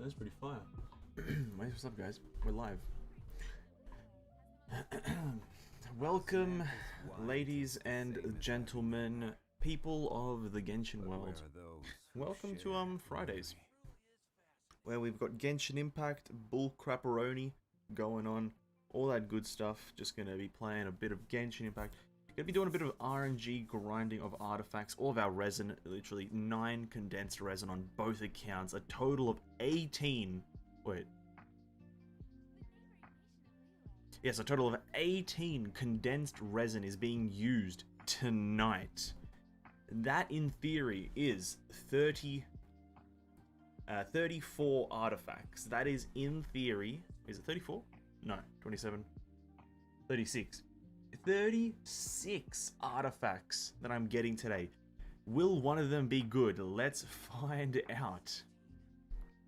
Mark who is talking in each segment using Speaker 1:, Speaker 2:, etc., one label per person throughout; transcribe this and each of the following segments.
Speaker 1: That's pretty fire. What's up, guys? We're live. Welcome, ladies and gentlemen, people of the Genshin world. Welcome to Fridays, where we've got Genshin Impact, bull crapperoni going on, all that good stuff. Just gonna be playing a bit of Genshin Impact. Gonna be doing a bit of RNG grinding of artifacts, all of our resin, literally 9 condensed resin on both accounts, a total of 18. Wait. Yes, a total of 18 condensed resin is being used tonight. That, in theory, is 34 artifacts. That is, in theory, is it 34? No, 27, 36. 36 artifacts that I'm getting today. Will one of them be good? Let's find out.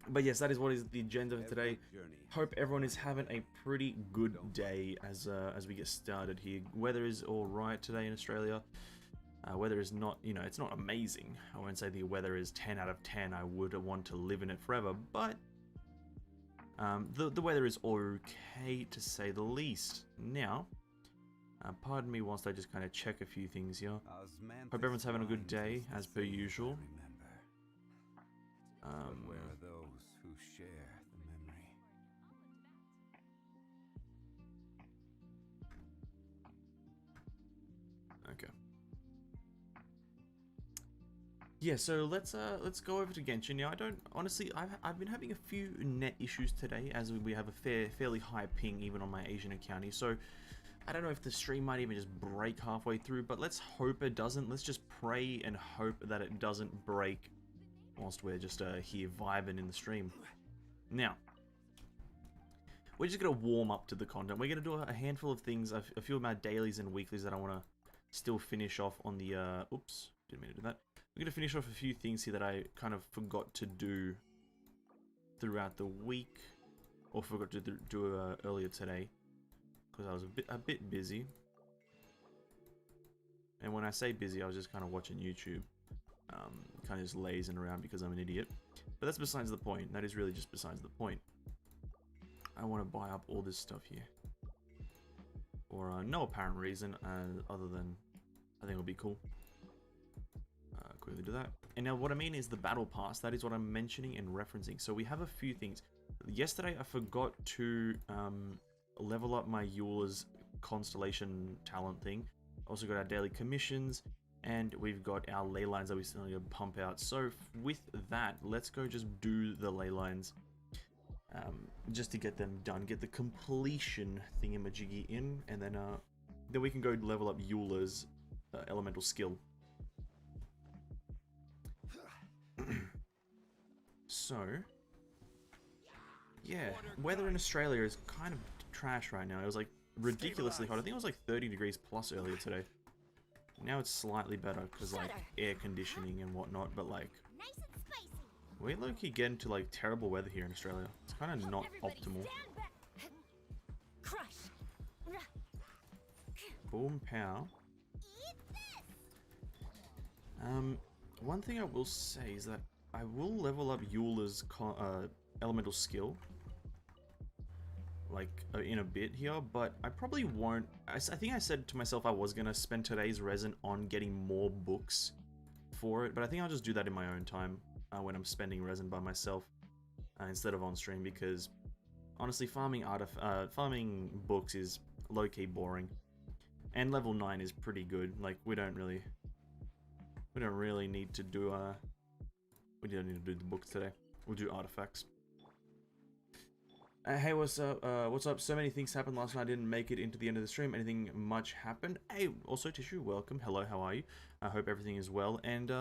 Speaker 1: But yes, that is what is the agenda of today. Hope everyone is having a pretty good day as we get started here. Weather is all right today in Australia. Weather is not, you know, it's not amazing. I won't say the weather is 10 out of 10. I would want to live in it forever, but the weather is okay to say the least. Now, pardon me whilst I just kind of check a few things here. Hope everyone's having a good day, as per usual.
Speaker 2: Where are those who share the memory?
Speaker 1: Okay. Yeah, so let's go over to Genshin. Now, I've been having a few net issues today, as we have a fairly high ping even on my Asian accountie. So I don't know if the stream might even just break halfway through, but let's hope it doesn't. Let's just pray and hope that it doesn't break whilst we're just here vibing in the stream. Now, we're just going to warm up to the content. We're going to do a handful of things, a few of my dailies and weeklies that I want to still finish off on the, oops, didn't mean to do that. We're going to finish off a few things here that I kind of forgot to do throughout the week, or forgot to do earlier today, because I was a bit busy. And when I say busy, I was just kind of watching YouTube. Kind of just lazing around because I'm an idiot. But that's besides the point. That is really just besides the point. I want to buy up all this stuff here. For no apparent reason, other than I think it would be cool. Quickly do that. And now what I mean is the battle pass. That is what I'm mentioning and referencing. So we have a few things. Yesterday I forgot to level up my Eula's constellation talent thing. Also got our daily commissions. And we've got our ley lines that we still need to pump out. So with that, let's go just do the ley lines. Just to get them done. Get the completion thingamajiggy in. And then we can go level up Eula's elemental skill. So, yeah. Weather in Australia is kind of trash right now. It was like ridiculously hot. I think it was like 30 degrees plus earlier today. Now it's slightly better because like air conditioning and whatnot, but like we low-key get into like terrible weather here in Australia. It's kind of not optimal. Boom pow. One thing I will say is that I will level up Eula's elemental skill like in a bit here, but I probably won't. I think I said to myself I was gonna spend today's resin on getting more books for it, but I think I'll just do that in my own time when I'm spending resin by myself instead of on stream, because honestly farming books is low-key boring, and level 9 is pretty good. Like we don't really need to do we don't need to do the books today. We'll do artifacts. Hey, what's up? What's up? So many things happened last night. I didn't make it into the end of the stream. Anything much happened? Hey, also Tissue, welcome. Hello, how are you? I hope everything is well. And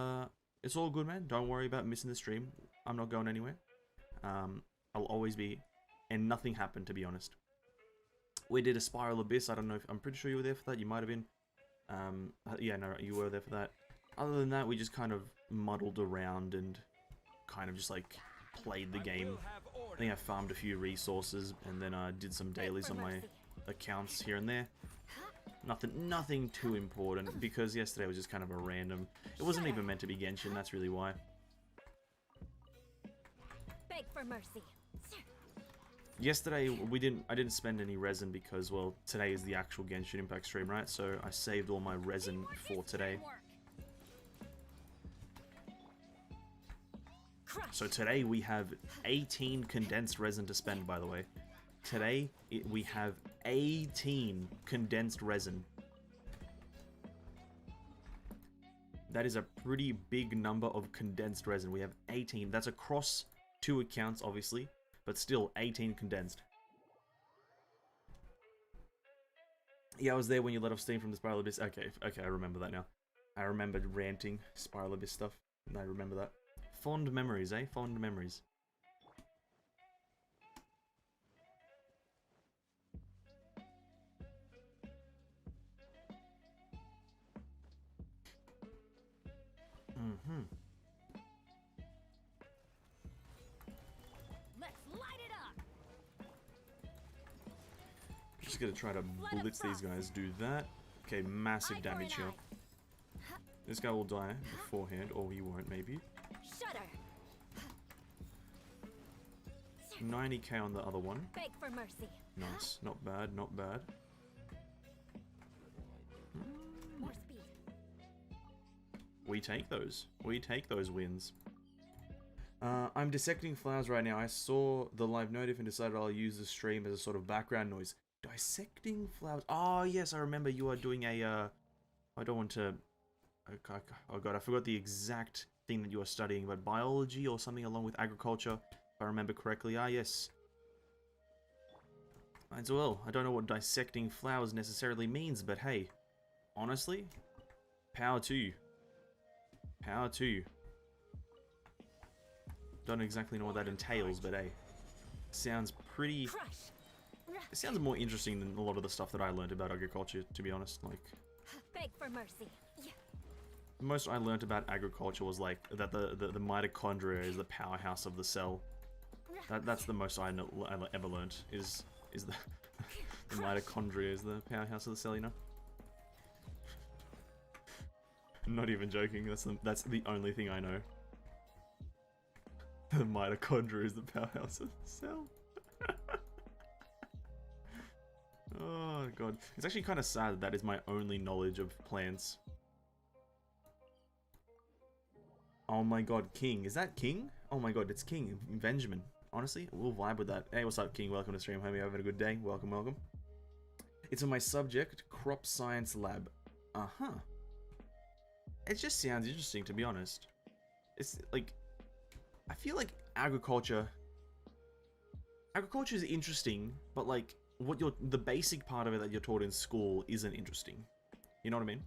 Speaker 1: it's all good, man. Don't worry about missing the stream. I'm not going anywhere. I'll always be. And nothing happened, to be honest. We did a Spiral Abyss. I don't know if... I'm pretty sure you were there for that. You might have been. Yeah, no, you were there for that. Other than that, we just kind of muddled around and kind of just like played the game. I think I farmed a few resources and then did some dailies on my accounts here and there. Nothing too important, because yesterday was just kind of a random. It wasn't even meant to be Genshin, that's really why.
Speaker 3: for mercy.
Speaker 1: Yesterday I didn't spend any resin because, well, today is the actual Genshin Impact stream, right? So I saved all my resin for today. So today we have 18 condensed resin to spend, by the way. Today we have 18 condensed resin. That is a pretty big number of condensed resin. We have 18. That's across 2 accounts, obviously. But still, 18 condensed. Yeah, I was there when you let off steam from the Spiral Abyss. Okay, I remember that now. I remembered ranting Spiral Abyss stuff. I remember that. Fond memories, eh? Fond memories. Just gonna try to blitz these guys. Do that. Okay, massive damage here. This guy will die beforehand, or he won't, maybe. 90k on the other one.
Speaker 3: Beg for mercy.
Speaker 1: Nice. Not bad, not bad.
Speaker 3: More speed.
Speaker 1: We take those. We take those wins. I'm dissecting flowers right now. I saw the live notif and decided I'll use the stream as a sort of background noise. Dissecting flowers. Oh, yes, I remember you are doing a, I don't want to... Oh god, I forgot the exact thing that you are studying, but biology or something along with agriculture, if I remember correctly. Ah, yes. As well, I don't know what dissecting flowers necessarily means, but hey, honestly, power to you. Power to you. Don't exactly know what that entails, but hey, sounds pretty... It sounds more interesting than a lot of the stuff that I learned about agriculture, to be honest. Like,
Speaker 3: beg for mercy.
Speaker 1: The most I learned about agriculture was like that the mitochondria is the powerhouse of the cell. That's the most I ever learned is the the mitochondria is the powerhouse of the cell. You know. I'm not even joking. That's the only thing I know. The mitochondria is the powerhouse of the cell. Oh god, it's actually kind of sad that is my only knowledge of plants. Oh my god, King. Is that King? Oh my god, it's King. Benjamin. Honestly, we'll vibe with that. Hey, what's up, King? Welcome to stream, homie. Having a good day. Welcome, welcome. It's on my subject, crop science lab. Uh-huh. It just sounds interesting, to be honest. It's like... I feel like agriculture is interesting, but like, the basic part of it that you're taught in school isn't interesting. You know what I mean?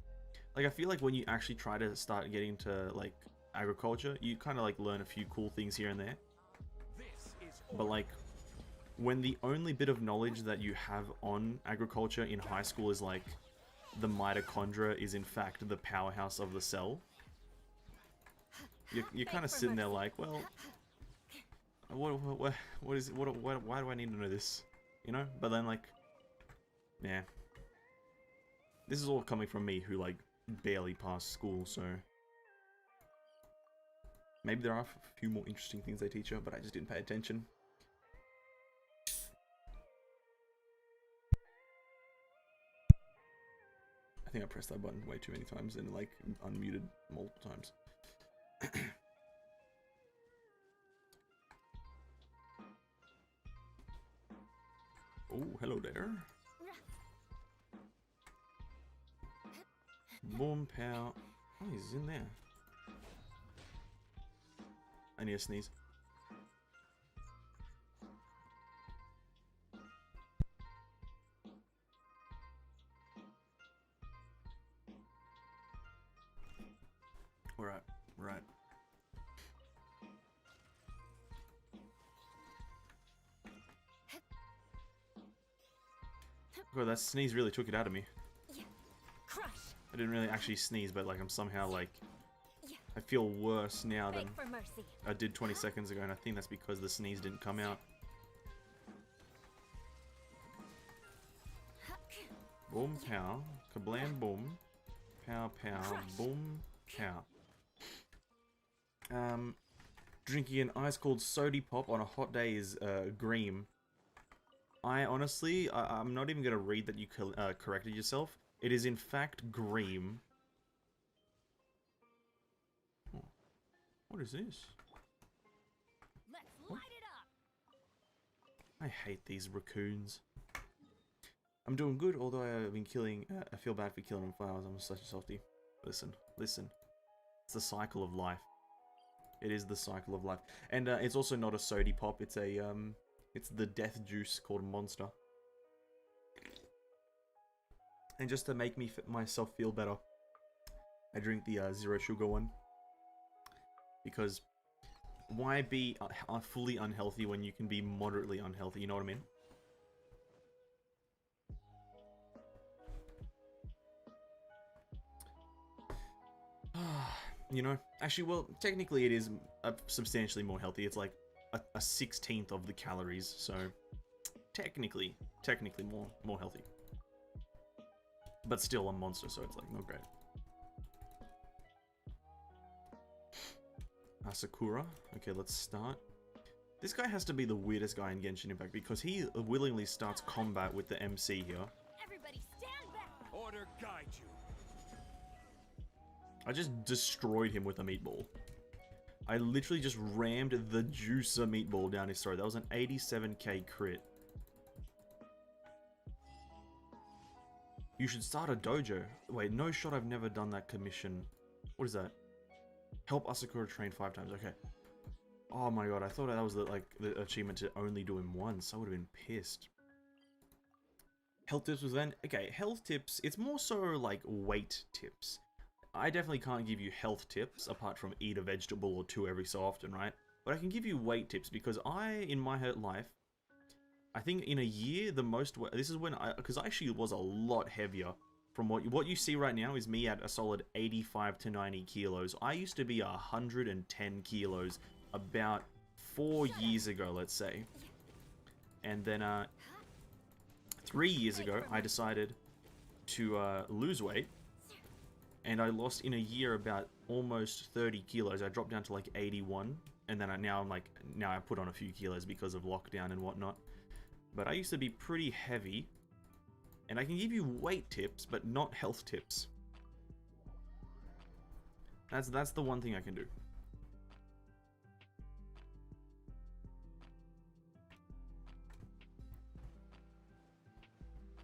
Speaker 1: Like, I feel like when you actually try to start getting to, like, agriculture, you kind of, like, learn a few cool things here and there. But, like, when the only bit of knowledge that you have on agriculture in high school is, like, the mitochondria is, in fact, the powerhouse of the cell, you're kind of sitting there like, well, what is it? Why do I need to know this? You know? But then, like, yeah. This is all coming from me, who, like, barely passed school, so... Maybe there are a few more interesting things they teach her, but I just didn't pay attention. I think I pressed that button way too many times and, like, unmuted multiple times. Oh, hello there. Boom, pow. Oh, he's in there. I need a sneeze. Right. God, that sneeze really took it out of me. I didn't really actually sneeze, but like I'm somehow like... I feel worse now than I did 20 seconds ago, and I think that's because the sneeze didn't come out. Boom, pow. Kablam, boom. Pow, pow. Boom, pow. Drinking an ice-cold sody pop on a hot day is green. I honestly, I'm not even going to read that you corrected yourself. It is in fact green. Oh. What is this?
Speaker 3: Let's light it up.
Speaker 1: I hate these raccoons. I'm doing good, although I've been killing. I feel bad for killing them flowers. I'm such a softie. Listen, listen. It's the cycle of life. It is the cycle of life, and it's also not a sody pop. It's a it's the death juice called Monster. And just to make me myself feel better, I drink the zero sugar one. Because why be fully unhealthy when you can be moderately unhealthy? You know what I mean? You know, actually, well, technically it is substantially more healthy. It's like a 16th of the calories, so technically more healthy. But still a monster, so it's like not great. Asakura. Okay, let's start. This guy has to be the weirdest guy in Genshin Impact because he willingly starts combat with the MC here.
Speaker 3: Everybody stand back.
Speaker 2: Order guide you.
Speaker 1: I just destroyed him with a meatball. I literally just rammed the juicer meatball down his throat. That was an 87k crit. You should start a dojo. Wait, no shot, I've never done that commission. What is that? Help Asakura train 5 times. Okay. Oh my god, I thought that was the achievement to only do him once. I would have been pissed. Health tips was then... Okay, health tips, it's more so like weight tips. I definitely can't give you health tips apart from eat a vegetable or 2 every so often, right? But I can give you weight tips because in my life, I think in a year, the most... This is when because I actually was a lot heavier. From what you see right now is me at a solid 85 to 90 kilos. I used to be 110 kilos about 4 years ago, let's say. And then 3 years ago, I decided to lose weight. And I lost in a year about almost 30 kilos. I dropped down to like 81. And then now I put on a few kilos because of lockdown and whatnot. But I used to be pretty heavy. And I can give you weight tips, but not health tips. That's the one thing I can do.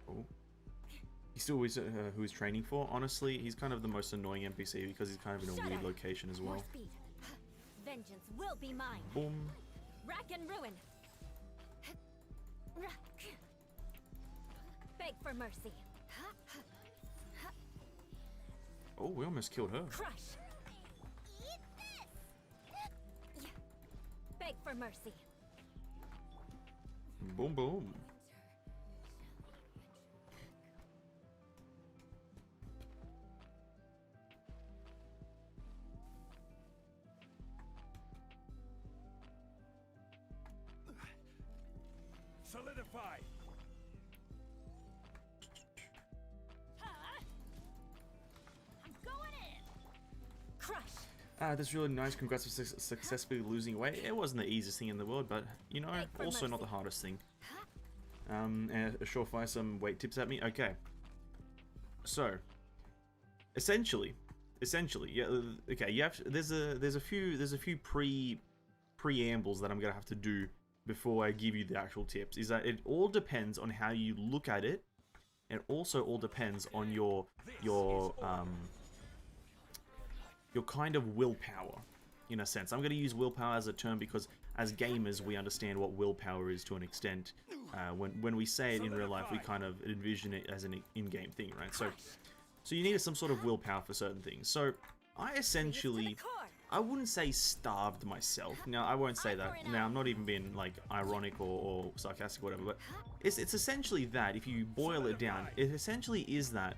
Speaker 1: Oh. He's still always who he's training for. Honestly, he's kind of the most annoying NPC because he's kind of in a weird location as well.
Speaker 3: More speed. Vengeance will be mine.
Speaker 1: Boom.
Speaker 3: Rack and ruin. Beg for mercy.
Speaker 1: Oh, we almost killed her.
Speaker 3: Crush. Eat this. Beg for mercy.
Speaker 1: Boom, boom.
Speaker 2: Solidify.
Speaker 3: I'm going in. Crush.
Speaker 1: That's really nice. Congrats for successfully losing weight. It wasn't the easiest thing in the world, but, you know, also not the hardest thing. And surefire some weight tips at me. Okay. So, essentially, yeah. Okay, you have. There's a few preambles that I'm gonna have to do before I give you the actual tips. Is that it all depends on how you look at it, and also all depends on your kind of willpower, in a sense. I'm going to use willpower as a term because as gamers we understand what willpower is to an extent. When we say it in real life, we kind of envision it as an in-game thing, right? So you need some sort of willpower for certain things. So I essentially, I wouldn't say starved myself. Now, I won't say that. Now, I'm not even being like ironic or sarcastic or whatever, but it's essentially that. If you boil it down, it essentially is that.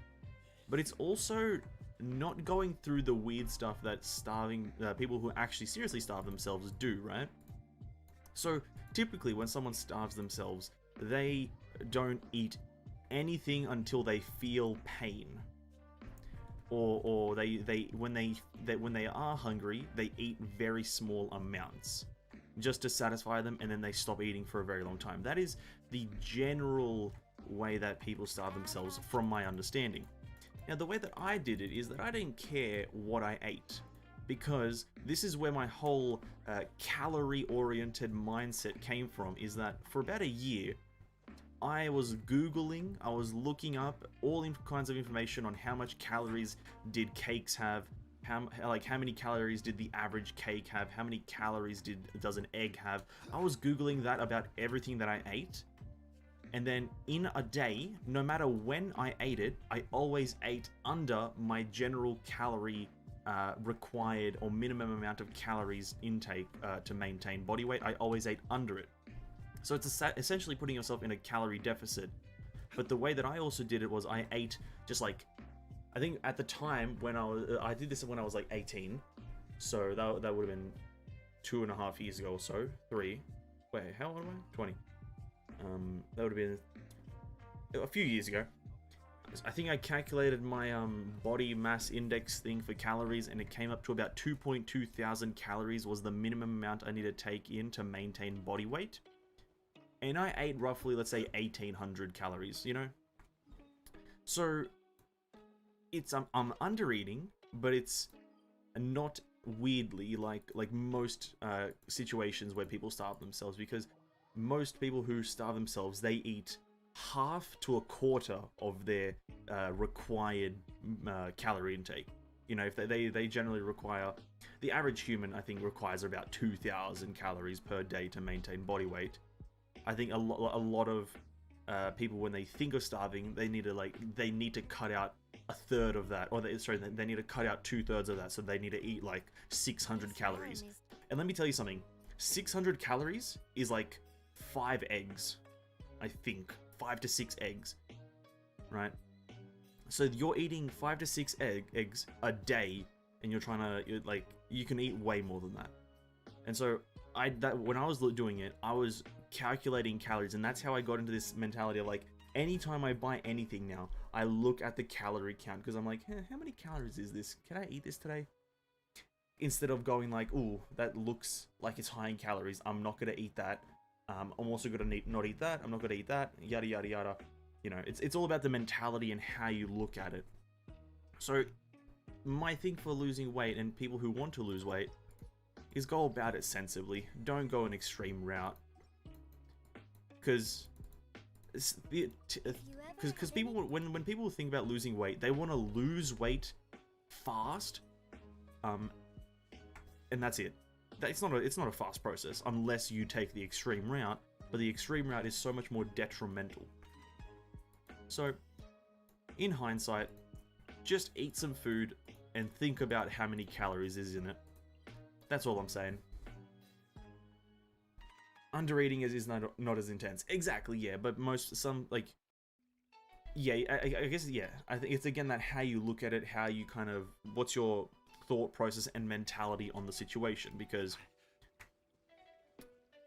Speaker 1: But it's also not going through the weird stuff that starving people who actually seriously starve themselves do, right? So typically when someone starves themselves, they don't eat anything until they feel pain. or when they are hungry, they eat very small amounts just to satisfy them, and then they stop eating for a very long time. That is the general way that people starve themselves, from my understanding. Now, the way that I did it is that I didn't care what I ate, because this is where my whole calorie-oriented mindset came from, is that for about a year, I was Googling, I was looking up all kinds of information on how much calories did cakes have, how many calories did the average cake have, how many calories does an egg have. I was Googling that about everything that I ate, and then in a day, no matter when I ate it, I always ate under my general calorie required or minimum amount of calories intake to maintain body weight. I always ate under it. So it's essentially putting yourself in a calorie deficit. But the way that I also did it was I ate just like, I think at the time when I did this when I was like 18. So that would have been 2.5 years ago or so. 3. Wait, how old am I? 20. That would have been a few years ago. I think I calculated my body mass index thing for calories, and it came up to about 2.2 thousand calories was the minimum amount I need to take in to maintain body weight. And I ate roughly, let's say, 1,800 calories, you know? So, it's, I'm under eating, but it's not weirdly like most situations where people starve themselves, because most people who starve themselves, they eat half to a quarter of their required calorie intake. You know, if they generally require, the average human, I think, requires about 2,000 calories per day to maintain body weight. I think a lot of people, when they think of starving, they need to cut out a third of that, or they need to cut out 2/3 of that, so they need to eat like 600 calories. And let me tell you something, 600 calories is like 5 eggs, I think. 5 to 6 eggs, right? So you're eating 5 to 6 eggs a day, and you can eat way more than that. And so when I was doing it, I was calculating calories, and that's how I got into this mentality of like, anytime I buy anything now, I look at the calorie count, because I'm like, how many calories is this? Can I eat this today? Instead of going like, ooh, that looks like it's high in calories, I'm not gonna eat that. I'm also gonna not eat that. I'm not gonna eat that. Yada yada yada. You know, it's all about the mentality and how you look at it. So, my thing for losing weight, and people who want to lose weight, is go about it sensibly. Don't go an extreme route. Because people, when people think about losing weight, they want to lose weight fast, and that's it. It's not a fast process unless you take the extreme route, but the extreme route is so much more detrimental. So, in hindsight, just eat some food and think about how many calories is in it. That's all I'm saying. Undereating is not as intense. Exactly, yeah, but I guess, yeah. I think it's again that how you look at it, how you kind of, what's your thought process and mentality on the situation, because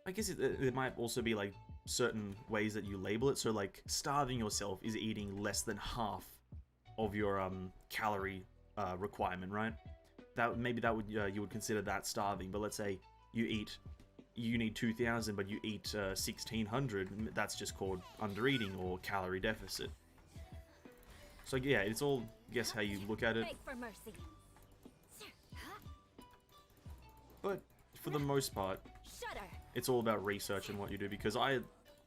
Speaker 1: I guess it might also be like certain ways that you label it. So like starving yourself is eating less than half of your calorie requirement, right? You would consider that starving. But let's say you need 2,000, but you eat 1,600. That's just called undereating or calorie deficit. So yeah, it's all, I guess, how you look at it.
Speaker 3: Beg for mercy.
Speaker 1: But for the most part,
Speaker 3: Shudder.
Speaker 1: it's all about research and what you do, because I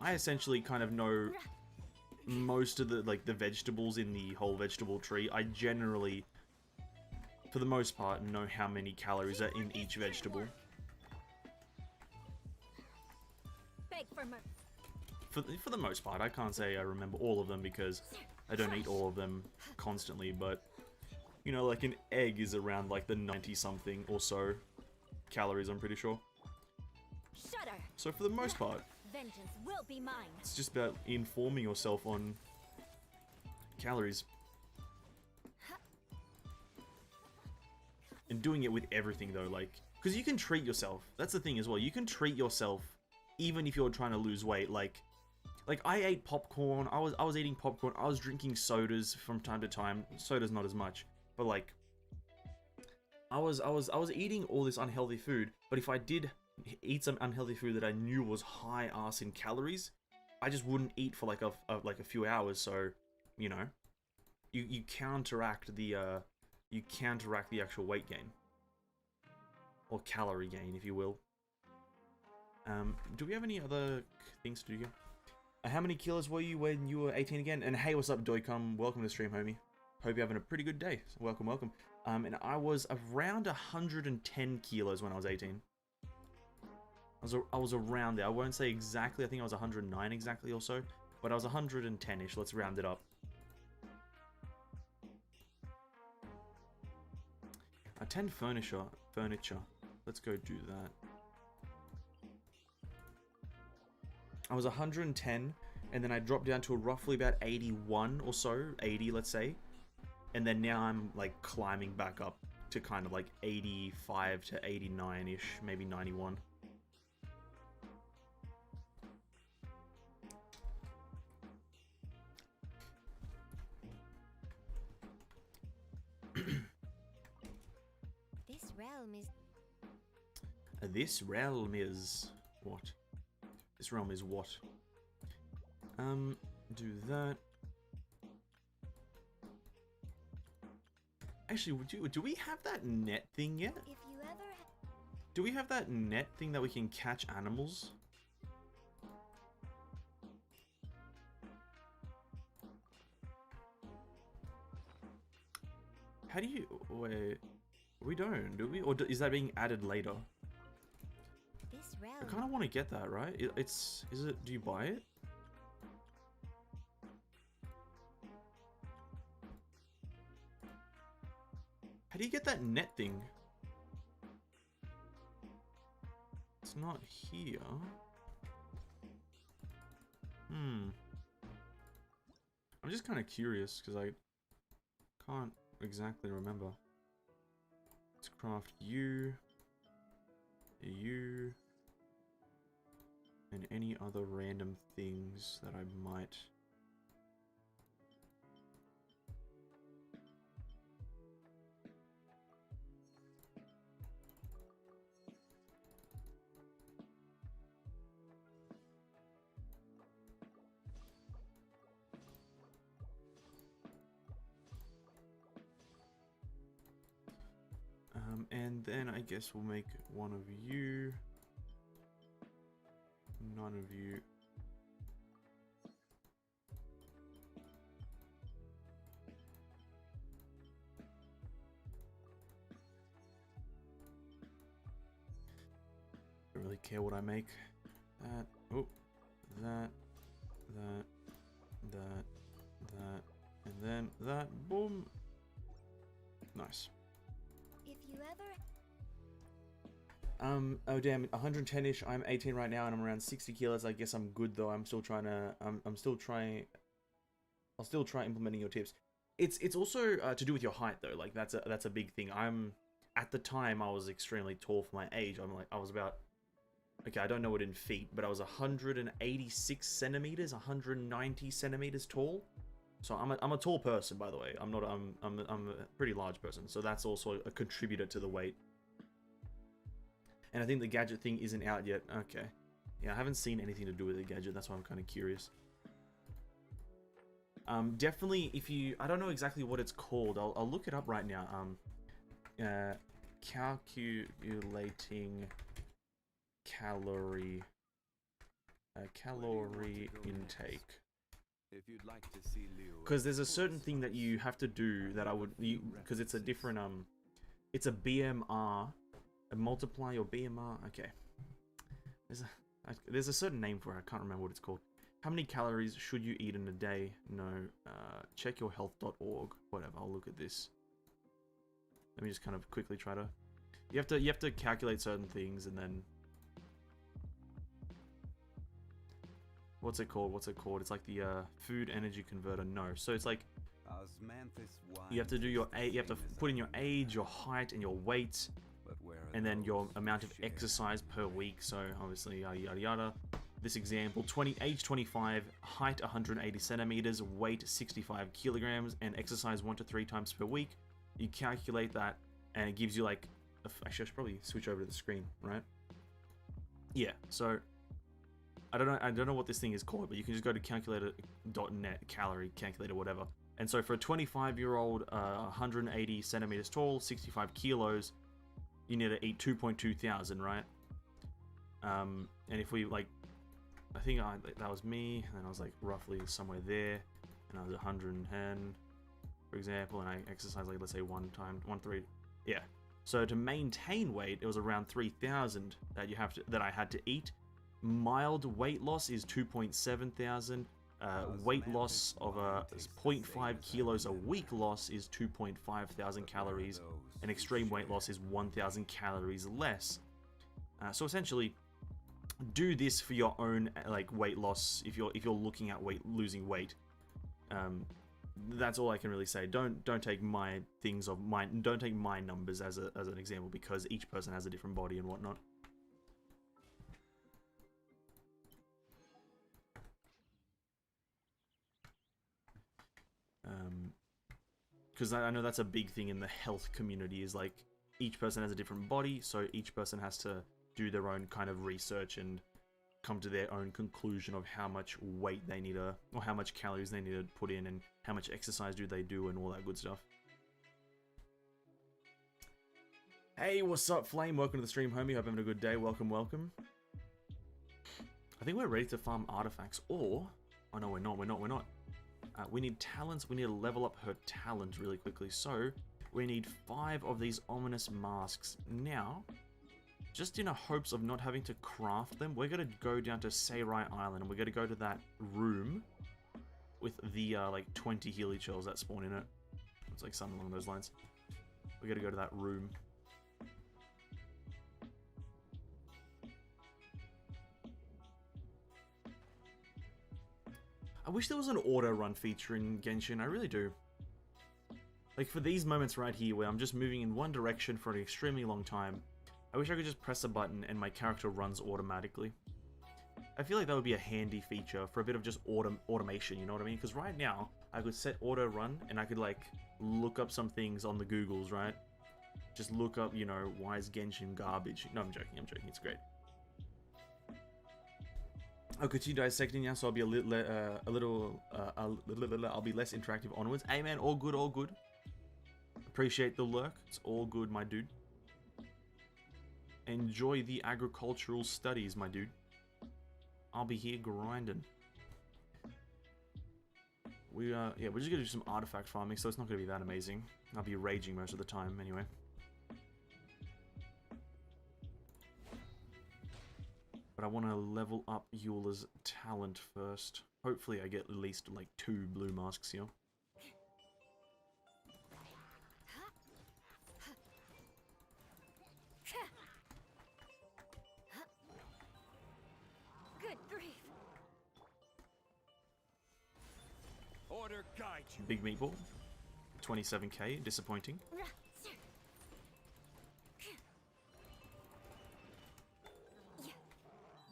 Speaker 1: essentially kind of know most of the vegetables in the whole vegetable tree. I generally, for the most part, know how many calories are in each vegetable.
Speaker 3: Beg for mercy.
Speaker 1: For the most part, I can't say I remember all of them because I don't eat all of them constantly, but you know, like an egg is around like the 90 something or so calories, I'm pretty sure.
Speaker 3: Shudder.
Speaker 1: So for the most part,
Speaker 3: Vengeance will be mine.
Speaker 1: it's just about informing yourself on calories. And doing it with everything though, like, because you can treat yourself. That's the thing as well. You can treat yourself even if you're trying to lose weight. Like I ate popcorn. I was eating popcorn. I was drinking sodas from time to time. Sodas not as much. but like, I was eating all this unhealthy food, but if I did eat some unhealthy food that I knew was high ass in calories, I just wouldn't eat for like a few hours. So, you know, you counteract the actual weight gain or calorie gain, if you will. Do we have any other things to do here? How many kilos were you when you were 18 again? And hey, what's up, Doicum? Welcome to the stream, homie. Hope you're having a pretty good day. So welcome, welcome. And I was around 110 kilos when I was 18. I was around there. I won't say exactly. I think I was 109 exactly or so. But I was 110-ish. Let's round it up. A 10 furniture. Let's go do that. I was 110, and then I dropped down to roughly about 81 or so, 80 let's say, and then now I'm like climbing back up to kind of like 85 to 89-ish, maybe 91.
Speaker 3: This realm is...
Speaker 1: This realm is... what? This realm is what? Do that. Actually, do we have that net thing yet?
Speaker 3: If you ever...
Speaker 1: Do we have that net thing that we can catch animals? How do you... wait... We don't, do we? Or is that being added later?
Speaker 3: This realm...
Speaker 1: I kind of want to get that, right? Is it... Do you buy it? How do you get that net thing? It's not here. I'm just kind of curious because I can't exactly remember. Let's craft you, and any other random things that I might... and then I guess we'll make one of you, none of you. Don't really care what I make. That, oh, that, and then that, boom. Nice.
Speaker 3: If you ever...
Speaker 1: Oh damn, 110-ish, I'm 18 right now and I'm around 60 kilos. I guess I'm good though. I'm still trying to, I'll still try implementing your tips. It's also to do with your height though. Like that's a big thing. At the time I was extremely tall for my age. I was about, okay, I don't know it in feet, but I was 186 centimeters, 190 centimeters tall. So I'm a tall person, by the way. I'm a pretty large person, so that's also a contributor to the weight. And I think the gadget thing isn't out yet. Okay, yeah, I haven't seen anything to do with the gadget. That's why I'm kind of curious. Definitely, if you, I don't know exactly what it's called. I'll look it up right now. Calculating calorie intake.
Speaker 2: If you'd like to see Leo,
Speaker 1: because there's a certain thing that you have to do that I would, because it's a different it's a BMR, a multiply your BMR. Okay, there's a certain name for it. I can't remember what it's called. How many calories should you eat in a day? No, checkyourhealth.org. Whatever. I'll look at this. Let me just kind of quickly try to. You have to calculate certain things and then. What's it called? It's like the food energy converter. No, so it's like you have to do you have to put in your age, your height, and your weight, and then your amount of exercise per week. So obviously yada yada yada. This example: age 25, height 180 centimeters, weight 65 kilograms, and exercise 1 to 3 times per week. You calculate that, and it gives you like... Actually, I should probably switch over to the screen, right? Yeah, so... I don't know what this thing is called, but you can just go to calculator.net, calorie calculator, whatever. And so for a 25-year-old, 180 centimeters tall, 65 kilos, you need to eat 2.2 thousand, right? And if we, like, I think that was me, and then I was, like, roughly somewhere there, and I was 110, for example, and I exercised, like, let's say 1.3, yeah. So to maintain weight, it was around 3,000 that I had to eat. Mild weight loss is 2.7 thousand. Weight loss of 0.5 kilos a week loss is 2.5 thousand calories, and extreme weight loss is 1,000 calories less. So essentially, do this for your own like weight loss if you're looking at losing weight. That's all I can really say. Don't take my things of mine. Don't take my numbers as an example, because each person has a different body and whatnot. Because I know that's a big thing in the health community, is like each person has a different body, so each person has to do their own kind of research and come to their own conclusion of how much weight they need to, or how much calories they need to put in, and how much exercise do they do, and all that good stuff. Hey, what's up, Flame? Welcome to the stream, homie. Hope you're having a good day. Welcome, welcome. I think we're ready to farm artifacts, or... Oh no, we're not. We need talents. We need to level up her talent really quickly. So, we need 5 of these ominous masks. Now, just in a hopes of not having to craft them, we're going to go down to Seirai Island, and we're going to go to that room with the, like, 20 Healy shells that spawn in it. It's like something along those lines. We're going to go to that room. I wish there was an auto run feature in Genshin, I really do. Like for these moments right here where I'm just moving in one direction for an extremely long time, I wish I could just press a button and my character runs automatically. I feel like that would be a handy feature for a bit of just automation, you know what I mean? Because right now, I could set auto run and I could like look up some things on the Googles, right? Just look up, you know, why is Genshin garbage? No, I'm joking, it's great. I'll continue dissecting now, so I'll be I'll be less interactive onwards. Hey man, all good, all good. Appreciate the lurk. It's all good, my dude. Enjoy the agricultural studies, my dude. I'll be here grinding. Yeah, we're just gonna do some artifact farming, so it's not gonna be that amazing. I'll be raging most of the time, anyway. But I want to level up Eula's talent first. Hopefully I get at least like 2 blue masks here.
Speaker 3: Good grief.
Speaker 2: Order guide you.
Speaker 1: Big meatball. 27k, disappointing.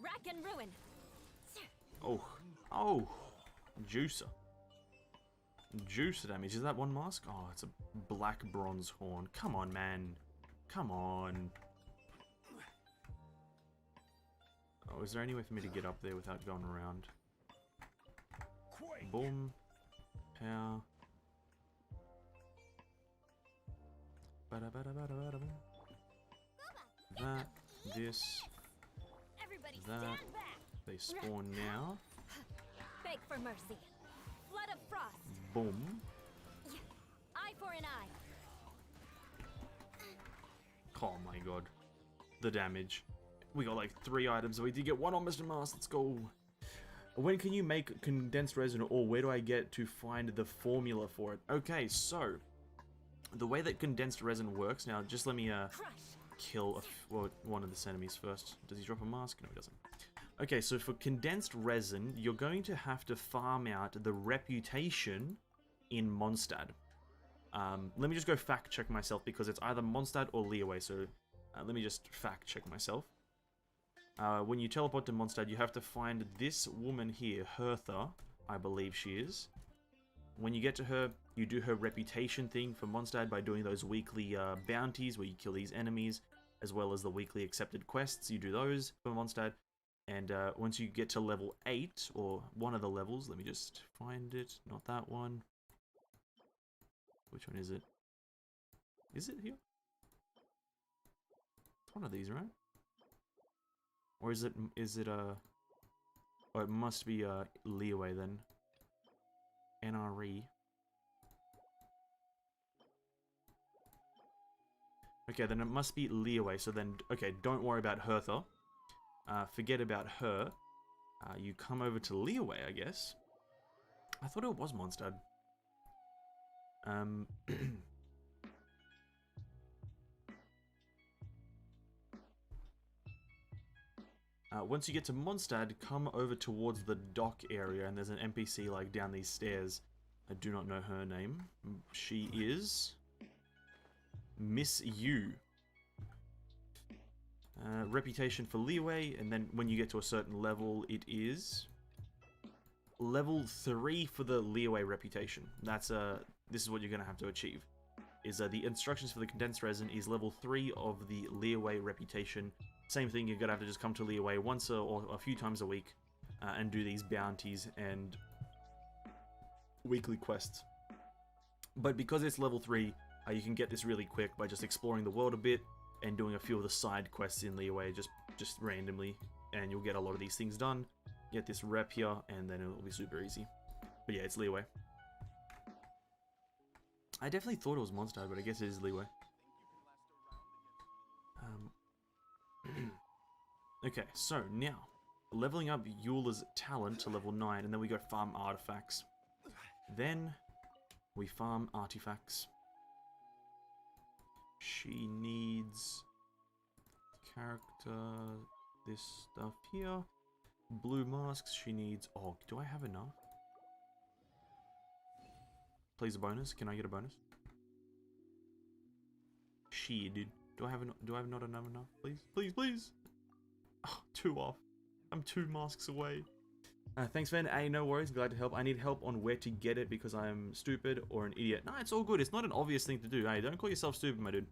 Speaker 3: Rack and ruin.
Speaker 1: Oh, juicer. Juicer damage. Is that 1 mask? Oh, it's a black bronze horn. Come on, man. Come on. Oh, is there any way for me to get up there without going around? Boom. Power. That. This. That. They spawn now.
Speaker 3: Beg for mercy. Flood of frost.
Speaker 1: Boom.
Speaker 3: Eye for an eye.
Speaker 1: Oh my god. The damage. We got like 3 items. We did get 1 on Mr. Mars. Let's go. When can you make condensed resin, or where do I get to find the formula for it? Okay, so the way that condensed resin works. Now, just let me kill one of this enemies first. Does he drop a mask? No, he doesn't. Okay, so for condensed resin, you're going to have to farm out the reputation in Mondstadt. Let me just go fact check myself, because it's either Mondstadt or Liyue, so let me just fact check myself. When you teleport to Mondstadt, you have to find this woman here, Hertha, I believe she is. When you get to her, You do her reputation thing for Mondstadt by doing those weekly bounties where you kill these enemies, as well as the weekly accepted quests. You do those for Mondstadt. And once you get to level 8, or one of the levels, let me just find it, not that one. Which one is it? Is it here? It's one of these, right? Or is it, oh, it must be Leeway then. NRE. Okay, then it must be Leeway, so then, okay, don't worry about Hertha. Forget about her. You come over to Leeway, I guess. I thought it was Mondstadt. Once you get to Mondstadt, come over towards the dock area, and there's an NPC like down these stairs. I do not know her name. She is Miss Yu. Reputation for Leeway, and then when you get to a certain level, it is level 3 for the Leeway reputation. That's this is what you're gonna have to achieve. Is the instructions for the condensed resin is level 3 of the Leeway reputation. Same thing, you're gonna have to just come to Leeway once or a few times a week and do these bounties and weekly quests. But because it's level 3, you can get this really quick by just exploring the world a bit and doing a few of the side quests in Leeway just randomly, and you'll get a lot of these things done. Get this rep here, and then it'll be super easy. But yeah, it's Leeway. I definitely thought it was Mondstadt, but I guess it is Leeway. Okay, so now, leveling up Eula's talent to level 9, and then we go farm artifacts. Then, we farm artifacts. She needs character, this stuff here. Blue masks, she needs... Oh, do I have enough? Please a bonus. Can I get a bonus? Dude. Do I have not enough? Please, please, please. Oh, 2 off. I'm 2 masks away. Thanks, man. Hey, no worries. Glad to help. I need help on where to get it because I'm stupid or an idiot. No, it's all good. It's not an obvious thing to do. Hey, don't call yourself stupid, my dude.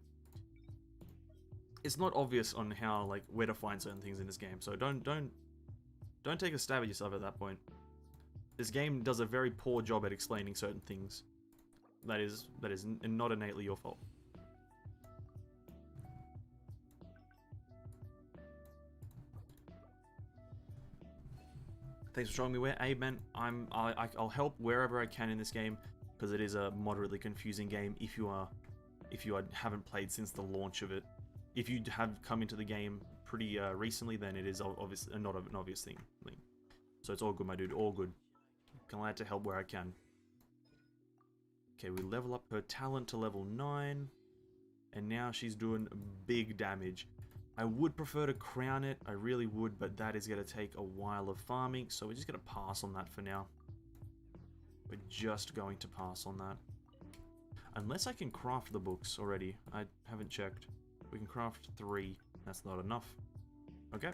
Speaker 1: It's not obvious on how, like, where to find certain things in this game. So don't take a stab at yourself at that point. This game does a very poor job at explaining certain things. That is not innately your fault. Thanks for showing me where. Hey man, I'll help wherever I can in this game because it is a moderately confusing game if you haven't played since the launch of it. If you have come into the game pretty recently, then it is obviously not an obvious thing. So it's all good, my dude. All good. Glad to help where I can. Okay, we level up her talent to level 9, and now she's doing big damage. I would prefer to crown it, I really would, but that is going to take a while of farming, so we're just going to pass on that for now. We're just going to pass on that. Unless I can craft the books already. I haven't checked. We can craft 3. That's not enough. Okay.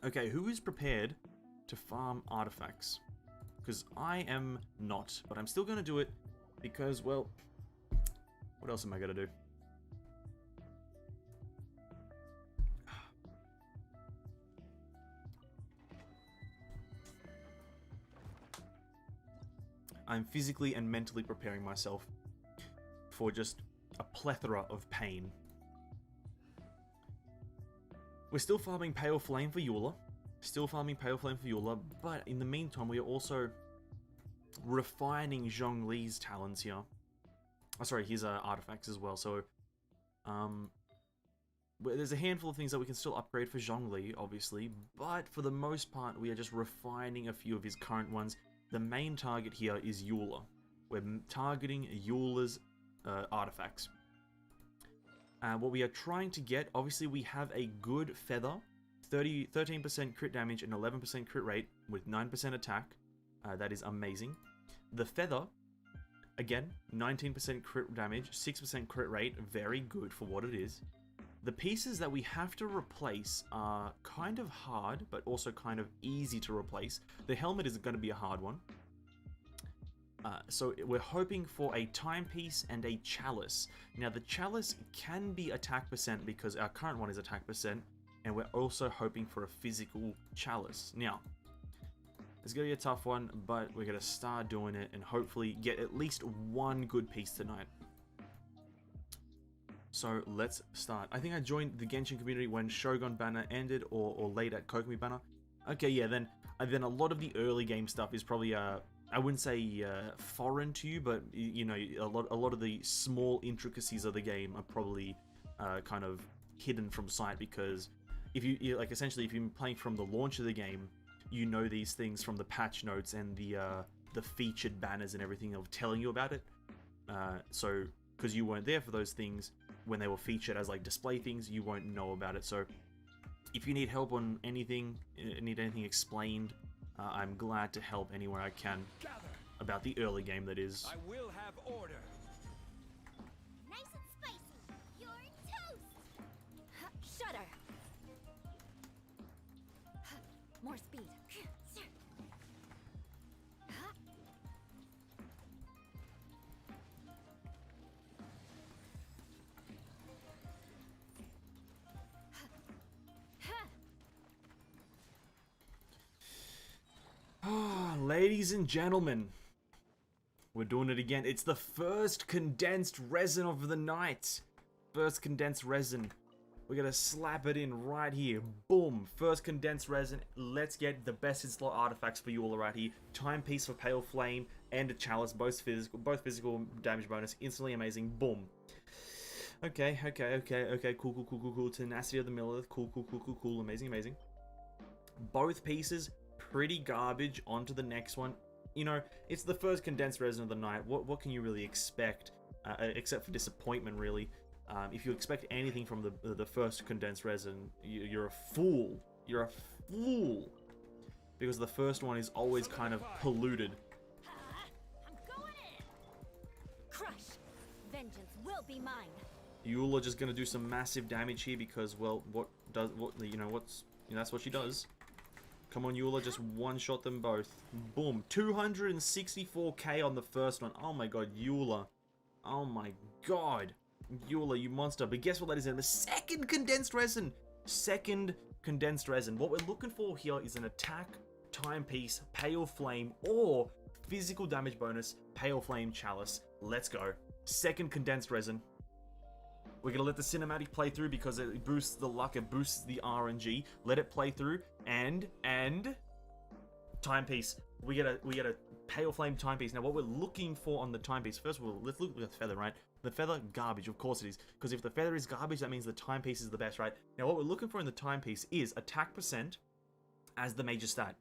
Speaker 1: Okay, who is prepared to farm artifacts? Because I am not, but I'm still going to do it because, well, what else am I going to do? I'm physically and mentally preparing myself for just a plethora of pain. We're still farming Pale Flame for Eula. Still farming Pale Flame for Eula, but in the meantime, we are also refining Zhongli's talents here. Oh, sorry, his artifacts as well. So, there's a handful of things that we can still upgrade for Zhongli, obviously, but for the most part, we are just refining a few of his current ones. The main target here is Eula. We're targeting Eula's artifacts. What we are trying to get, obviously we have a good feather, 13% crit damage and 11% crit rate with 9% attack. That is amazing. The feather, again, 19% crit damage, 6% crit rate, very good for what it is. The pieces that we have to replace are kind of hard, but also kind of easy to replace. The helmet is going to be a hard one. So we're hoping for a timepiece and a chalice. Now the chalice can be attack percent because our current one is attack percent, and we're also hoping for a physical chalice. Now, it's gonna be a tough one, but we're gonna start doing it and hopefully get at least one good piece tonight. So let's start. I think I joined the Genshin community when Shogun banner ended, or late at Kokomi banner. Okay, yeah, then a lot of the early game stuff is probably I wouldn't say foreign to you, but you know, a lot of the small intricacies of the game are probably kind of hidden from sight, because if you like, essentially, if you're playing from the launch of the game, you know these things from the patch notes and the featured banners and everything of telling you about it. So because you weren't there for those things when they were featured as like display things, you won't know about it. So if you need help on anything, need anything explained, I'm glad to help anywhere I can about the early game, that is.
Speaker 2: I will have order.
Speaker 3: Nice and spicy. You're toast. Shudder. More speed.
Speaker 1: Ladies and gentlemen, we're doing it again. It's the first condensed resin of the night. First condensed resin. We're gonna slap it in right here. Boom. First condensed resin. Let's get the best in slot artifacts for you all right here. Timepiece for Pale Flame and a chalice, both physical damage bonus. Instantly amazing. Boom. Okay. Cool. Tenacity of the Millith. Cool. Amazing. Both pieces pretty garbage. On to the next one. You know, it's the first condensed resin of the night. What can you really expect, except for disappointment, really? If you expect anything from the first condensed resin, you're a fool. You're a fool, because the first one is always kind of polluted.
Speaker 3: I'm going in. Crush. Vengeance will be mine.
Speaker 1: Eula just gonna do some massive damage here because, well, that's what she does. Come on, Eula, just one-shot them both. Boom. 264k on the first one. Oh my god, Eula. Oh my god. Eula, you monster. But guess what, ladies and gentlemen? Second condensed resin. Second condensed resin. What we're looking for here is an attack, timepiece, Pale Flame, or physical damage bonus, Pale Flame Chalice. Let's go. Second condensed resin. We're going to let the cinematic play through because it boosts the luck, it boosts the RNG. Let it play through, and timepiece. We get a Pale Flame timepiece. Now what we're looking for on the timepiece, first of all, let's look at the feather, right? The feather, garbage, of course it is. Because if the feather is garbage, that means the timepiece is the best, right? Now what we're looking for in the timepiece is attack percent as the major stat.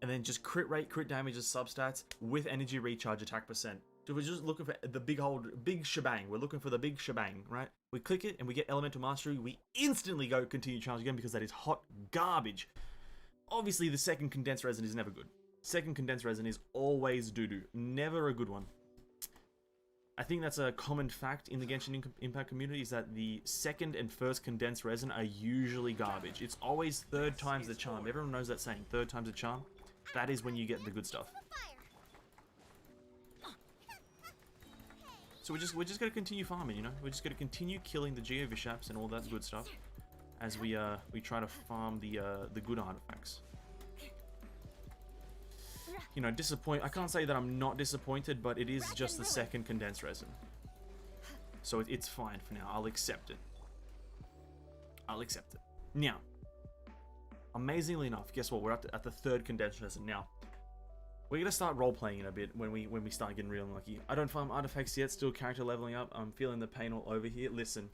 Speaker 1: And then just crit rate, crit damage as substats with energy recharge attack percent. So we're just looking for the big shebang. We're looking for the big shebang, right? We click it and we get Elemental Mastery. We instantly go continue challenge again because that is hot garbage. Obviously, the second condensed resin is never good. Second condensed resin is always doo-doo. Never a good one. I think that's a common fact in the Genshin Impact community, is that the second and first condensed resin are usually garbage. It's always third time's the charm. Everyone knows that saying, third time's the charm. That is when you get the good stuff. So we're just gonna continue farming, you know. We're just gonna continue killing the Geo Vishaps and all that good stuff as we try to farm the good artifacts. You know, I can't say that I'm not disappointed, but it is just the second condensed resin, so it's fine for now. I'll accept it. Now, amazingly enough, guess what? We're at the third condensed resin now. We're gonna start role-playing in a bit when we start getting real unlucky. I don't farm artifacts yet, still character leveling up. I'm feeling the pain all over here. Listen,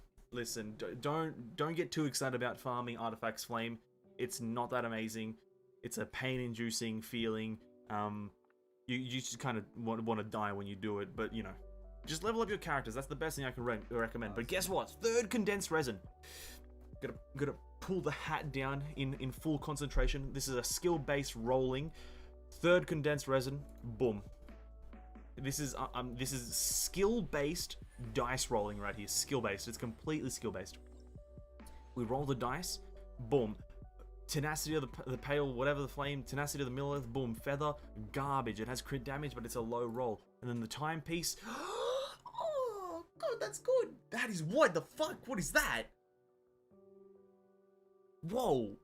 Speaker 1: don't get too excited about farming artifacts flame. It's not that amazing. It's a pain-inducing feeling. You just kind of want to die when you do it, but you know, just level up your characters. That's the best thing I can recommend. But guess what? Third condensed resin. Gotta pull the hat down in full concentration. This is a skill-based rolling. Third condensed resin, boom. This is skill-based dice rolling right here. Skill-based. It's completely skill-based. We roll the dice, boom. Tenacity of the pale, whatever the flame, tenacity of the middle earth, boom, feather, garbage. It has crit damage, but it's a low roll. And then the timepiece. Oh, God, that's good. That is what the fuck? What is that? Whoa.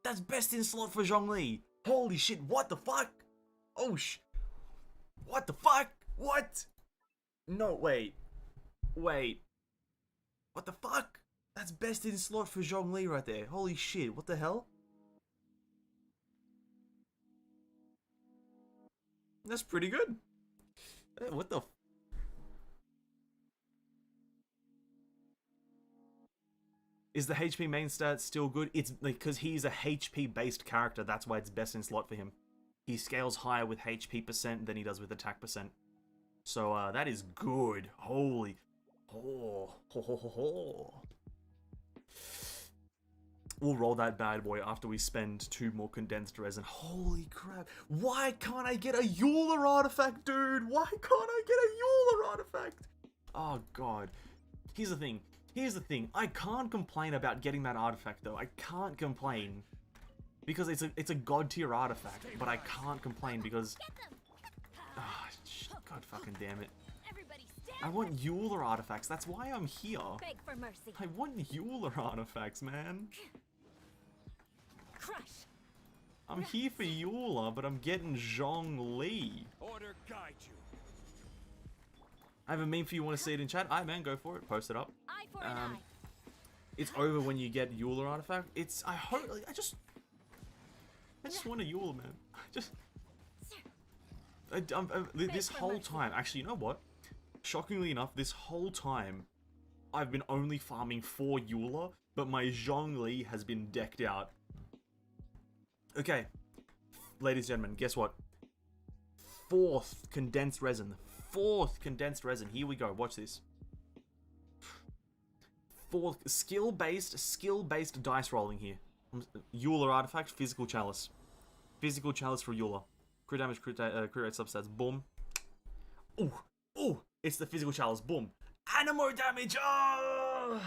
Speaker 1: That's best in slot for Zhongli. Holy shit, what the fuck? Oh, what the fuck? What? No, wait. Wait. What the fuck? That's best in slot for Zhongli right there. Holy shit, what the hell? That's pretty good. What the... Is the HP main stat still good? It's because he's a HP based character. That's why it's best in slot for him. He scales higher with HP percent than he does with attack percent. So that is good. Holy... Oh, ho, ho, ho, ho. We'll roll that bad boy after we spend 2 more condensed resin. Holy crap. Why can't I get a Euler artifact, dude? Why can't I get a Euler artifact? Oh, God. Here's the thing. Here's the thing. I can't complain about getting that artifact, though. I can't complain. Because it's a god tier artifact. But I can't complain because... Ah, God fucking damn it. I want Euler artifacts. That's why I'm here.
Speaker 3: Beg for mercy.
Speaker 1: I want Euler artifacts, man.
Speaker 3: Crush.
Speaker 1: I'm here for Euler, but I'm getting Zhongli.
Speaker 2: Order guide you.
Speaker 1: I have a meme for you. Want to see it in chat? Alright, man, go for it. Post it up.
Speaker 3: Eye for an eye.
Speaker 1: It's over when you get Euler artifact. It's... I hope... Like, I just want a Euler, man. This whole time... Actually, you know what? Shockingly enough, this whole time, I've been only farming for Euler, but my Zhongli has been decked out. Okay, ladies and gentlemen, guess what? 4th condensed resin. 4th condensed resin. Here we go. Watch this. 4th skill-based dice rolling here. Euler artifact, physical chalice. Physical chalice for Euler. Crit damage, crit rate substats. Boom. Ooh. Ooh. It's the physical chalice. Boom. Animo damage. Oh.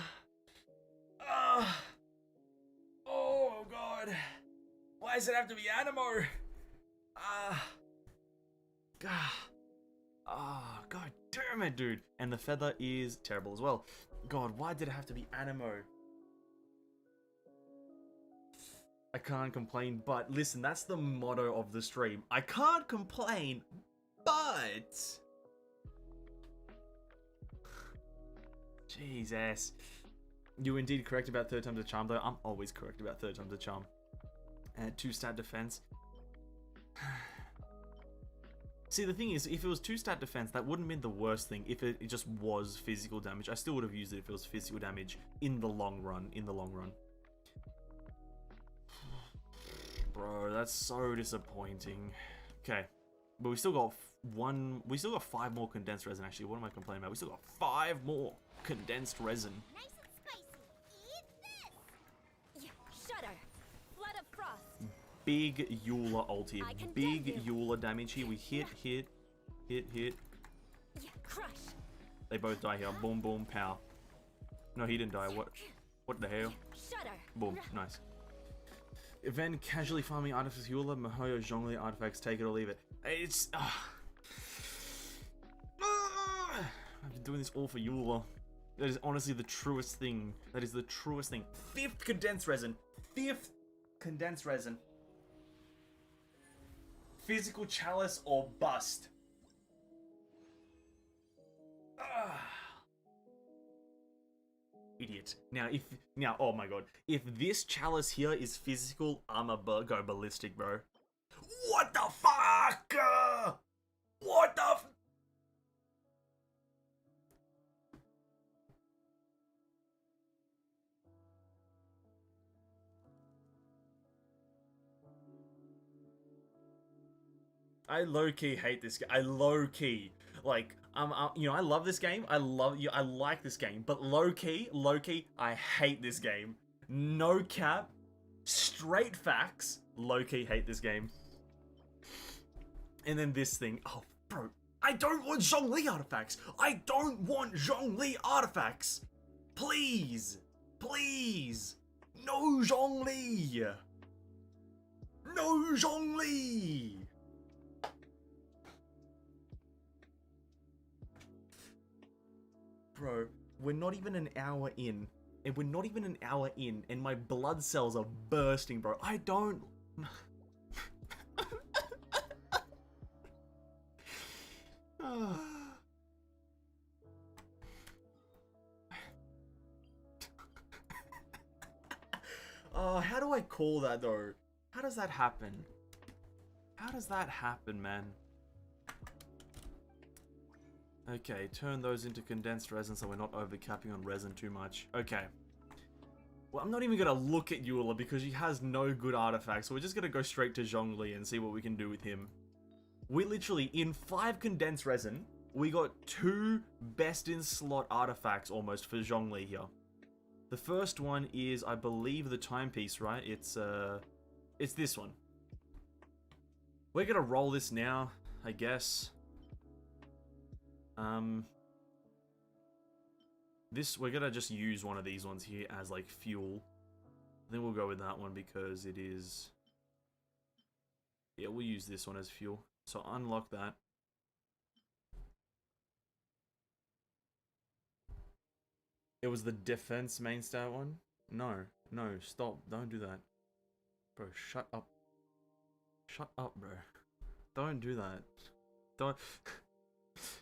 Speaker 1: Oh, God. Why does it have to be Animo? God damn it, dude. And the feather is terrible as well. God, why did it have to be Animo? I can't complain, but listen, that's the motto of the stream. I can't complain, but... Jesus. You were indeed correct about 3rd time's a charm, though. I'm always correct about 3rd time's a charm. And 2-stat defense. See, the thing is, if it was 2-stat defense, that wouldn't have been the worst thing if it just was physical damage. I still would have used it if it was physical damage in the long run. Bro, that's so disappointing. Okay. But we still got 5 more condensed resin, actually. What am I complaining about? We still got 5 more condensed resin.
Speaker 3: Nice and spicy. Eat this. Shudder. Flood of frost.
Speaker 1: Big Euler ulti. Big Euler damage here. We hit.
Speaker 3: Crush.
Speaker 1: They both die here. Boom, boom, pow. No, he didn't die. What the hell?
Speaker 3: Shudder.
Speaker 1: Boom. Nice. Event casually farming artifacts Euler, Mihoyo, Zhongli artifacts, take it or leave it. It's... I've been doing this all for Euler. That is honestly the truest thing. That is the truest thing. 5th condensed resin. 5th condensed resin. Physical chalice or bust. Idiot. Now, oh my god. If this chalice here is physical, I'ma go ballistic, bro. What the fuck? What the f... I low-key hate this game. I low-key, like, you know, I love this game. I like this game. But low-key, I hate this game. No cap, straight facts, low-key hate this game. And then this thing. Oh, bro, I don't want Zhongli artifacts. I don't want Zhongli artifacts. Please, please, no Zhongli. No Zhongli! Bro, we're not even an hour in. And we're not even an hour in, and my blood cells are bursting, bro. I don't... Oh, how do I call that, though? How does that happen? How does that happen, man? Okay, turn those into condensed resin so we're not overcapping on resin too much. Okay. Well, I'm not even gonna look at Eula because he has no good artifacts, so we're just gonna go straight to Zhongli and see what we can do with him. We literally, in 5 condensed resin, we got 2 best-in-slot artifacts almost for Zhongli here. The first one is, I believe, the timepiece, right? It's this one. We're gonna roll this now, I guess. We're gonna just use one of these ones here as, like, fuel. I think we'll go with that one because it is... Yeah, we'll use this one as fuel. So unlock that. It was the defense main stat one? No, stop. Don't do that. Bro, shut up. Shut up, bro. Don't do that. Don't...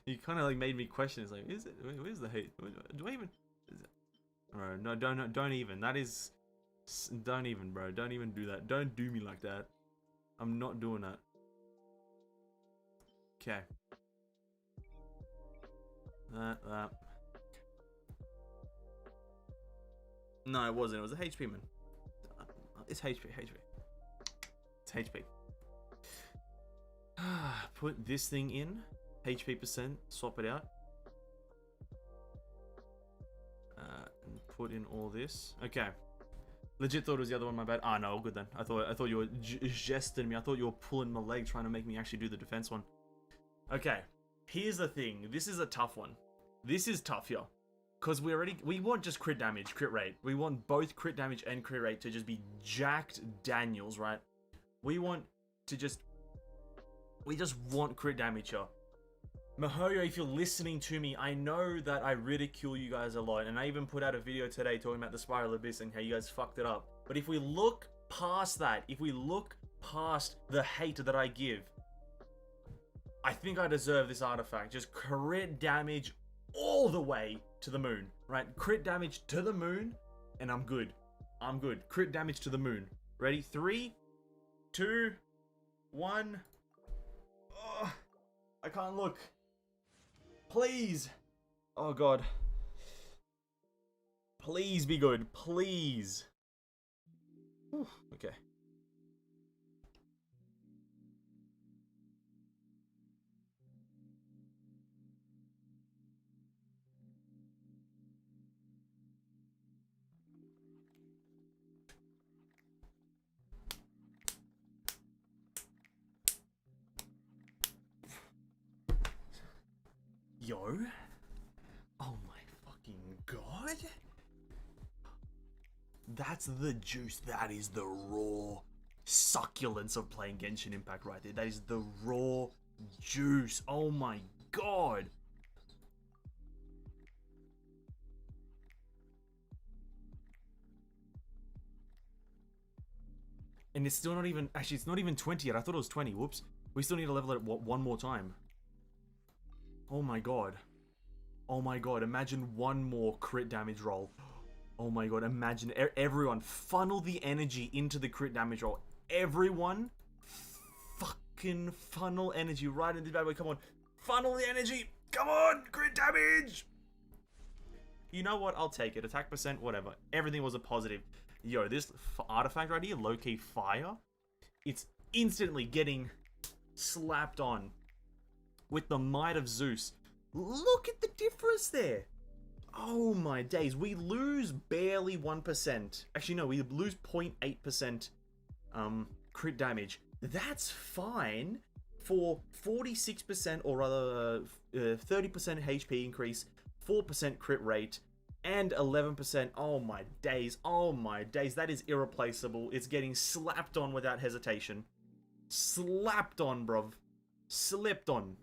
Speaker 1: You kind of like made me question. It's like, is it? Where's the hate? Do I even? Is it? Bro, no, don't even. That is, don't even, bro. Don't even do that. Don't do me like that. I'm not doing that. Okay. That. No, it wasn't. It was a HP, man. It's HP. It's HP. Put this thing in. HP %, swap it out. And put in all this. Okay. Legit thought it was the other one, my bad. Ah, no, all good then. I thought you were jesting me. I thought you were pulling my leg trying to make me actually do the defense one. Okay. Here's the thing. This is a tough one. This is tough here. Because we want just crit damage, crit rate. We want both crit damage and crit rate to just be jacked Daniels, right? We just want crit damage here. Mihoyo, if you're listening to me, I know that I ridicule you guys a lot, and I even put out a video today talking about the Spiral Abyss and how you guys fucked it up. But if we look past that, if we look past the hate that I give, I think I deserve this artifact. Just crit damage all the way to the moon, right? Crit damage to the moon, and I'm good. I'm good. Crit damage to the moon. Ready? 3, 2, 1. Oh, I can't look. Please. Oh god. Please be good. Please. Whew, okay. Yo. Oh my fucking god. That's the juice. That is the raw succulence of playing Genshin Impact right there. That is the raw juice. Oh my god. And it's still not even... Actually, it's not even 20 yet. I thought it was 20. Whoops. We still need to level it one more time. Oh my god. Oh my god. Imagine one more crit damage roll. Oh my god. Imagine everyone funnel the energy into the crit damage roll. Everyone fucking funnel energy right into the bad boy. Come on. Funnel the energy. Come on. Crit damage. You know what? I'll take it. Attack %, whatever. Everything was a positive. Yo, this artifact right here, low-key fire. It's instantly getting slapped on with the might of Zeus. Look at the difference there. Oh my days. We lose barely 1%. Actually, no, we lose 0.8% crit damage. That's fine for 46%, or rather 30% HP increase, 4% crit rate, And 11%. Oh my days. Oh my days. That is irreplaceable. It's getting slapped on without hesitation. Slapped on, bruv. Slipped on.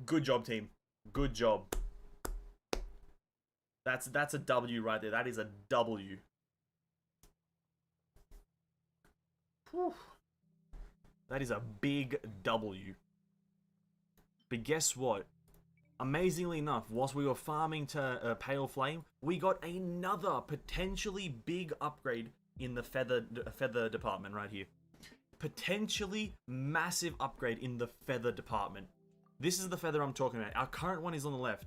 Speaker 1: Good job, team. Good job. That's a W right there. That is a W. Whew. That is a big W. But guess what? Amazingly enough, whilst we were farming to Pale Flame, we got another potentially big upgrade in the feather department right here. Potentially massive upgrade in the feather department. This is the feather I'm talking about. Our current one is on the left.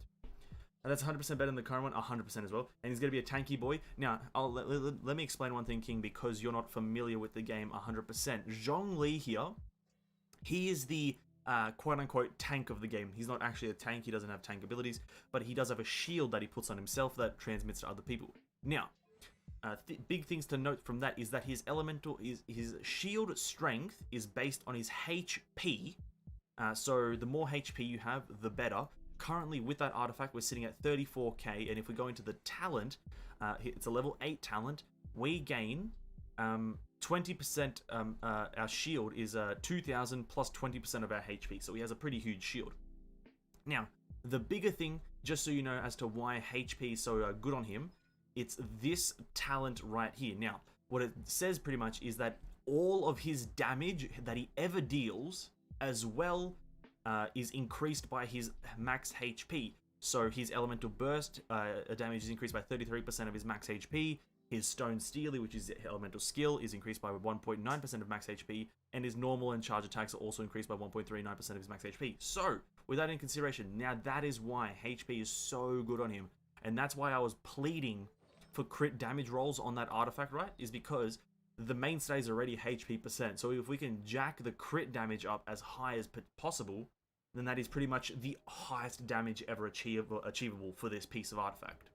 Speaker 1: And that's 100% better than the current one, 100% as well. And he's going to be a tanky boy. Now, let me explain one thing, King, because you're not familiar with the game 100%. Zhongli here, he is the quote-unquote tank of the game. He's not actually a tank, he doesn't have tank abilities, but he does have a shield that he puts on himself that transmits to other people. Now, big things to note from that is that his elemental, his shield strength is based on his HP. So the more HP you have, the better. Currently, with that artifact, we're sitting at 34k, and if we go into the talent, it's a level 8 talent, we gain 20%, our shield is 2,000 plus 20% of our HP, so he has a pretty huge shield. Now, the bigger thing, just so you know as to why HP is so good on him, it's this talent right here. Now, what it says pretty much is that all of his damage that he ever deals, as well, is increased by his max HP. So his elemental burst damage is increased by 33% of his max HP. His stone steely, which is elemental skill, is increased by 1.9% of max HP, and his normal and charge attacks are also increased by 1.39% of his max HP. So, with that in consideration, now that is why HP is so good on him, and that's why I was pleading for crit damage rolls on that artifact, right? Is because the mainstay is already HP percent. So if we can jack the crit damage up as high as possible, then that is pretty much the highest damage ever achievable for this piece of artifact.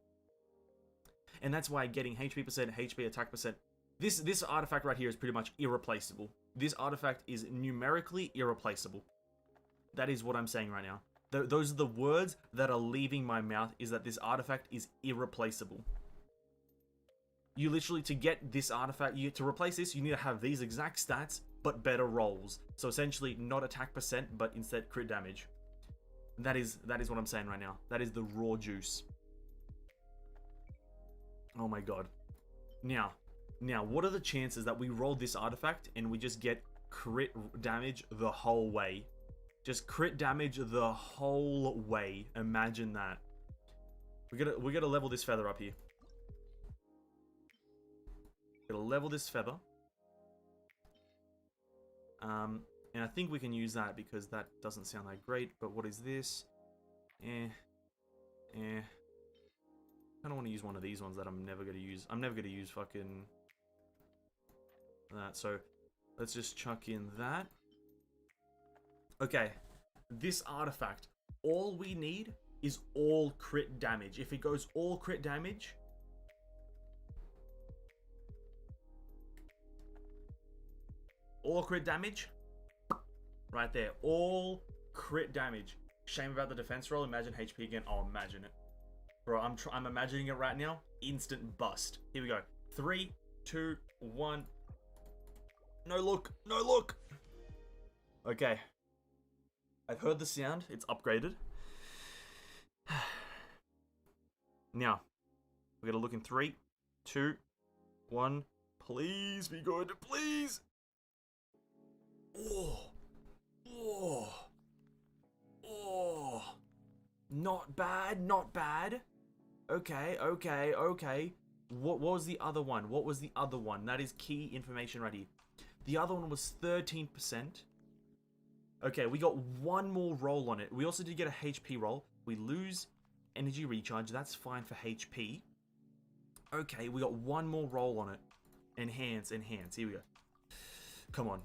Speaker 1: And that's why getting HP percent, HP attack percent, this artifact right here is pretty much irreplaceable. This artifact is numerically irreplaceable. That is what I'm saying right now. Those are the words that are leaving my mouth, is that this artifact is irreplaceable. You literally, to get this artifact, to replace this, you need to have these exact stats, but better rolls. So essentially, not attack percent, but instead crit damage. That is what I'm saying right now. That is the raw juice. Oh my god. Now, what are the chances that we roll this artifact and we just get crit damage the whole way? Just crit damage the whole way. Imagine that. We gotta level this feather up here. Gotta level this feather. And I think we can use that because that doesn't sound that great. But what is this? I don't want to use one of these ones that I'm never gonna use. I'm never gonna use fucking that. So let's just chuck in that. Okay, this artifact, all we need is all crit damage. If it goes all crit damage, right there, all crit damage. Shame about the defense roll. Imagine HP again. Oh, imagine it, bro. I'm imagining it right now. Instant bust. Here we go. 3, 2, 1. No look. No look. Okay. I've heard the sound. It's upgraded. Now, we gotta look in 3, 2, 1. Please be good. Please. Oh. Not bad, not bad. Okay. What was the other one? That is key information right here. The other one was 13%. Okay, we got one more roll on it. We also did get a HP roll. We lose energy recharge. That's fine for HP. Okay, we got one more roll on it. Enhance. Here we go. Come on.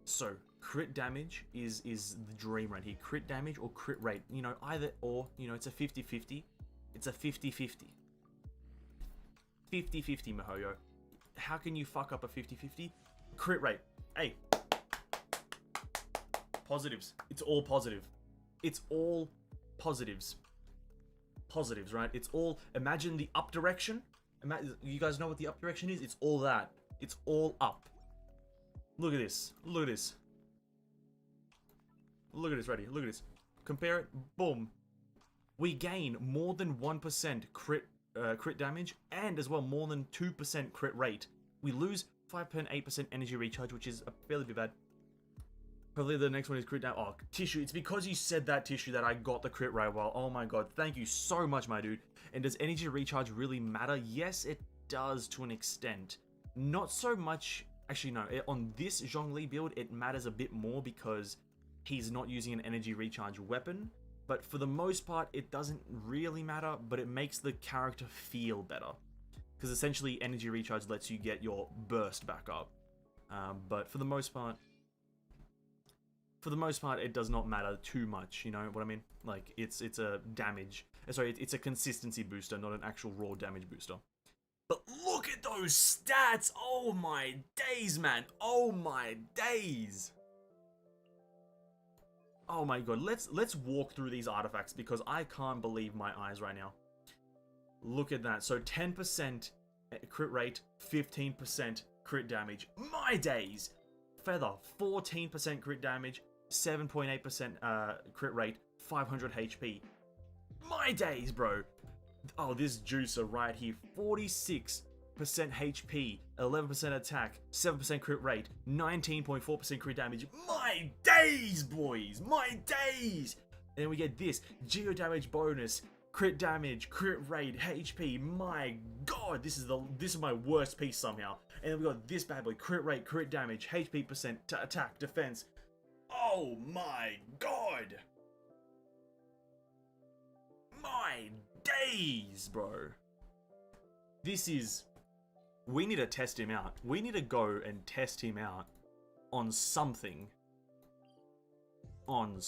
Speaker 1: So, crit damage is the dream right here. Crit damage or crit rate. You know, either or. You know, it's a 50-50. It's a 50-50. 50-50, Mihoyo. How can you fuck up a 50-50? Crit rate. Hey. positives. It's all positive. It's all positives. Positives, right? It's all, imagine the up direction. You guys know what the up direction is? It's all that. It's all up. Look at this. Look at this. Look at this, ready? Look at this. Compare it. Boom. We gain more than 1% crit damage, and as well more than 2% crit rate. We lose 5.8% energy recharge, which is a fairly bit bad. Hopefully the next one is crit damage. Oh, Tissue, it's because you said that, Tissue, that I got the crit right well. Oh my god, thank you so much, my dude. And does energy recharge really matter? Yes, it does to an extent. Not so much, actually no, on this Zhongli build, it matters a bit more because he's not using an energy recharge weapon. But for the most part, it doesn't really matter, but it makes the character feel better. Because essentially, energy recharge lets you get your burst back up. But for the most part, it does not matter too much, you know what I mean? Like, it's a damage, sorry, it's a consistency booster, not an actual raw damage booster. But look at those stats! Oh my days, man! Oh my days! Oh my god, let's walk through these artifacts because I can't believe my eyes right now. Look at that. So 10% crit rate, 15% crit damage. My days! Feather, 14% crit damage, 7.8% crit rate, 500 HP. My days, bro! Oh, this juicer right here, 46% HP, 11% attack, 7% crit rate, 19.4% crit damage. My days, boys! My days! And then we get this, geo damage bonus, crit damage, crit rate, HP. My god, this is my worst piece somehow. And then we got this bad boy, crit rate, crit damage, HP percent, attack, defense. Oh my god! My days, bro. This is... We need to test him out. We need to go and test him out on something. I'm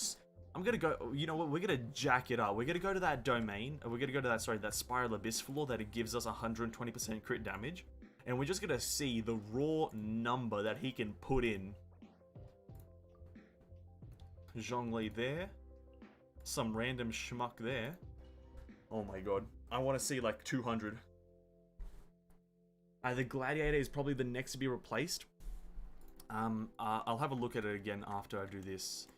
Speaker 1: gonna go, you know what, we're gonna jack it up. We're gonna go to that domain, we're gonna go to that, sorry, that Spiral Abyss floor that it gives us 120% crit damage. And we're just gonna see the raw number that he can put in. Zhongli there. Some random schmuck there. Oh my god. I want to see like 200. The Gladiator is probably the next to be replaced. I'll have a look at it again after I do this.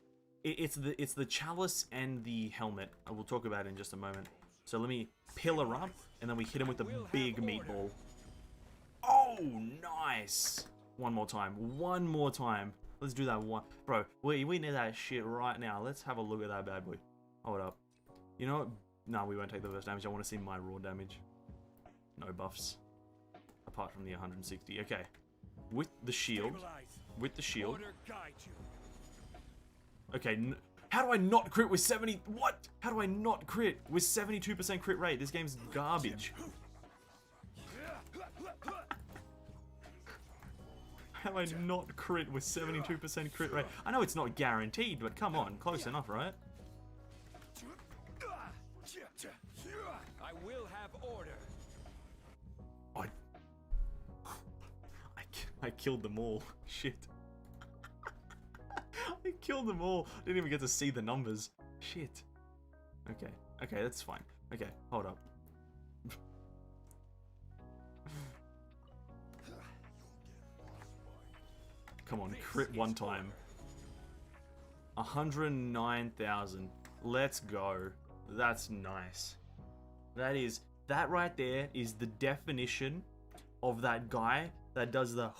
Speaker 1: It's the Chalice and the Helmet. I will talk about it in just a moment. So let me pillar up, and then we hit him with the big meatball. Oh, nice! One more time. One more time. Let's do that one. Bro, we need that shit right now. Let's have a look at that bad boy. Hold up. You know what? No, we won't take the first damage. I want to see my raw damage. No buffs. Apart from the 160. Okay. With the shield. With the shield. Okay. How do I not crit with 70? What? How do I not crit with 72% crit rate? This game's garbage. How do I not crit with 72% crit rate? I know it's not guaranteed, but come on. Close enough, right?
Speaker 2: I will have order.
Speaker 1: I killed them all. Shit. I killed them all. Didn't even get to see the numbers. Shit. Okay. Okay, that's fine. Okay, hold up. Come on, crit one time. 109,000. Let's go. That's nice. That right there is the definition of that guy that does the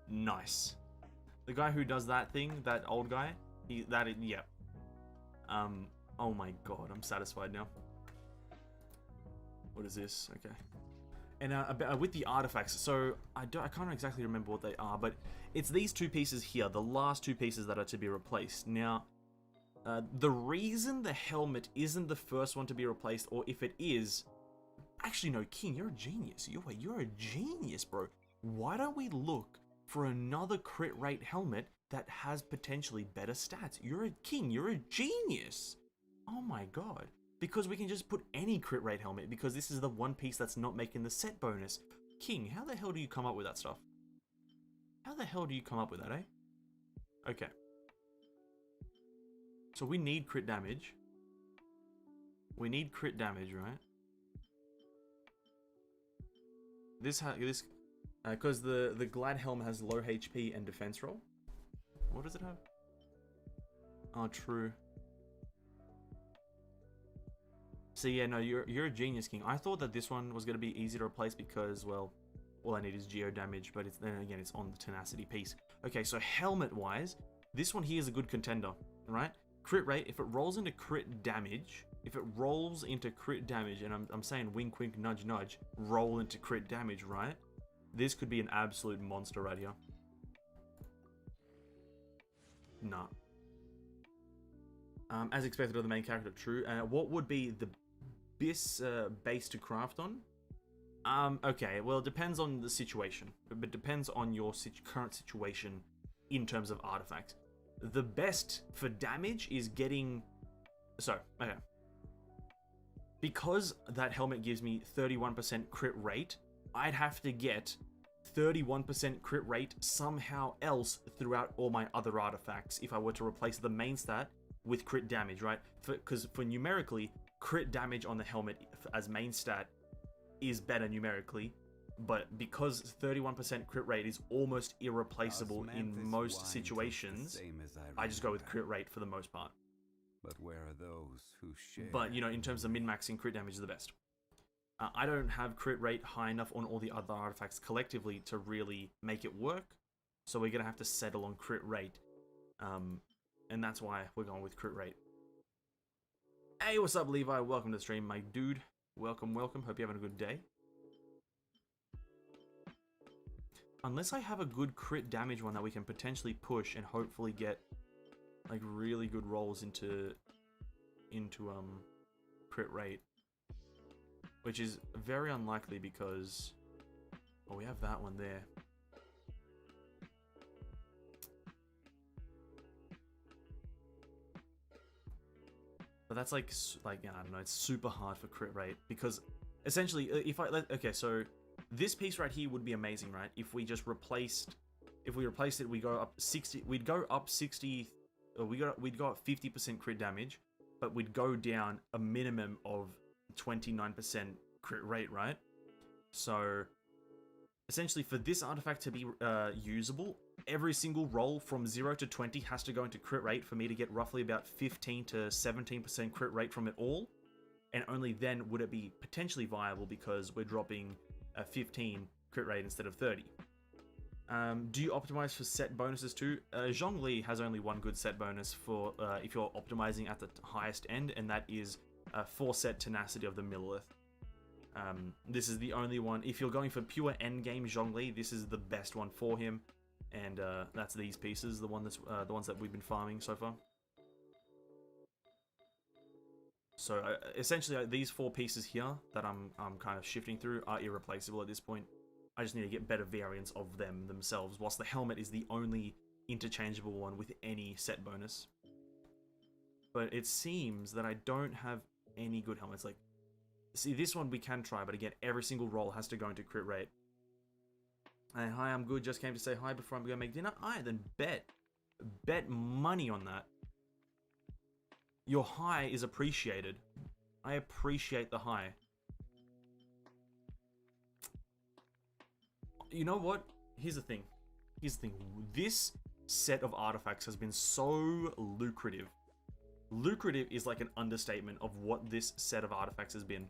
Speaker 1: nice. The guy who does that thing, that old guy, yeah. Oh my god, I'm satisfied now. What is this? Okay. And with the artifacts, so I can't exactly remember what they are, but it's these two pieces here, the last two pieces that are to be replaced. Now, the reason the helmet isn't the first one to be replaced, or if it is, actually no, King, you're a genius. You're a genius, bro. Why don't we look for another crit rate helmet that has potentially better stats? You're a king, you're a genius. Oh my god. Because we can just put any crit rate helmet, because this is the one piece that's not making the set bonus. King, how the hell do you come up with that stuff? How the hell do you come up with that, eh? Okay. So we need crit damage. We need crit damage, right? Because the Glad Helm has low HP and defense roll. What does it have? Oh, true. So yeah, no, you're a genius, King. I thought that this one was going to be easy to replace because, well, all I need is geo damage, but then again, it's on the tenacity piece. Okay, so helmet-wise, this one here is a good contender, right? Crit rate, if it rolls into crit damage, and I'm saying wink, wink, nudge, nudge, roll into crit damage, right? This could be an absolute monster right here. Nah. As expected of the main character, true. What would be the base to craft on? Okay, well, it depends on the situation. It depends on your current situation in terms of artifacts. The best for damage is getting... So, okay. Because that helmet gives me 31% crit rate, I'd have to get 31% crit rate somehow else throughout all my other artifacts if I were to replace the main stat with crit damage, right? Because for numerically, crit damage on the helmet as main stat is better numerically, but because 31% crit rate is almost irreplaceable in most situations, I just go with crit rate for the most part.
Speaker 2: But where are those who share?
Speaker 1: But, you know, in terms of min-maxing, crit damage is the best. I don't have crit rate high enough on all the other artifacts collectively to really make it work, so we're going to have to settle on crit rate. And that's why we're going with crit rate. Hey, what's up, Levi? Welcome to the stream, my dude. Welcome, welcome. Hope you're having a good day. Unless I have a good crit damage one that we can potentially push and hopefully get like really good rolls into crit rate, which is very unlikely because we have that one there. But that's like I don't know, it's super hard for crit rate because essentially okay, so this piece right here would be amazing, right? If we just replaced it, we go up 60, we'd go up 60, or we'd go up 50% crit damage, but we'd go down a minimum of 29% crit rate, right? So essentially for this artifact to be usable, every single roll from 0 to 20 has to go into crit rate for me to get roughly about 15 to 17% crit rate from it all, and only then would it be potentially viable because we're dropping a 15 crit rate instead of 30. Do you optimize for set bonuses too? Zhongli has only one good set bonus for if you're optimizing at the highest end, and that is 4 set tenacity of the Millilith. This is the only one. If you're going for pure endgame Zhongli, this is the best one for him, and that's these pieces, the ones that we've been farming so far. So essentially, these 4 pieces here that I'm kind of shifting through are irreplaceable at this point. I just need to get better variants of them themselves, whilst the helmet is the only interchangeable one with any set bonus. But it seems that I don't have any good helmets. Like, see, this one we can try, but again, every single roll has to go into crit rate. And hi, I'm good. Just came to say hi before I'm going to make dinner. Alright, then bet money on that. Your hi is appreciated. I appreciate the hi. You know what? Here's the thing. This set of artifacts has been so lucrative. Lucrative is like an understatement of what this set of artifacts has been.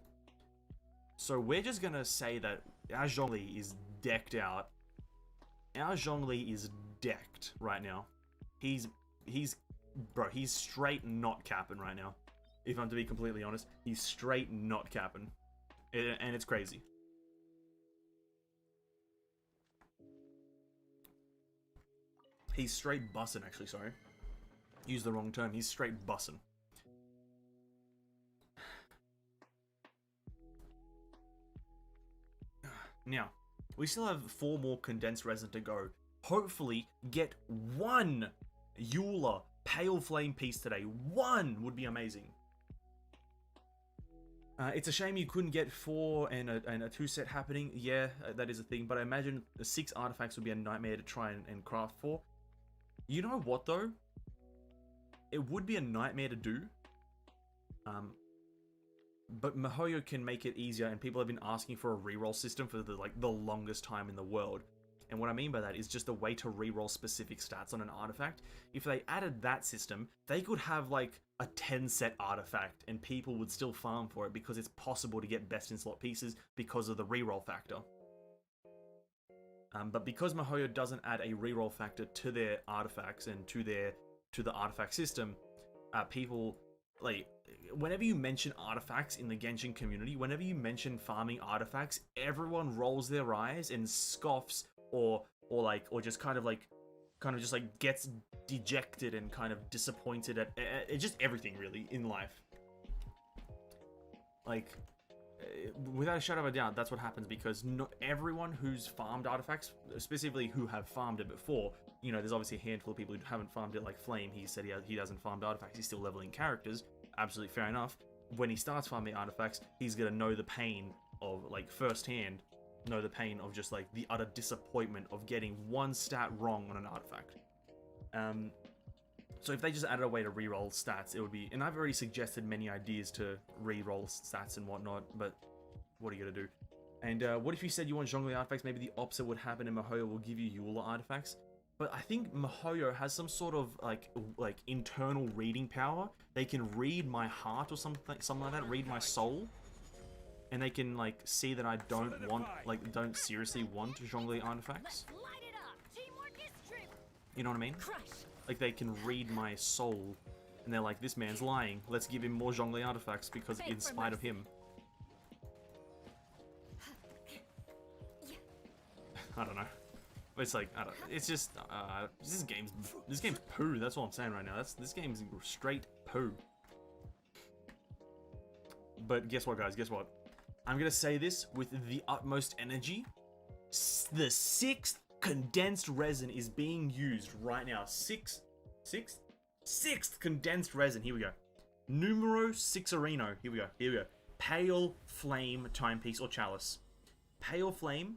Speaker 1: So we're just gonna say that our Zhongli is decked out. Our Zhongli is decked right now. He's straight not capping right now. If I'm to be completely honest, he's straight not capping. And it's crazy. He's straight bussin', actually, sorry. Used the wrong term. He's straight bussin'. Now, we still have 4 more condensed resin to go. Hopefully, get 1 Eula Pale Flame piece today. 1 would be amazing. It's a shame you couldn't get 4 and a 2 set happening. Yeah, that is a thing. But I imagine the 6 artifacts would be a nightmare to try and craft for. You know what, though? it would be a nightmare to do. But MiHoYo can make it easier, and people have been asking for a reroll system for the longest time in the world. And what I mean by that is just a way to reroll specific stats on an artifact. If they added that system, they could have like a 10 set artifact and people would still farm for it because it's possible to get best in slot pieces because of the reroll factor. But because MiHoYo doesn't add a reroll factor to their artifacts and to the artifact system, people like whenever you mention artifacts in the Genshin community, whenever you mention farming artifacts, everyone rolls their eyes and scoffs or just kind of just gets dejected and kind of disappointed at just everything really in life. Like, without a shadow of a doubt, that's what happens because not everyone who's farmed artifacts, specifically who have farmed it before, you know, there's obviously a handful of people who haven't farmed it, like Flame. He said he doesn't farm artifacts, he's still leveling characters. Absolutely fair enough. When he starts farming artifacts, he's gonna know the pain of, like, firsthand, know the pain of just, like, the utter disappointment of getting one stat wrong on an artifact. So if they just added a way to reroll stats, it would be... And I've already suggested many ideas to reroll stats and whatnot, but what are you gonna do? And what if you said you want Zhongli artifacts? Maybe the opposite would happen and MiHoYo will give you Eula artifacts. But I think MiHoYo has some sort of like internal reading power. They can read my heart or something like that, read my soul. And they can like see that I don't seriously want Zhongli artifacts. You know what I mean? Like they can read my soul and they're like, this man's lying. Let's give him more Zhongli artifacts because in spite of him. I don't know. It's like, I don't know. It's just, this game's poo. That's all I'm saying right now. This game's straight poo. But guess what, guys? Guess what? I'm gonna say this with the utmost energy. The 6th condensed resin is being used right now. Sixth condensed resin. Here we go. Numero 6erino. Here we go. Pale Flame Timepiece or Chalice. Pale Flame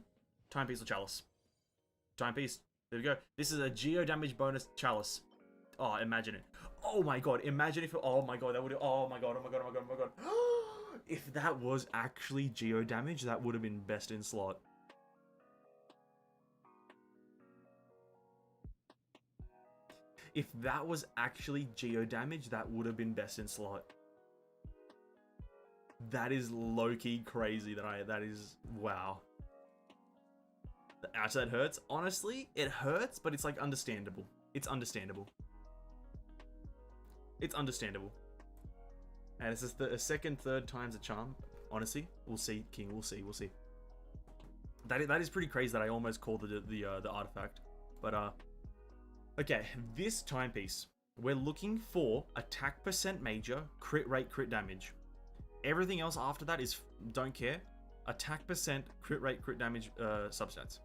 Speaker 1: Timepiece or Chalice. Timepiece. There we go. This is a geo damage bonus chalice. Oh, imagine it. Oh my god. Imagine if it, oh my god, that would, oh my god. If that was actually geo damage, that would have been best in slot. If that was actually geo damage, that would have been best in slot. That is low-key crazy that is, wow. Ouch, that hurts. Honestly, it hurts, but it's like understandable. It's understandable. And it's just the second, third time's a charm. Honestly, we'll see, King. We'll see. That is pretty crazy that I almost called the artifact. But okay, this timepiece, we're looking for attack percent major, crit rate, crit damage. Everything else after that is don't care. Attack percent, crit rate, crit damage, substats.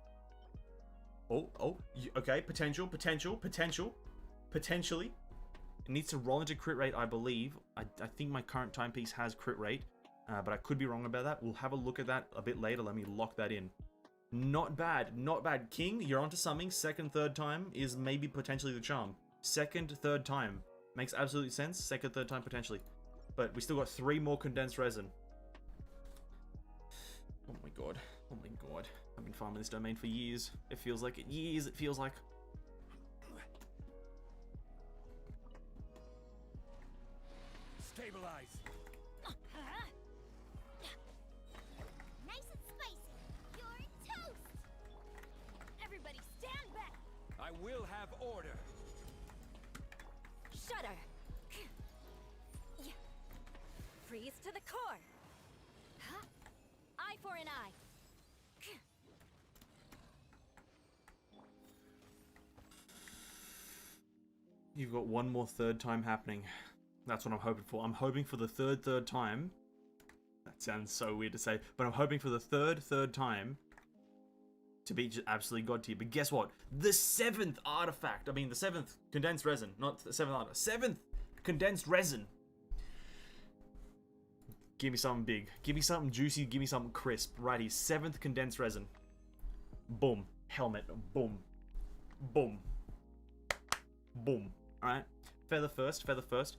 Speaker 1: Okay, potentially. It needs to roll into crit rate, I believe. I think my current timepiece has crit rate, but I could be wrong about that. We'll have a look at that a bit later. Let me lock that in. Not bad. King, you're onto something. Second, third time is maybe potentially the charm. Second, third time. Makes absolute sense. Second, third time potentially. But we still got 3 more condensed resin. Oh my god. I've been farming this domain for years. It feels like years.
Speaker 2: Stabilize.
Speaker 3: Nice and spicy. You're toast. Everybody stand back.
Speaker 2: I will have order.
Speaker 3: Shudder. Freeze to the core. Eye for an eye.
Speaker 1: You've got one more third time happening. That's what I'm hoping for. I'm hoping for the third time. That sounds so weird to say, but I'm hoping for the third time to be just absolutely god tier. But guess what? The 7th artifact. I mean, the 7th condensed resin, not the 7th artifact. 7th condensed resin. Give me something big. Give me something juicy. Give me something crisp. Righty, 7th condensed resin. Boom. Helmet. Boom. Alright. Feather first, feather first.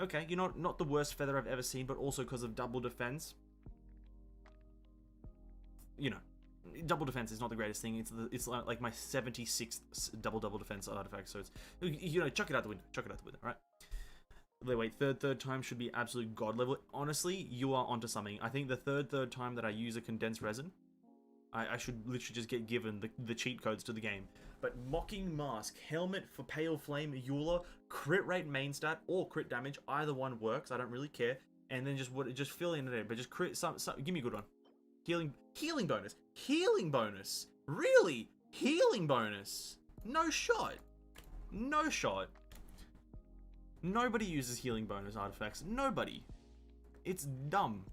Speaker 1: Okay, you're not the worst feather I've ever seen, but also because of double defense. You know, double defense is not the greatest thing. It's like my 76th double defense artifact. So it's, you know, chuck it out the window. Chuck it out the window. All right. Wait, third time should be absolute god level. Honestly, you are onto something. I think the third time that I use a condensed resin, I should literally just get given the cheat codes to the game. But Mocking Mask, Helmet for Pale Flame, Eula, crit rate main stat, or crit damage, either one works. I don't really care. And then just fill in it, but just crit some. Give me a good one. Healing bonus. Healing bonus. Really? Healing bonus. No shot. No shot. Nobody uses healing bonus artifacts. Nobody. It's dumb.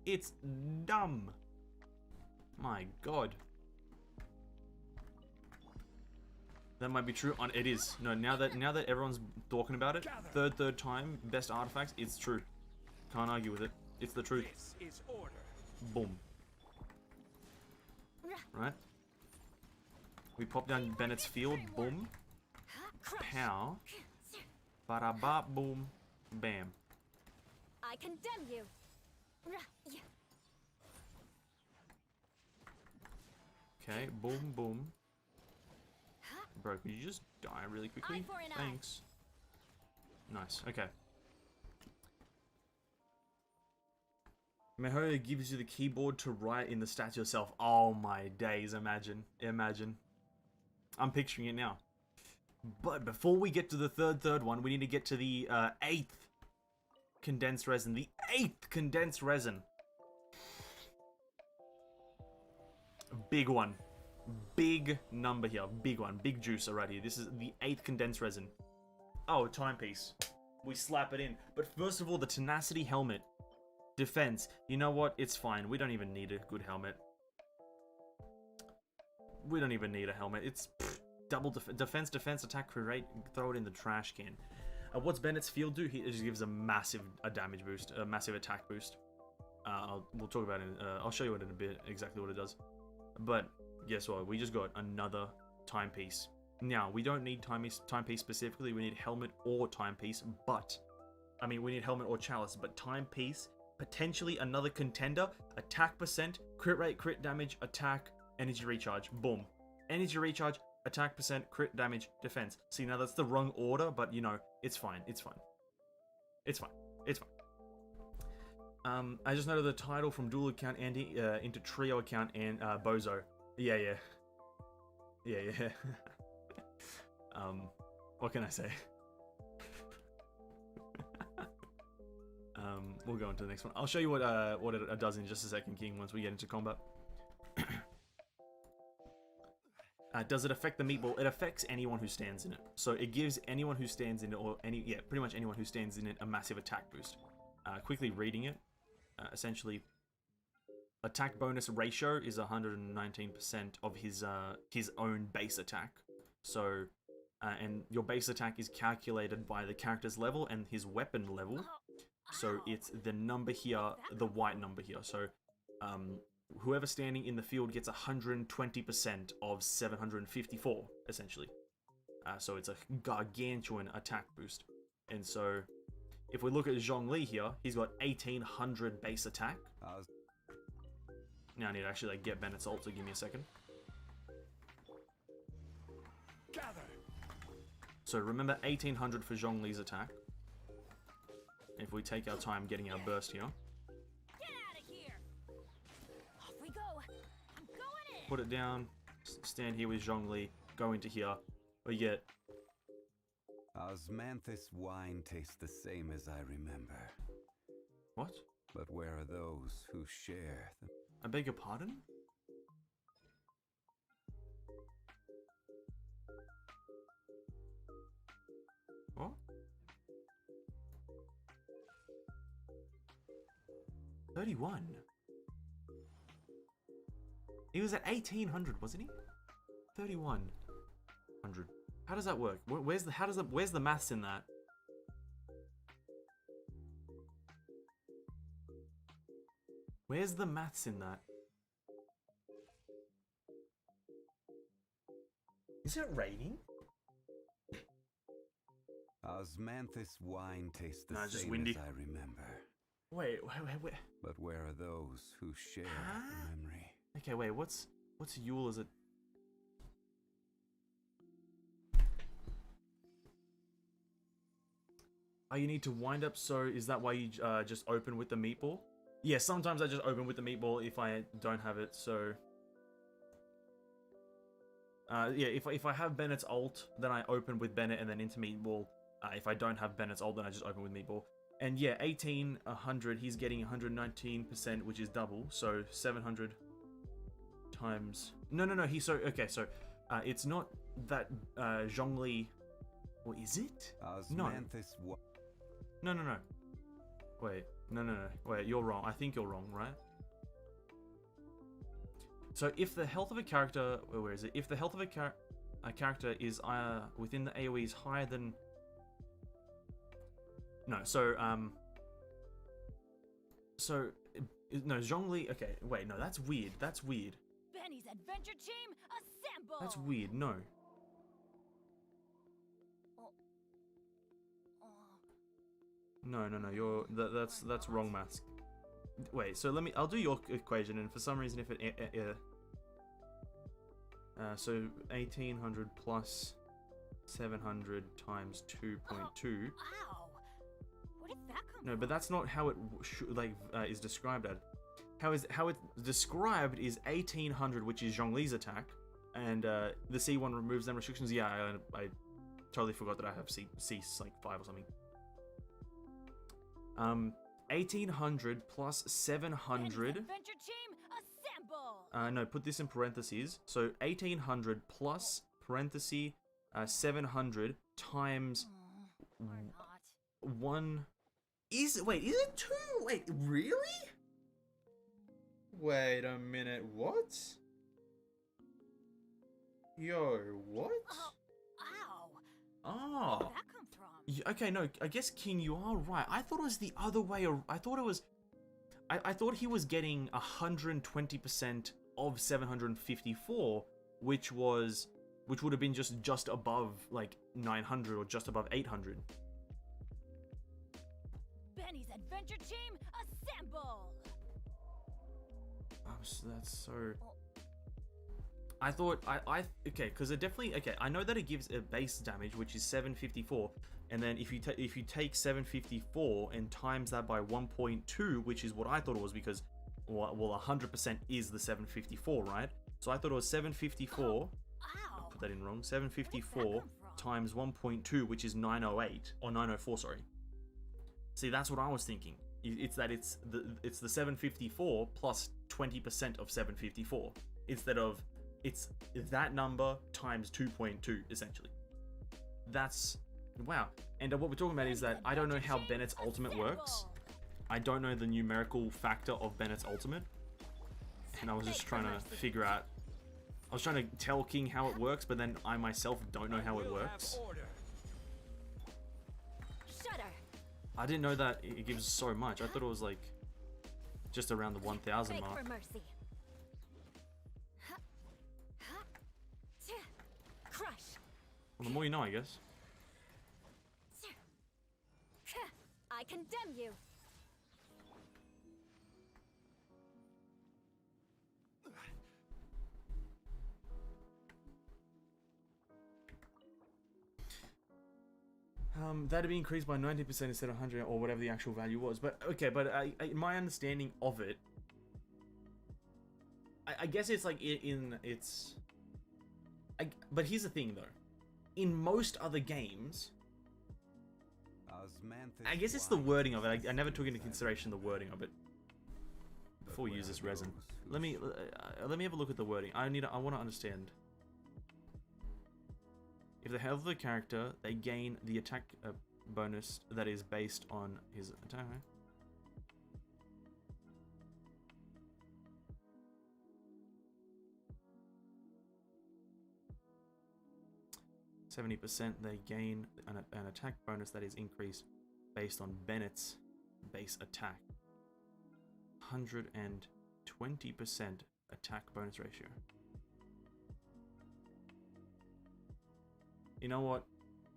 Speaker 1: It's dumb. My god. That might be true. It is. No, now that everyone's talking about it, third time, best artifacts, it's true. Can't argue with it. It's the truth.
Speaker 2: This is order.
Speaker 1: Boom. Right? We pop down Bennett's field. Boom. Pow. Ba-da-ba, boom. Bam.
Speaker 3: I condemn you.
Speaker 1: Okay, boom, boom. Bro, could you just die really quickly?
Speaker 3: Eye for an eye.
Speaker 1: Thanks. Nice, okay. Mihoyo gives you the keyboard to write in the stats yourself. Oh my days, imagine. Imagine. I'm picturing it now. But before we get to the third one, we need to get to the 8th condensed resin. The 8th condensed resin. Big one. Big number here. Big one. Big juicer right here. This is the 8th condensed resin. Oh, timepiece. We slap it in. But first of all, the tenacity helmet. Defense. You know what? It's fine. We don't even need a good helmet. We don't even need a helmet. It's double defense, attack, crit rate. Throw it in the trash can. What's Bennett's field do? It just gives a massive damage boost, a massive attack boost. We'll talk about it. I'll show you it in a bit, exactly what it does. But guess what? We just got another timepiece. Now, we don't need timepiece specifically. We need helmet or timepiece, but... I mean, we need helmet or chalice, but timepiece, potentially another contender. Attack percent, crit rate, crit damage, attack, energy recharge. Boom. Energy recharge, attack percent, crit damage, defense. See, now that's the wrong order, but, you know, it's fine. It's fine. It's fine. It's fine. I just noted the title from dual account Andy into trio account and bozo. Yeah. What can I say? We'll go into the next one. I'll show you what it does in just a second, King, once we get into combat. Does it affect the meatball? It affects anyone who stands in it. So it gives anyone who stands in it, or pretty much anyone who stands in it, a massive attack boost. Quickly reading it. Essentially, attack bonus ratio is 119% of his own base attack. So, and your base attack is calculated by the character's level and his weapon level. So it's the number here, the white number here. So, whoever's standing in the field gets 120% of 754, essentially. So it's a gargantuan attack boost. And so, if we look at Zhongli here, he's got 1800 base attack. Now I need to actually get Bennett's ult, so give me a second.
Speaker 2: Gather.
Speaker 1: So remember 1800 for Zhongli's attack. If we take our time getting our burst here.
Speaker 3: Get out of here. Off we go. I'm going in.
Speaker 1: Put it down, stand here with Zhongli, go into here. We get...
Speaker 4: Osmanthus wine tastes the same as I remember.
Speaker 1: What?
Speaker 4: But where are those who share the...
Speaker 1: I beg your pardon? What? $31. He was at 1800, wasn't he? 3100. How does that work? Where's the maths in that? Where's the maths in that? Is it raining?
Speaker 4: Osmanthus wine tastes the
Speaker 1: Nah, it's just
Speaker 4: same
Speaker 1: windy.
Speaker 4: as I remember.
Speaker 1: Wait.
Speaker 4: But where are those who share
Speaker 1: Huh?
Speaker 4: the memory?
Speaker 1: Okay, wait. What's Yule? Is it? Oh, you need to wind up. So is that why you just open with the meatball? Yeah, sometimes I just open with the meatball if I don't have it. So yeah, if I have Bennett's ult, then I open with Bennett and then into meatball. If I don't have Bennett's ult, then I just open with meatball. And yeah, 100. He's getting 119%, which is double. So 700 times. No. He's so okay. So it's not that Zhongli. Or is it?
Speaker 4: Osmanthus
Speaker 1: No. Wait, no. Wait, you're wrong. I think you're wrong, right? So if the health of a character, where is it? If the health of a character is within the AoE is higher than no, so no, Zhongli. Okay, wait, no, that's weird.
Speaker 3: Benny's adventure team, assemble!
Speaker 1: That's weird. No. No. You're that's wrong mask. Wait, so I'll do your equation, and for some reason, if it so 1800 plus 700 times 2.2.
Speaker 3: Ow! Where did that come
Speaker 1: No,
Speaker 3: from?
Speaker 1: but that's not how it is described at. How it's described is 1800, which is Zhongli's attack, and the C1 removes them restrictions. Yeah, I totally forgot that I have C like 5 or something. 1800 plus 700.
Speaker 3: Adventure team, assemble!
Speaker 1: No, put this in parentheses. So 1800 plus parenthesis 700 times
Speaker 3: Or not.
Speaker 1: 1. Is it 2? Wait, really? Wait a minute. What? Yo, what?
Speaker 3: Ow!
Speaker 1: Oh.
Speaker 3: Where did that come from?
Speaker 1: Okay, no, I guess King, you are right. I thought it was the other way. I thought it was. I thought he was getting 120% of 754, which would have been just above like 900 or just above 800.
Speaker 3: Benny's adventure team, assemble!
Speaker 1: That's so. I thought okay, because it definitely okay. I know that it gives a base damage, which is 754, and then if you take 754 and times that by 1.2, which is what I thought it was, because well 100% is the 754, right? So I thought it was 754.
Speaker 3: Ow!
Speaker 1: Put that in wrong. 754
Speaker 3: come from?
Speaker 1: times 1.2, which is 908 or 904. Sorry. See, that's what I was thinking. It's the 754 plus 20% of 754 instead of. It's that number times 2.2, essentially. That's... Wow. And what we're talking about is that I don't know how Bennett's ultimate works. I don't know the numerical factor of Bennett's ultimate. And I was just trying to figure out... I was trying to tell King how it works, but then I myself don't know how it works.
Speaker 3: Shudder!
Speaker 1: I didn't know that it gives so much. I thought it was like... just around the 1000
Speaker 3: Beg
Speaker 1: mark.
Speaker 3: for mercy. Crush!
Speaker 1: Well, the more you know, I guess.
Speaker 3: I condemn you!
Speaker 1: That'd be increased by 90% instead of 100 or whatever the actual value was. But okay, but my understanding of it, I guess it's like it's. But here's the thing, though. In most other games,
Speaker 4: Osmanthus
Speaker 1: I guess it's the
Speaker 4: wine
Speaker 1: wording of it.
Speaker 4: tastes
Speaker 1: I never
Speaker 4: the
Speaker 1: took into
Speaker 4: same as
Speaker 1: consideration the wording of it before we use this resin. Let me have a look at the wording. I want to understand. If the health of the character, they gain the attack bonus that is based on his attack. 70%, they gain an attack bonus that is increased based on Bennett's base attack. 120% attack bonus ratio. You know what?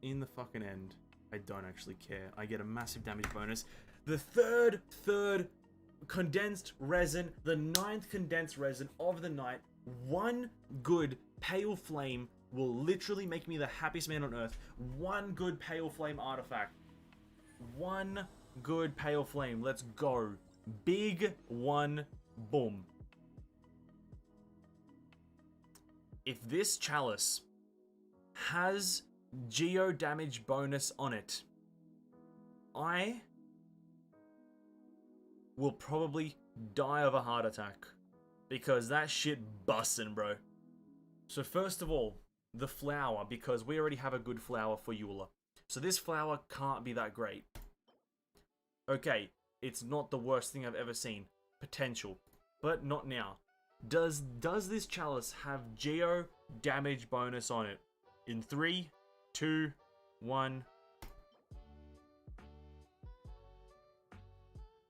Speaker 1: In the fucking end, I don't actually care. I get a massive damage bonus. The third condensed resin, the 9th condensed resin of the night. One good pale flame will literally make me the happiest man on earth. One good pale flame artifact. One good pale flame. Let's go. Big one. Boom. If this chalice has geo damage bonus on it, I will probably die of a heart attack. Because that shit bussin', bro. So first of all, the flower, because we already have a good flower for Eula. So this flower can't be that great. Okay, it's not the worst thing I've ever seen. Potential. But not now. Does this chalice have geo damage bonus on it? In 3, 2, 1.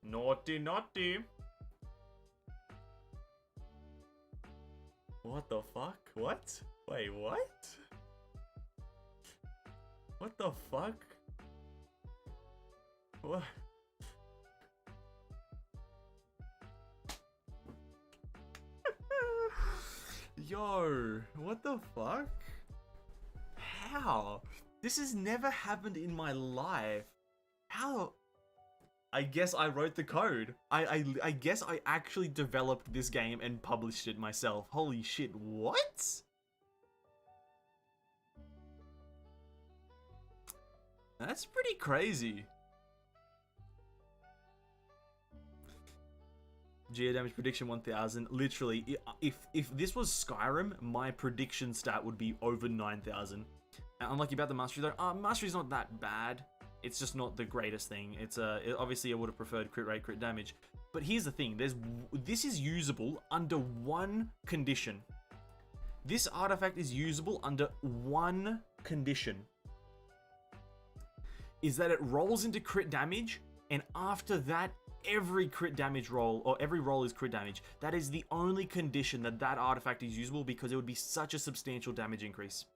Speaker 1: Naughty, naughty. What the fuck? What? Wait, what? What the fuck? What? Yo, what the fuck? How? This has never happened in my life. How? I guess I wrote the code. I guess I actually developed this game and published it myself. Holy shit, what? That's pretty crazy. Geo damage prediction 1000. Literally, if this was Skyrim, my prediction stat would be over 9000. Unlucky about the mastery though. Mastery's not that bad. It's just not the greatest thing. Obviously I would have preferred crit rate, crit damage. But here's the thing. This is usable under one condition. This artifact is usable under one condition. Is that it rolls into crit damage, and after that, every crit damage roll, or every roll is crit damage. That is the only condition that that artifact is usable, because it would be such a substantial damage increase.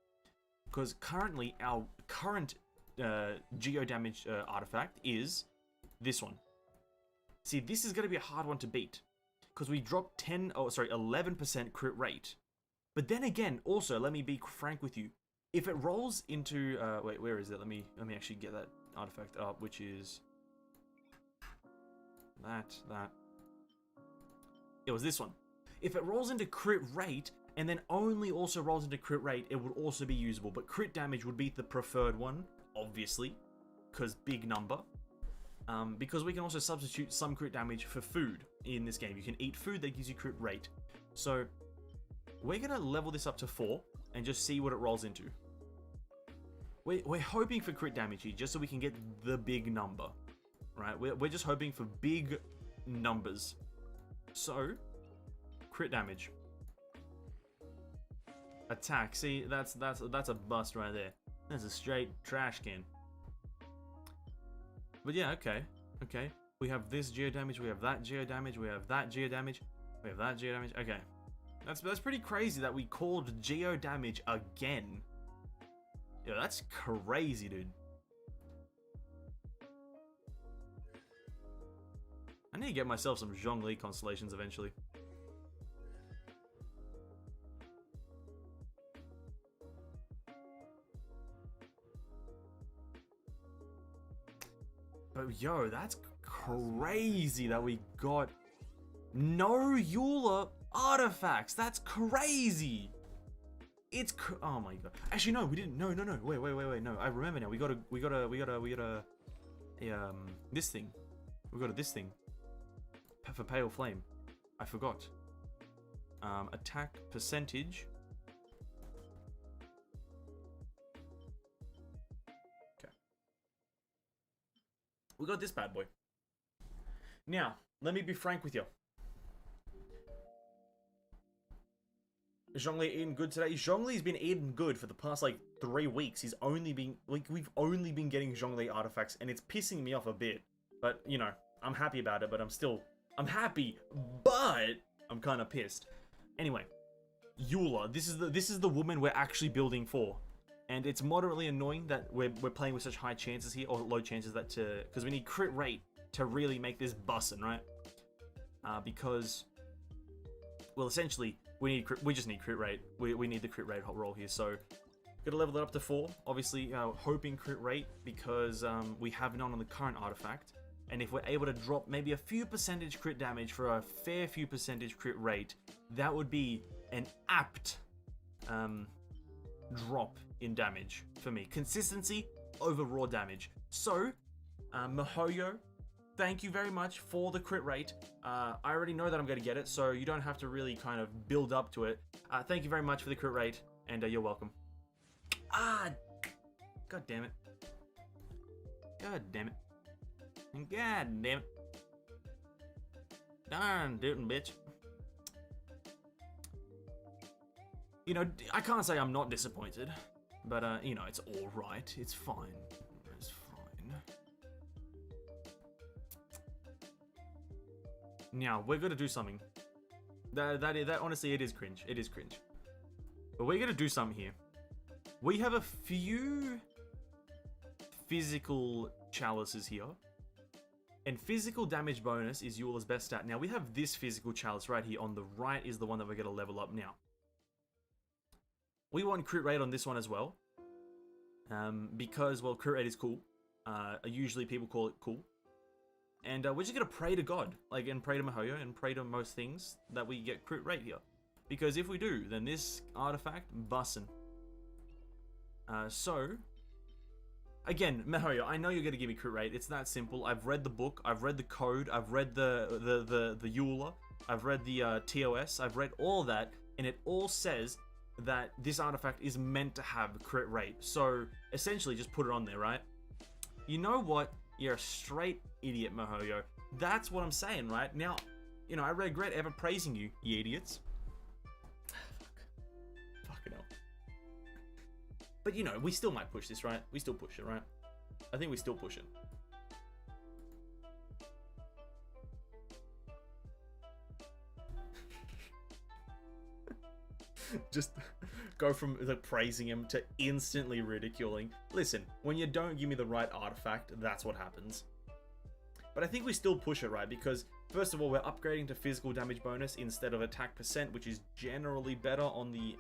Speaker 1: Because currently, our current geo damage artifact is this one. See, this is going to be a hard one to beat, because we dropped 11% crit rate. But then again, also, let me be frank with you. If it rolls into wait, where is it? Let me actually get that artifact up, which is that. It was this one. If it rolls into crit rate and then only also rolls into crit rate, it would also be usable. But crit damage would be the preferred one, obviously, because big number. Because we can also substitute some crit damage for food in this game. You can eat food that gives you crit rate. So we're gonna level this up to 4 and just see what it rolls into. We're hoping for crit damage here, just so we can get the big number, right? We're just hoping for big numbers. So, crit damage. Attack. See, that's a bust right there. That's a straight trash can. But yeah, okay. We have this geo damage. We have that geo damage. We have that geo damage. We have that geo damage. Okay. That's pretty crazy that we called geo damage again. Yeah, that's crazy, dude. I need to get myself some Zhongli constellations eventually. But yo, that's crazy that we got no Eula artifacts. That's crazy. It's oh my god. Actually, no, we didn't. No. Wait. No, I remember now. We got this thing. We got this thing for Pale Flame. I forgot. Attack percentage. Okay. We got this bad boy. Now, let me be frank with you. Is Zhongli eating good today? Zhongli's been eating good for the past like 3 weeks. He's only been we've only been getting Zhongli artifacts, and it's pissing me off a bit. But you know, I'm happy about it. But I'm happy, but I'm kind of pissed. Anyway, Eula, this is the woman we're actually building for, And it's moderately annoying that we're playing with such high chances here, or low chances, that because we need crit rate to really make this bussin', right? Because, well, essentially, we just need crit rate. We need the crit rate roll here, so gotta level it up to 4. Obviously, hoping crit rate, because we have none on the current artifact. And if we're able to drop maybe a few percentage crit damage for a fair few percentage crit rate, that would be an apt drop in damage for me. Consistency over raw damage. So, Mihoyo, thank you very much for the crit rate. I already know that I'm going to get it, so you don't have to really kind of build up to it. Thank you very much for the crit rate, and you're welcome. God damn it. God damn it. God damn it. Darn dude, bitch. You know, I can't say I'm not disappointed, but, you know, it's alright. It's fine. It's fine. Now, we're gonna do something. That honestly, it is cringe. It is cringe. But we're gonna do something here. We have a few physical chalices here. And physical damage bonus is Eula's best stat. Now, we have this physical chalice right here. On the right is the one that we're gonna level up now. We want crit rate on this one as well. Because, well, crit rate is cool. Usually people call it cool. And we're just gonna pray to God, like, and pray to Mihoyo, and pray to most things that we get crit rate here. Because if we do, then this artifact, bussin'. So, again, Mihoyo, I know you're gonna give me crit rate. It's that simple. I've read the book, I've read the code, I've read the Eula, I've read the TOS, I've read all that, and it all says that this artifact is meant to have crit rate. So, essentially, just put it on there, right? You know what? You're a straight idiot, Mihoyo. That's what I'm saying, right? Now, you know, I regret ever praising you, you idiots. Fucking hell. But, you know, we still might push this, right? We still push it, right? I think we still push it. Just go from praising him to instantly ridiculing. Listen, when you don't give me the right artifact, that's what happens. But I think we still push it, right? Because, first of all, we're upgrading to physical damage bonus instead of attack percent, which is generally better on the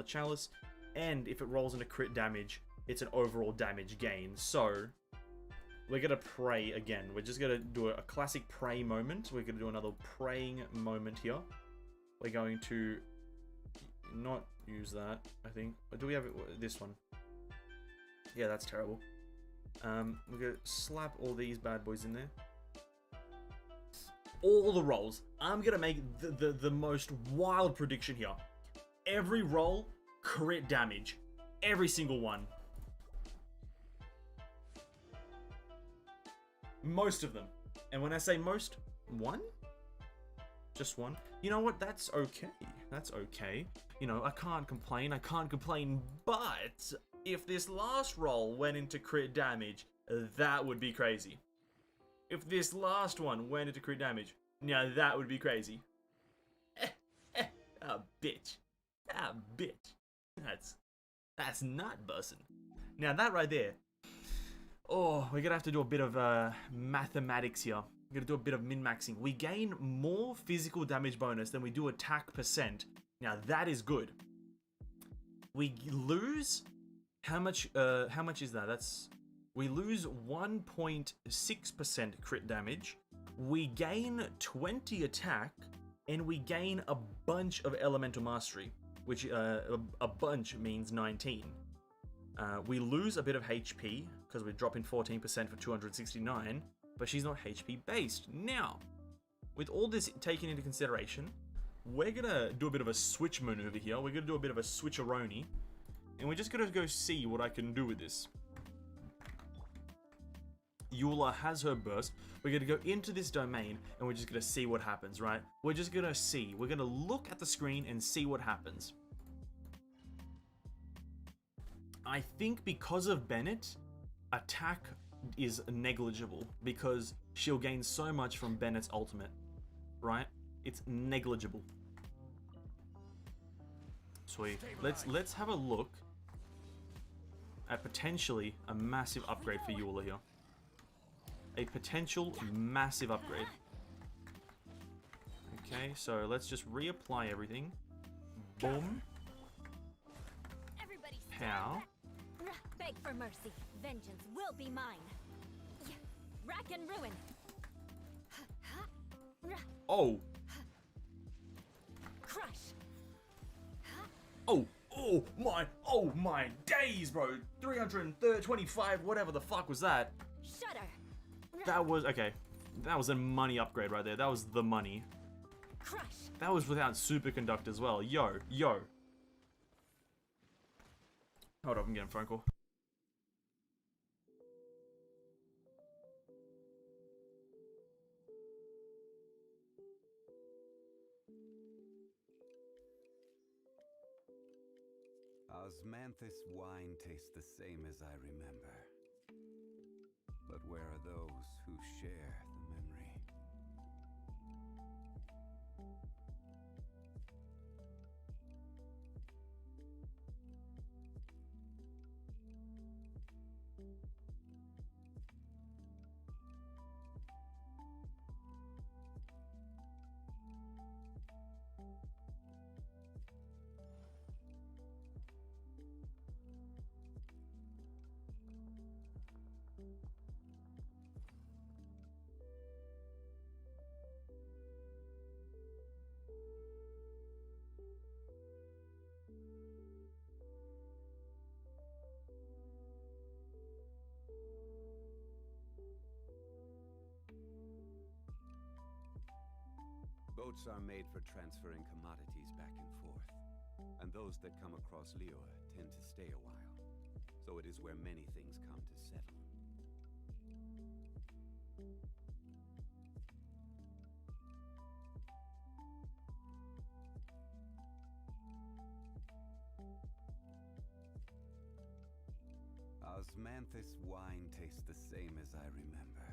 Speaker 1: chalice. And if it rolls into crit damage, it's an overall damage gain. So, we're going to pray again. We're just going to do a classic pray moment. We're going to do another praying moment here. We're going to not use that, I think. Or do we have this one? Yeah, that's terrible. We're gonna slap all these bad boys in there. All the rolls. I'm gonna make the most wild prediction here. Every roll, crit damage. Every single one. Most of them. And when I say most, one? Just one. You know what? That's okay. That's okay. You know, I can't complain. I can't complain. But if this last roll went into crit damage, that would be crazy. If this last one went into crit damage, now that would be crazy. Ah, bitch. Ah, bitch. That's not bussin'. Now that right there. Oh, we're gonna have to do a bit of mathematics here. We're gonna do a bit of min-maxing. We gain more physical damage bonus than we do attack percent. Now that is good. We lose how much is that? We lose 1.6% crit damage. We gain 20 attack, and we gain a bunch of elemental mastery, which a bunch means 19. We lose a bit of HP because we're dropping 14% for 269, but she's not HP based. Now, with all this taken into consideration, we're gonna do a bit of a switch maneuver here. We're gonna do a bit of a switcheroni, and we're just gonna go see what I can do with this. Eula has her burst. We're gonna go into this domain, and we're just gonna see what happens, right? We're just gonna see. We're gonna look at the screen and see what happens. I think because of Bennett, attack is negligible because she'll gain so much from Bennett's ultimate, right? It's negligible. Sweet. Let's have a look at potentially a massive upgrade for Eula here. A potential massive upgrade. Okay, so let's just reapply everything. Boom.
Speaker 3: Everybody
Speaker 1: Pow.
Speaker 3: beg for mercy. Vengeance will be mine. Rack and ruin.
Speaker 1: Oh.
Speaker 3: Crush.
Speaker 1: Oh my days, bro. 325, whatever the fuck was that?
Speaker 3: Shudder.
Speaker 1: That was, okay. That was a money upgrade right there. That was the money.
Speaker 3: Crush.
Speaker 1: That was without superconduct as well. Yo. Hold up, I'm getting a phone call.
Speaker 4: Osmanthus wine tastes the same as I remember. But where are those who share the memory? Boats are made for transferring commodities back and forth, and those that come across Liyue tend to stay a while, so it is where many things come to settle. Osmanthus wine tastes the same as I remember.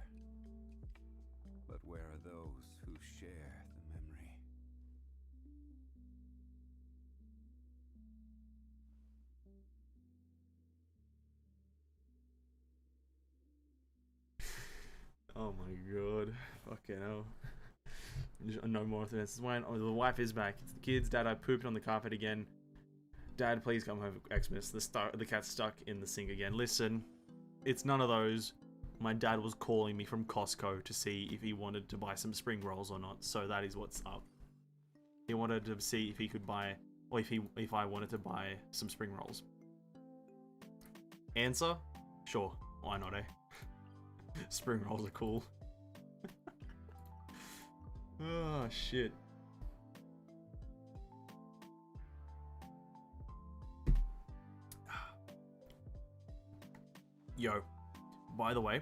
Speaker 4: But where are those who share the memory?
Speaker 1: Oh my god. Fucking hell. No more offense. Oh, the wife is back. It's the kids. Dad, I pooped on the carpet again. Dad, please come home for Xmas. The cat's stuck in the sink again. Listen, it's none of those. My dad was calling me from Costco to see if he wanted to buy some spring rolls or not. So that is what's up. He wanted to see if he could buy, or if I wanted to buy some spring rolls. Answer? Sure. Why not, eh? Spring rolls are cool. Oh, shit. Yo, by the way,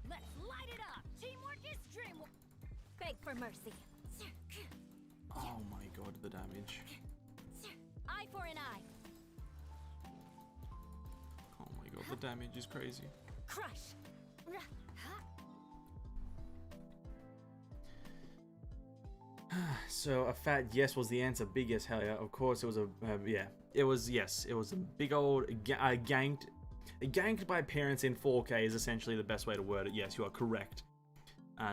Speaker 3: Let's light it up. Teamwork is dreamwork. Beg for mercy.
Speaker 1: oh my god, the damage.
Speaker 3: Eye for an eye.
Speaker 1: Oh my god, the damage is crazy.
Speaker 3: Crush.
Speaker 1: So a fat yes was the answer. Big yes, hell yeah. Of course, it was a yeah. It was yes. It was a big old ganked by parents in 4K is essentially the best way to word it. Yes, you are correct.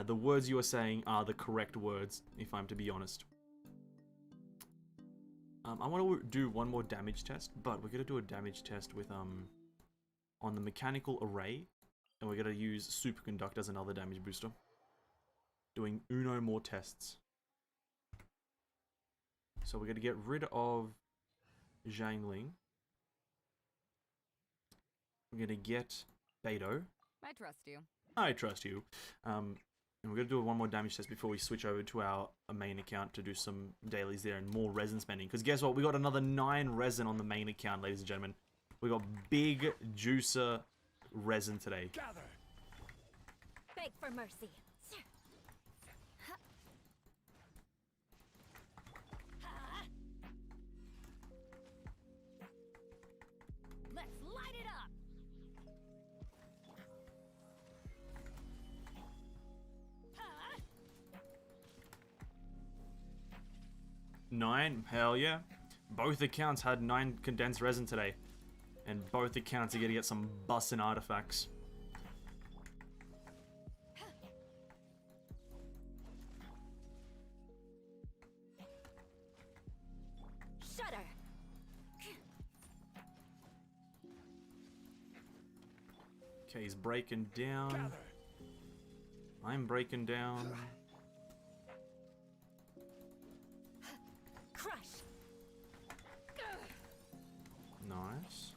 Speaker 1: The words you are saying are the correct words, if I'm to be honest. I want to do one more damage test, but we're gonna do a damage test with on the mechanical array, and we're gonna use superconduct as another damage booster. Doing uno more tests. So we're gonna get rid of Zhangling. We're gonna get Beidou.
Speaker 5: I trust you.
Speaker 1: I trust you. And we're gonna do one more damage test before we switch over to our main account to do some dailies there and more resin spending. Because guess what? We got another 9 resin on the main account, ladies and gentlemen. We got big juicer resin today.
Speaker 2: Gather.
Speaker 3: Beg for mercy. Let's light it up.
Speaker 1: 9? Hell yeah. Both accounts had 9 condensed resin today. And both accounts are gonna get some bussin' artifacts.
Speaker 3: Shudder.
Speaker 1: Okay, he's breaking down.
Speaker 2: Gather.
Speaker 1: I'm breaking down.
Speaker 3: Crush.
Speaker 1: Nice.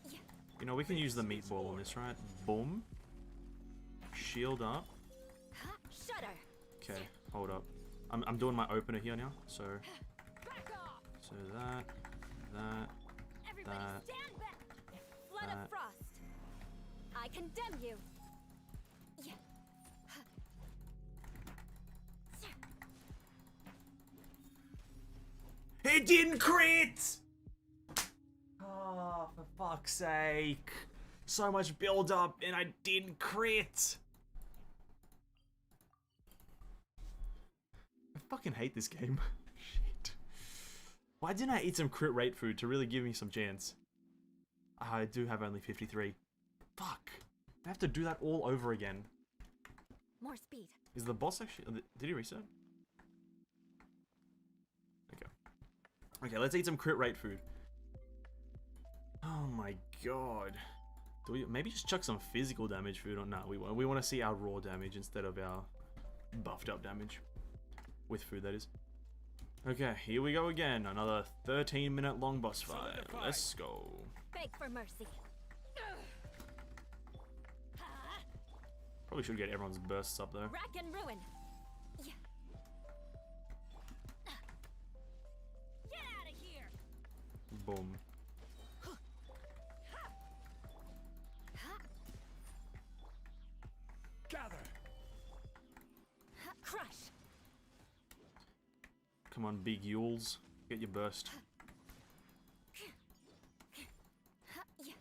Speaker 1: You know, we can use the meatball on this, right? Boom. Shield up.
Speaker 3: Shudder.
Speaker 1: Okay, hold up. I'm doing my opener here now. So
Speaker 3: Back off.
Speaker 1: that.
Speaker 3: Everybody
Speaker 1: That.
Speaker 3: stand back. Flood
Speaker 1: That.
Speaker 3: of frost. I condemn you. Yeah.
Speaker 1: It didn't crit! Oh, for fuck's sake. So much build up and I didn't crit. I fucking hate this game. Shit. Why didn't I eat some crit rate food to really give me some chance? I do have only 53. Fuck. I have to do that all over again.
Speaker 3: More speed.
Speaker 1: Is the boss actually... Did he reset? Okay. Okay, let's eat some crit rate food. Oh my god. Do we maybe just chuck some physical damage food on? No, we want to see our raw damage instead of our buffed up damage. With food, that is. Okay, here we go again. Another 13-minute long boss fight.
Speaker 2: Solidify.
Speaker 1: Let's go.
Speaker 3: Beg for mercy.
Speaker 1: Probably should get everyone's bursts up though.
Speaker 3: Rack and ruin. Yeah. Get out of here.
Speaker 1: Boom.
Speaker 2: Gather.
Speaker 3: Crush.
Speaker 1: Come on, big yules. Get your burst.
Speaker 3: Yeah.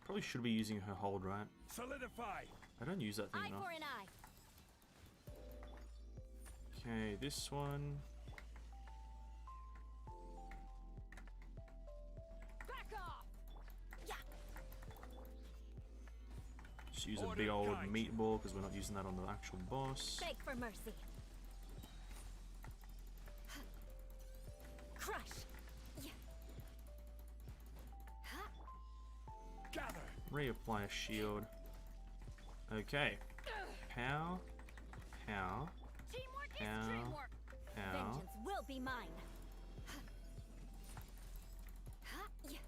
Speaker 1: Probably should be using her hold, right?
Speaker 2: Solidify.
Speaker 1: I don't use that thing
Speaker 3: Eye
Speaker 1: enough.
Speaker 3: for an eye.
Speaker 1: Okay, this one.
Speaker 3: Back off. Yeah.
Speaker 1: Just use a
Speaker 2: Order
Speaker 1: big old
Speaker 2: guide.
Speaker 1: meatball because we're not using that on the actual boss.
Speaker 3: Beg for mercy. Crush. Yeah.
Speaker 2: Gather.
Speaker 1: Reapply a shield. Okay. Pow. Pow.
Speaker 3: Teamwork is
Speaker 1: Ow.
Speaker 3: dreamwork.
Speaker 1: Pow.
Speaker 3: Vengeance will be mine. Yeah.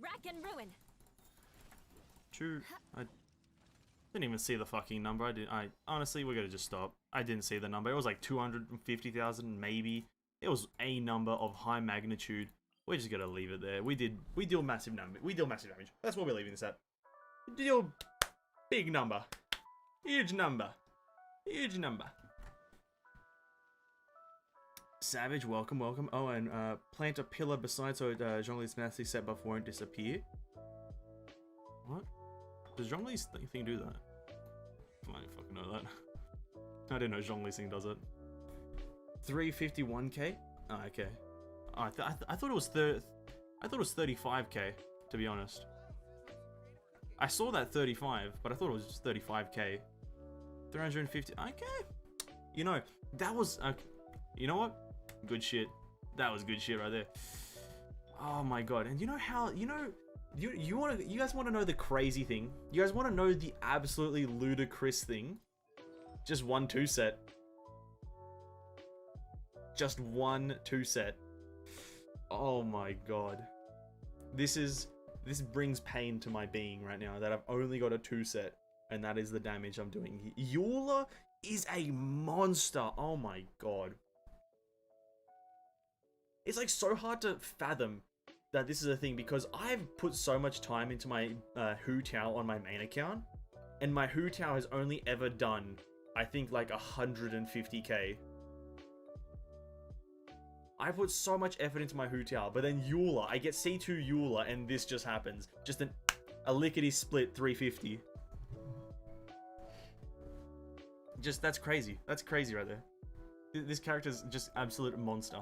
Speaker 3: Rack and ruin.
Speaker 1: Two. I didn't even see the fucking number. I honestly, we're gonna just stop. I didn't see the number. It was like 250,000, maybe. It was a number of high magnitude. We're just gonna leave it there. We deal massive damage. We deal massive damage. That's what we're leaving this at. We deal big number. Huge number. Huge number. Savage, welcome, welcome. Oh, and plant a pillar beside so Zhongli's nasty set buff won't disappear. What? Does Zhongli's thing do that? I don't fucking know that. I didn't know Zhongli's thing does it. 351k? Oh, okay. Oh, I thought it was I thought it was 35k, to be honest. I saw that 35, but I thought it was just 35k. 350. Okay. You know, that was. You know what? Good shit. That was good shit right there. Oh my god. And you know how? You know. You guys want to know the crazy thing? You guys want to know the absolutely ludicrous thing? Just 1 2 set. Just 1 2 set. Oh my god. This brings pain to my being right now that I've only got a 2 set, and that is the damage I'm doing. Eula is a monster. Oh my god. It's like so hard to fathom that this is a thing because I've put so much time into my Hu Tao on my main account, and my Hu Tao has only ever done, I think, like 150k. I put so much effort into my Hu Tao, but then Eula, I get C2 Eula, and this just happens. Just a lickety split 350. Just, that's crazy. That's crazy right there. This character's just absolute monster.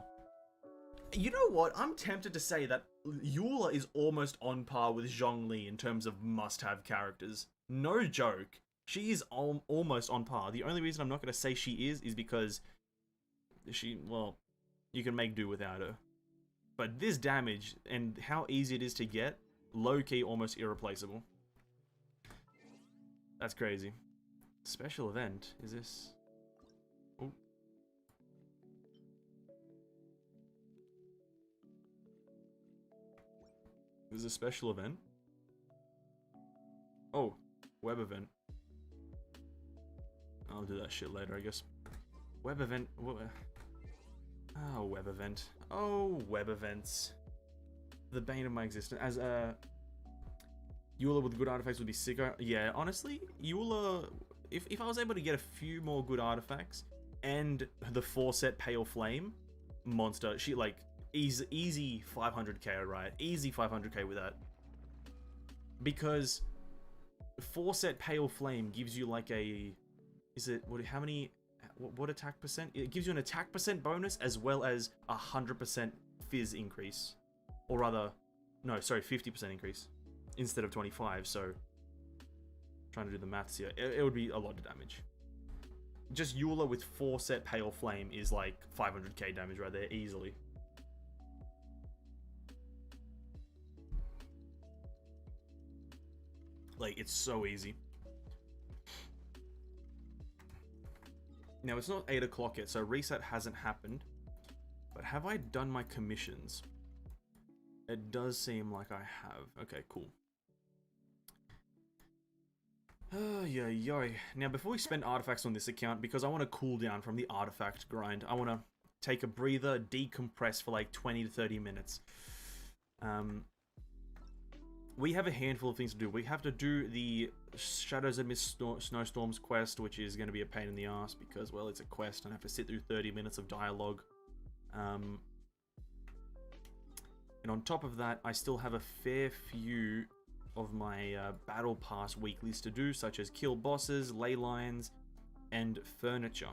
Speaker 1: You know what? I'm tempted to say that Eula is almost on par with Zhongli in terms of must-have characters. No joke. She is almost on par. The only reason I'm not going to say she is because well, you can make do without her. But this damage and how easy it is to get, low-key almost irreplaceable. That's crazy. Special event, is this? Oh. This is a special event. Oh, web event. I'll do that shit later, I guess. Web event. Oh, web event. Oh, web events. The bane of my existence. As Eula with good artifacts would be sicker. Yeah, honestly, Eula. If I was able to get a few more good artifacts and the 4-set Pale Flame monster, she like easy 500k, right? Easy 500k with that. Because 4-set Pale Flame gives you like a, is it how many? What attack percent? It gives you an attack percent bonus as well as 100% fizz increase, or rather, no, sorry, 50% increase instead of 25. So, trying to do the maths here, it would be a lot of damage. Just Eula with 4-set Pale Flame is like 500k damage right there, easily. Like, it's so easy. Now, it's not 8 o'clock yet, so reset hasn't happened. But have I done my commissions? It does seem like I have. Okay, cool. Oh, yo. Now, before we spend artifacts on this account, because I want to cool down from the artifact grind, I want to take a breather, decompress for like 20 to 30 minutes. We have a handful of things to do. We have to do the Shadows Amidst Snowstorms quest, which is going to be a pain in the ass because, well, it's a quest and I have to sit through 30 minutes of dialogue. And on top of that, I still have a fair few of my Battle Pass weeklies to do, such as kill bosses, ley lines, and furniture.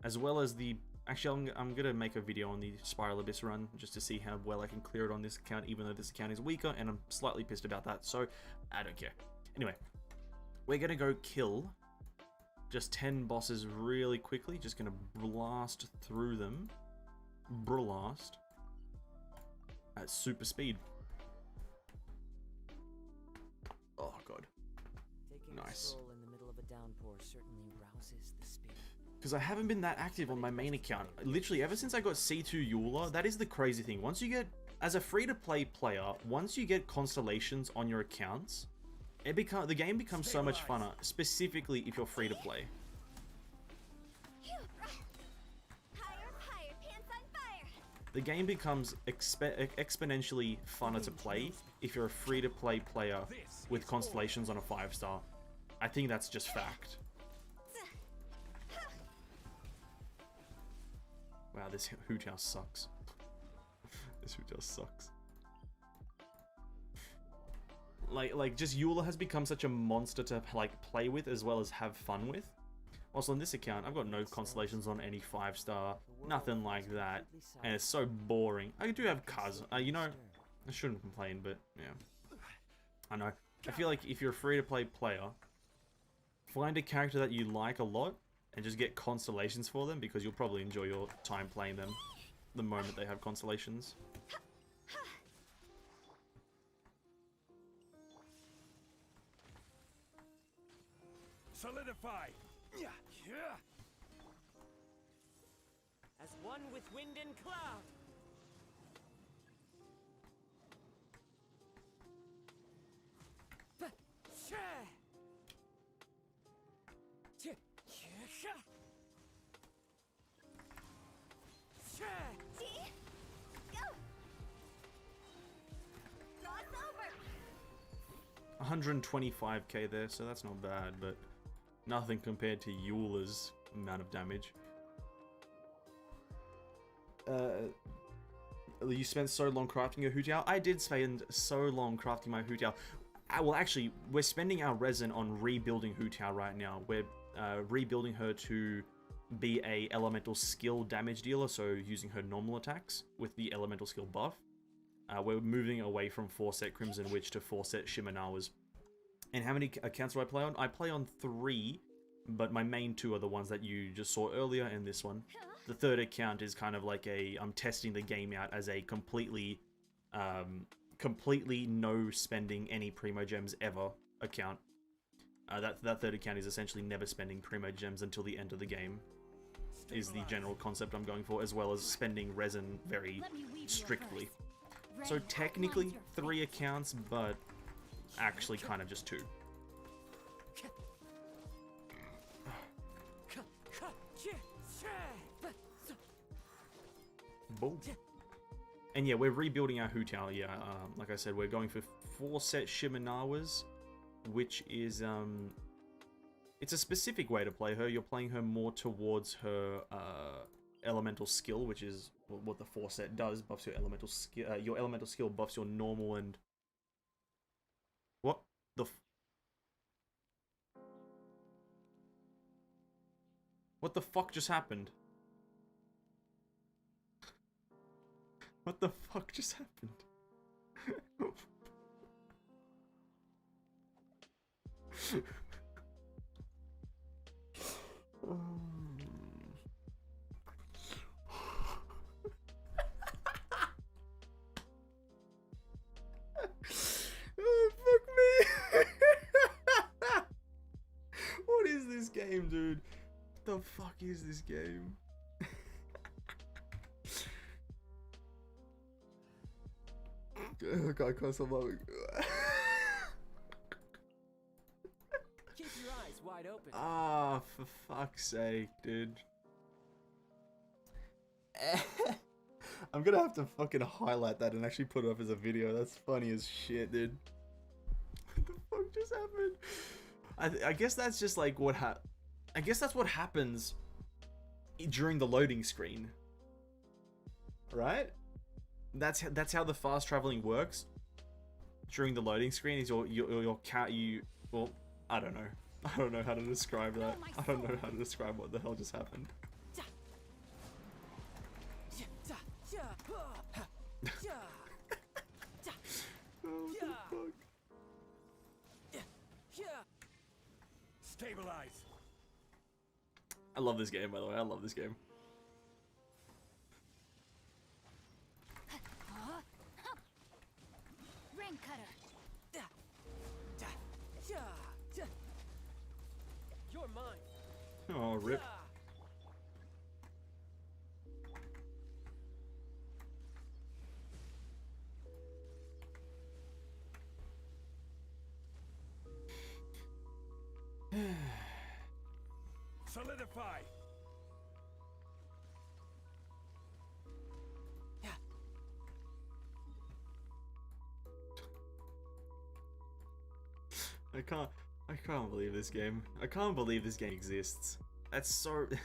Speaker 1: As well as the... Actually, I'm going to make a video on the Spiral Abyss run, just to see how well I can clear it on this account, even though this account is weaker, and I'm slightly pissed about that, so I don't care. Anyway, we're going to go kill just 10 bosses really quickly, just going to blast through them. Blast. At super speed. Oh, God. Nice.
Speaker 5: In the middle of a downpour certainly rouses the spirit.
Speaker 1: Because I haven't been that active on my main account. Literally, ever since I got C2 Eula, that is the crazy thing. Once you get, as a free-to-play player, once you get constellations on your accounts, the game becomes so much funner, specifically if you're free-to-play. The game becomes exponentially funner to play if you're a free-to-play player with constellations on a 5-star. I think that's just fact. Wow, this Hoot House sucks. This Hoot House sucks. Like, just Eula has become such a monster to, like, play with as well as have fun with. Also, on this account, I've got no constellations on any 5-star. Nothing like that. And it's so boring. I do have Kaz. You know, I shouldn't complain, but, yeah. I know. I feel like if you're a free-to-play player, find a character that you like a lot, and just get constellations for them, because you'll probably enjoy your time playing them the moment they have constellations.
Speaker 2: Solidify!
Speaker 5: As one with wind and cloud.
Speaker 3: Go!
Speaker 1: 125k there, so that's not bad, but nothing compared to Eula's amount of damage. You spent so long crafting your Hoot Owl? I did spend so long crafting my Hoot Owl. well, actually, we're spending our resin on rebuilding Hu Tao right now. We're rebuilding her to be a elemental skill damage dealer, so using her normal attacks with the elemental skill buff. We're moving away from 4-set Crimson Witch to 4-set Shimenawas. And how many accounts do I play on? I play on 3, but my main 2 are the ones that you just saw earlier and this one. The third account is kind of like I'm testing the game out as a completely no spending any Primo Gems ever account. That third account is essentially never spending Primo Gems until the end of the game, is the general concept I'm going for, as well as spending resin very strictly. So technically 3 accounts, but actually kind of just 2. Boom. And yeah, we're rebuilding our Hu Tao. Yeah, like I said, we're going for 4-set Shimenawas, which is it's a specific way to play her. You're playing her more towards her elemental skill, which is what the 4-set does. Buffs your elemental skill. Your elemental skill buffs your normal and what the what the fuck just happened? What the fuck just happened? Oh, fuck me. What is this game, dude? What the fuck is this game? Oh god, I can't stop laughing.
Speaker 5: Keep your eyes wide open.
Speaker 1: Ah, for fuck's sake, dude. I'm gonna have to fucking highlight that and actually put it up as a video. That's funny as shit, dude. What the fuck just happened? I guess that's just like what I guess that's what happens during the loading screen, right? That's how the fast traveling works during the loading screen. Is your cat well, I don't know how to describe that. I don't know how to describe what the hell just happened. Oh, what the fuck?
Speaker 2: Stabilize.
Speaker 1: I love this game, by the way. I love this game.
Speaker 3: Rain cutter.
Speaker 5: You're mine.
Speaker 1: Oh, rip.
Speaker 2: Solidify. I can't believe this game. I can't believe this game exists. That's so... Okay,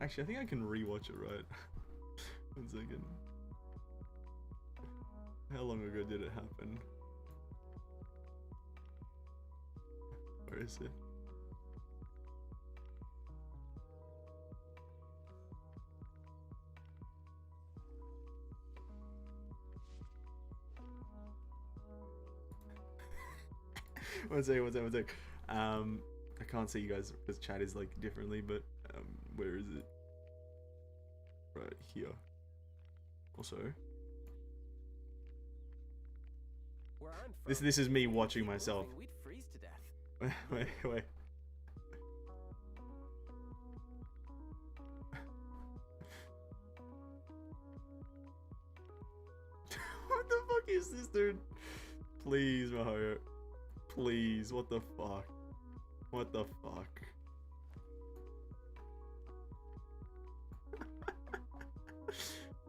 Speaker 2: actually, I think I can rewatch it, right? 1 second. How long ago did it happen? Where is it? One sec. I can't see you guys because chat is like differently, but where is it? Right here. Also,
Speaker 5: Where I'm from,
Speaker 1: this is me
Speaker 5: if we
Speaker 1: watching
Speaker 5: keep
Speaker 1: myself.
Speaker 5: moving, we'd freeze to death.
Speaker 1: Wait. What the fuck is this, dude? Please, Mahoyo. Please, what the fuck? What the fuck?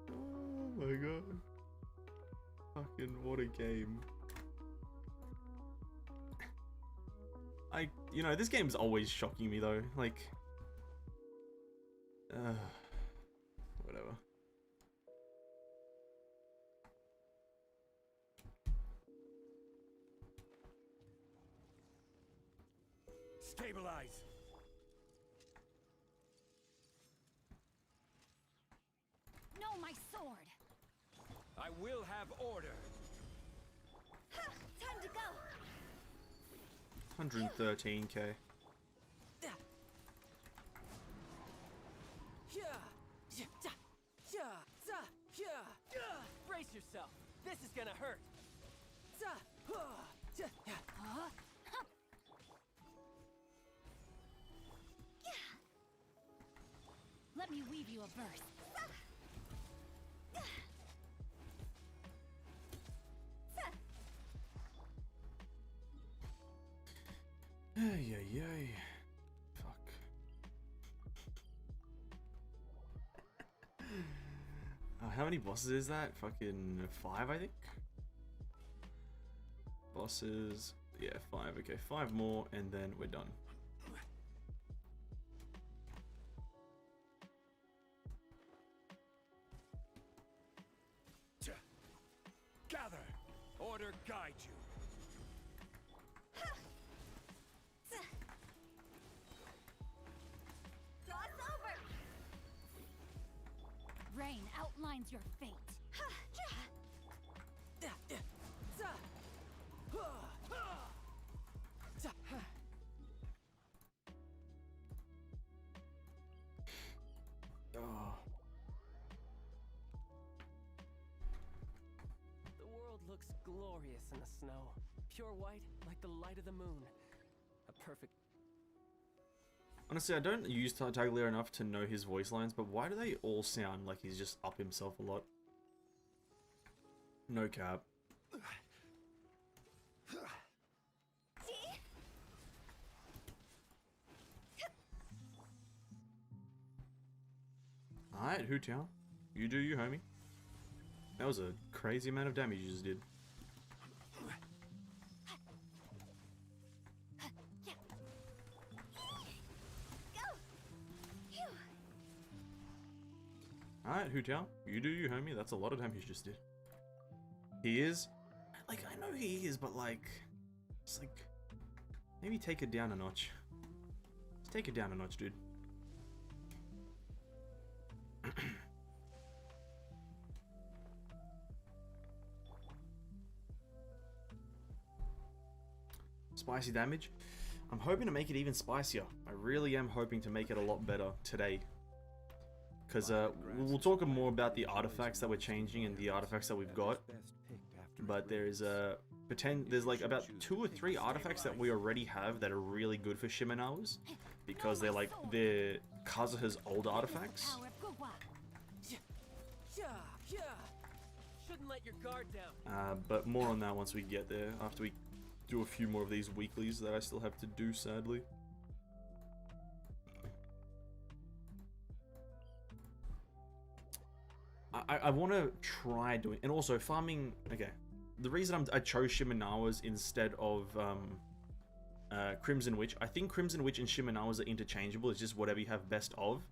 Speaker 1: Oh my god. Fucking what a game. You know, this game's always shocking me though. Like, whatever.
Speaker 4: Stabilize.
Speaker 3: No, my sword.
Speaker 4: I will have order.
Speaker 3: Ha, time to go.
Speaker 2: 113k.
Speaker 5: Brace yourself. This is gonna hurt.
Speaker 3: Huh? Huh. Let me weave you a verse.
Speaker 2: Ay, ay, ay. Fuck. How many bosses is that? Fucking 5, I think? Bosses. Yeah, 5. Okay, 5 more, and then we're done.
Speaker 4: Gather. Order guide you.
Speaker 3: Cross over. Rain outlines your fate.
Speaker 2: Oh.
Speaker 5: The world looks glorious in the snow. Pure white, like the light of the moon. A perfect...
Speaker 2: Honestly, I don't use Tartaglia enough to know his voice lines, but why do they all sound like he's just up himself a lot? No cap. Alright, Hootown. You do you, homie. That was a crazy amount of damage you just did. Alright, Hootown. You do you, homie. That's a lot of damage you just did. He is? Like, I know he is, but like... It's like... Maybe take it down a notch. Just take it down a notch, dude. Spicy damage. I'm hoping to make it even spicier. I really am hoping to make it a lot better today. Because we'll talk more about the artifacts that we're changing and the artifacts that we've got. But there's there's like about 2 or 3 artifacts that we already have that are really good for Shimenawas. Because they're Kazuha's old artifacts.
Speaker 5: Shouldn't let your guard down.
Speaker 2: But more on that once we get there, after we do a few more of these weeklies that I still have to do, sadly. I want to try doing, and also farming. Okay, the reason I chose Shimenawas instead of Crimson Witch, I think Crimson Witch and Shimenawas are interchangeable. It's just whatever you have best of.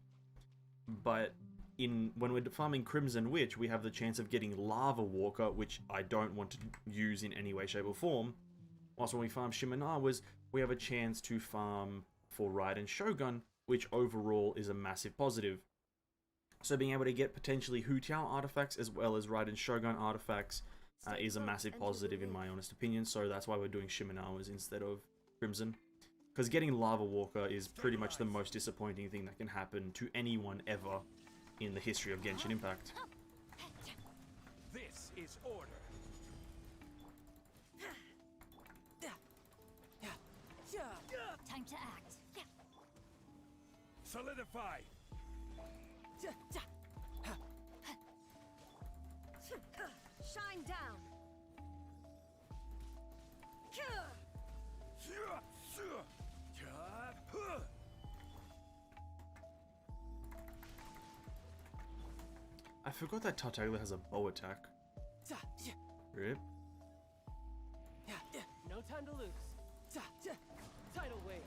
Speaker 2: But when we're farming Crimson Witch, we have the chance of getting Lava Walker, which I don't want to use in any way, shape, or form. Whilst when we farm Shimenawas, we have a chance to farm for Raiden Shogun, which overall is a massive positive. So being able to get potentially Hu Tao artifacts as well as Raiden Shogun artifacts is a massive positive in my honest opinion. So that's why we're doing Shimenawas instead of Crimson. Because getting Lava Walker is pretty much the most disappointing thing that can happen to anyone ever in the history of Genshin Impact.
Speaker 4: This is order.
Speaker 3: Time to act.
Speaker 4: Solidify.
Speaker 3: Shine down.
Speaker 2: I forgot that Tartaglia has a bow attack. Rip.
Speaker 5: No time to lose. Tidal wave.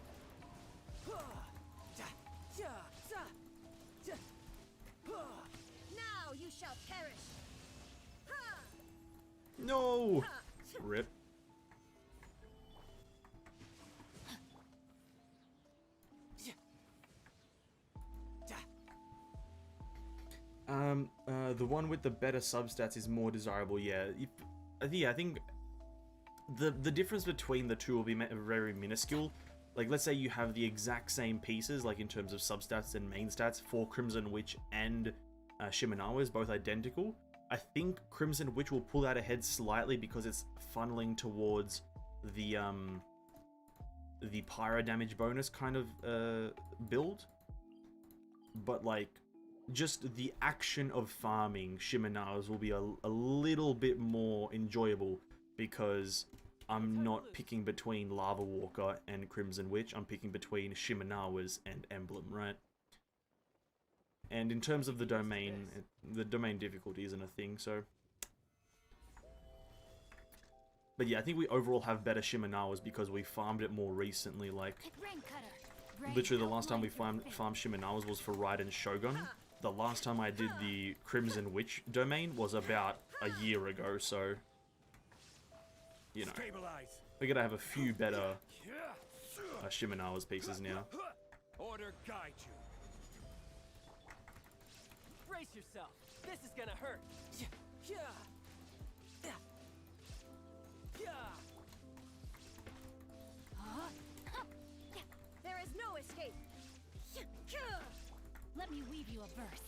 Speaker 3: Now you shall perish.
Speaker 2: No! Rip. The one with the better substats is more desirable. Yeah, yeah. I think the difference between the two will be very minuscule. Like, let's say you have the exact same pieces, like in terms of substats and main stats for Crimson Witch and Shimenawa's, both identical. I think Crimson Witch will pull that ahead slightly because it's funneling towards the pyro damage bonus kind of build. But like, just the action of farming Shimenawa's will be a little bit more enjoyable because I'm not picking between Lava Walker and Crimson Witch. I'm picking between Shimenawa's and Emblem, right? And in terms of the domain difficulty isn't a thing, so... But yeah, I think we overall have better Shimenawa's because we farmed it more recently, like... Literally the last time we farmed Shimenawa's was for Raiden Shogun. The last time I did the Crimson Witch domain was about a year ago, so... You know, we're gonna have a few better Shimenawa's pieces now.
Speaker 5: Order guide you. Brace yourself. This is gonna hurt.
Speaker 3: There is no escape. Let me weave you a verse.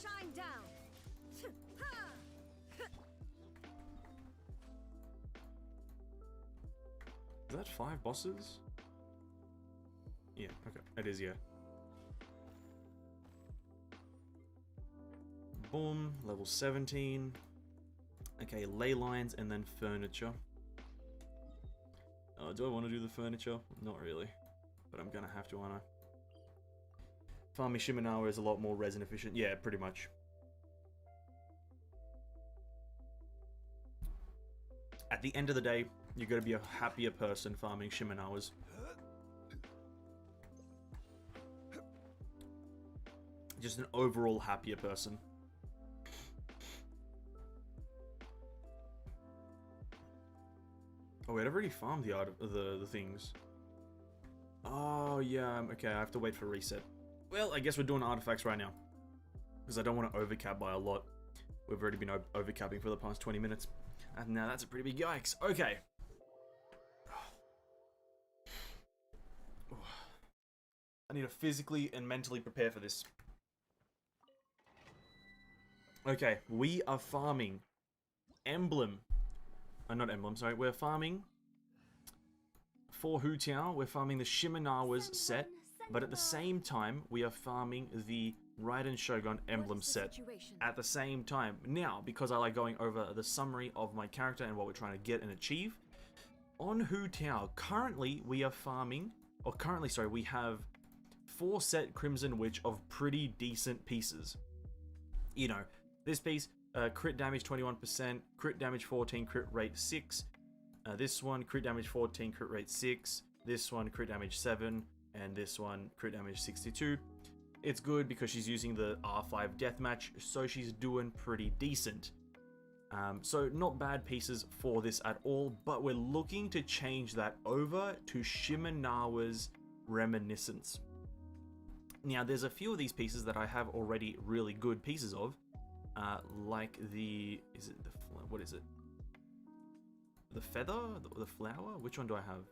Speaker 3: Shine down.
Speaker 2: Is that 5 bosses? Yeah, okay. It is, yeah. Boom, level 17. Okay, ley lines and then furniture. Do I want to do the furniture? Not really. But I'm gonna have to, aren't I? Farming Shimenawa is a lot more resin efficient. Yeah, pretty much. At the end of the day, you're gonna be a happier person farming Shimenawas. Just an overall happier person. Oh wait, I've already farmed the things. Oh yeah, okay, I have to wait for reset. Well, I guess we're doing artifacts right now. Because I don't want to overcap by a lot. We've already been overcapping for the past 20 minutes. And now that's a pretty big yikes. Okay. I need to physically and mentally prepare for this. Okay, we are farming Emblem. Not Emblem, sorry. We're farming for Hu Tao. We're farming the Shimenawa's set. But at the same time, we are farming the Raiden Shogun Emblem set at the same time. Now, because I like going over the summary of my character and what we're trying to get and achieve, on Hu Tao, currently we are farming, or currently, sorry, we have 4 set Crimson Witch of pretty decent pieces. You know, this piece, crit damage 21%, crit damage 14, crit rate 6. This one, crit damage 14, crit rate 6. This one, crit damage 7. And this one, crit damage 62. It's good because she's using the R5 deathmatch, so she's doing pretty decent. So not bad pieces for this at all, but we're looking to change that over to Shimenawa's Reminiscence. Now, there's a few of these pieces that I have already really good pieces of, like the, what is it? The feather? The flower? Which one do I have?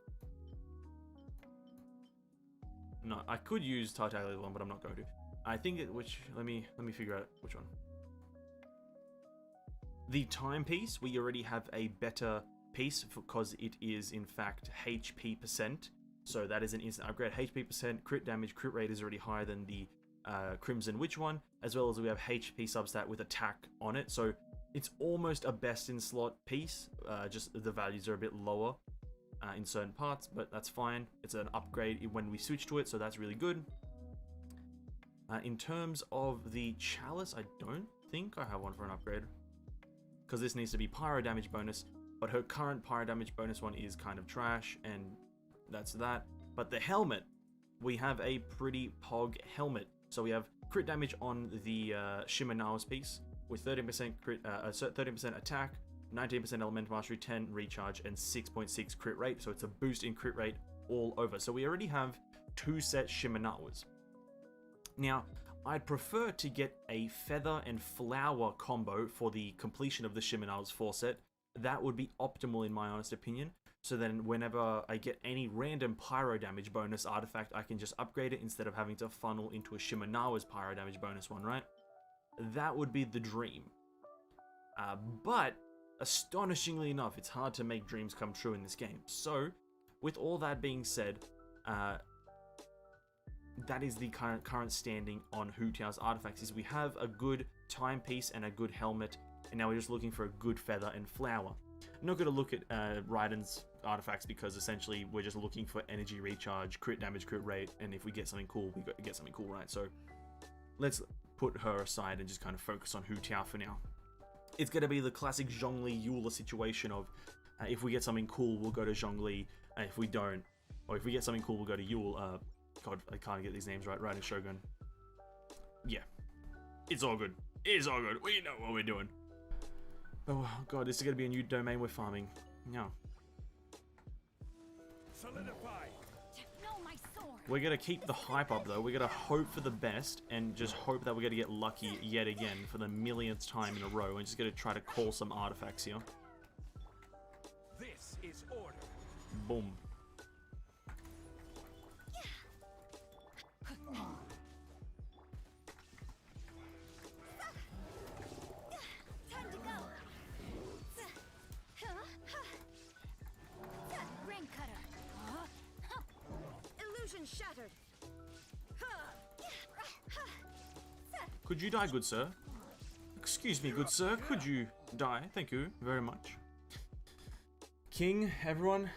Speaker 2: No, I could use Tartaglia one, but I'm not going to. I think let me figure out which one. The timepiece, we already have a better piece because it is in fact HP percent. So that is an instant upgrade. HP percent, crit damage, crit rate is already higher than the Crimson Witch one, as well as we have HP substat with attack on it. So it's almost a best in slot piece, just the values are a bit lower in certain parts, but that's fine. It's an upgrade when we switch to it, so that's really good. In terms of the chalice, I don't think I have one for an upgrade, because this needs to be pyro damage bonus, but her current pyro damage bonus one is kind of trash, and that's that. But the helmet, we have a pretty pog helmet. So we have crit damage on the Shimenawa's piece with 13% crit, 13% attack, 19% elemental mastery, 10 recharge, and 6.6 crit rate. So it's a boost in crit rate all over. So we already have 2 set Shimenawas. Now, I'd prefer to get a feather and flower combo for the completion of the Shimenawa's 4 set. That would be optimal in my honest opinion. So then whenever I get any random pyro damage bonus artifact, I can just upgrade it instead of having to funnel into a Shimenawa's pyro damage bonus one, right? That would be the dream. But astonishingly enough, it's hard to make dreams come true in this game. So, with all that being said, that is the current standing on Hu Tao's artifacts. Is we have a good timepiece and a good helmet, and now we're just looking for a good feather and flower. I'm not going to look at Raiden's artifacts because essentially we're just looking for energy recharge, crit damage, crit rate, and if we get something cool, we get something cool, right? So let's put her aside and just kind of focus on Hu Tao for now. It's going to be the classic Zhongli Eula situation of if we get something cool, we'll go to Zhongli, and if we don't, or if we get something cool, we'll go to Yule. God, I can't get these names right. Raiden Shogun. Yeah. It's all good. It's all good. We know what we're doing. Oh god, this is going to be a new domain we're farming. No.
Speaker 4: Solidify.
Speaker 3: No, my sword.
Speaker 2: We're going to keep the hype up though. We're going to hope for the best and just hope that we're going to get lucky yet again for the millionth time in a row. And just going to try to call some artifacts here.
Speaker 4: This is order.
Speaker 2: Boom.
Speaker 3: Time to go. Ring cutter. Illusion shattered.
Speaker 2: Could you die, good sir? Excuse me, good sir. Could you die? Thank you very much. King, everyone.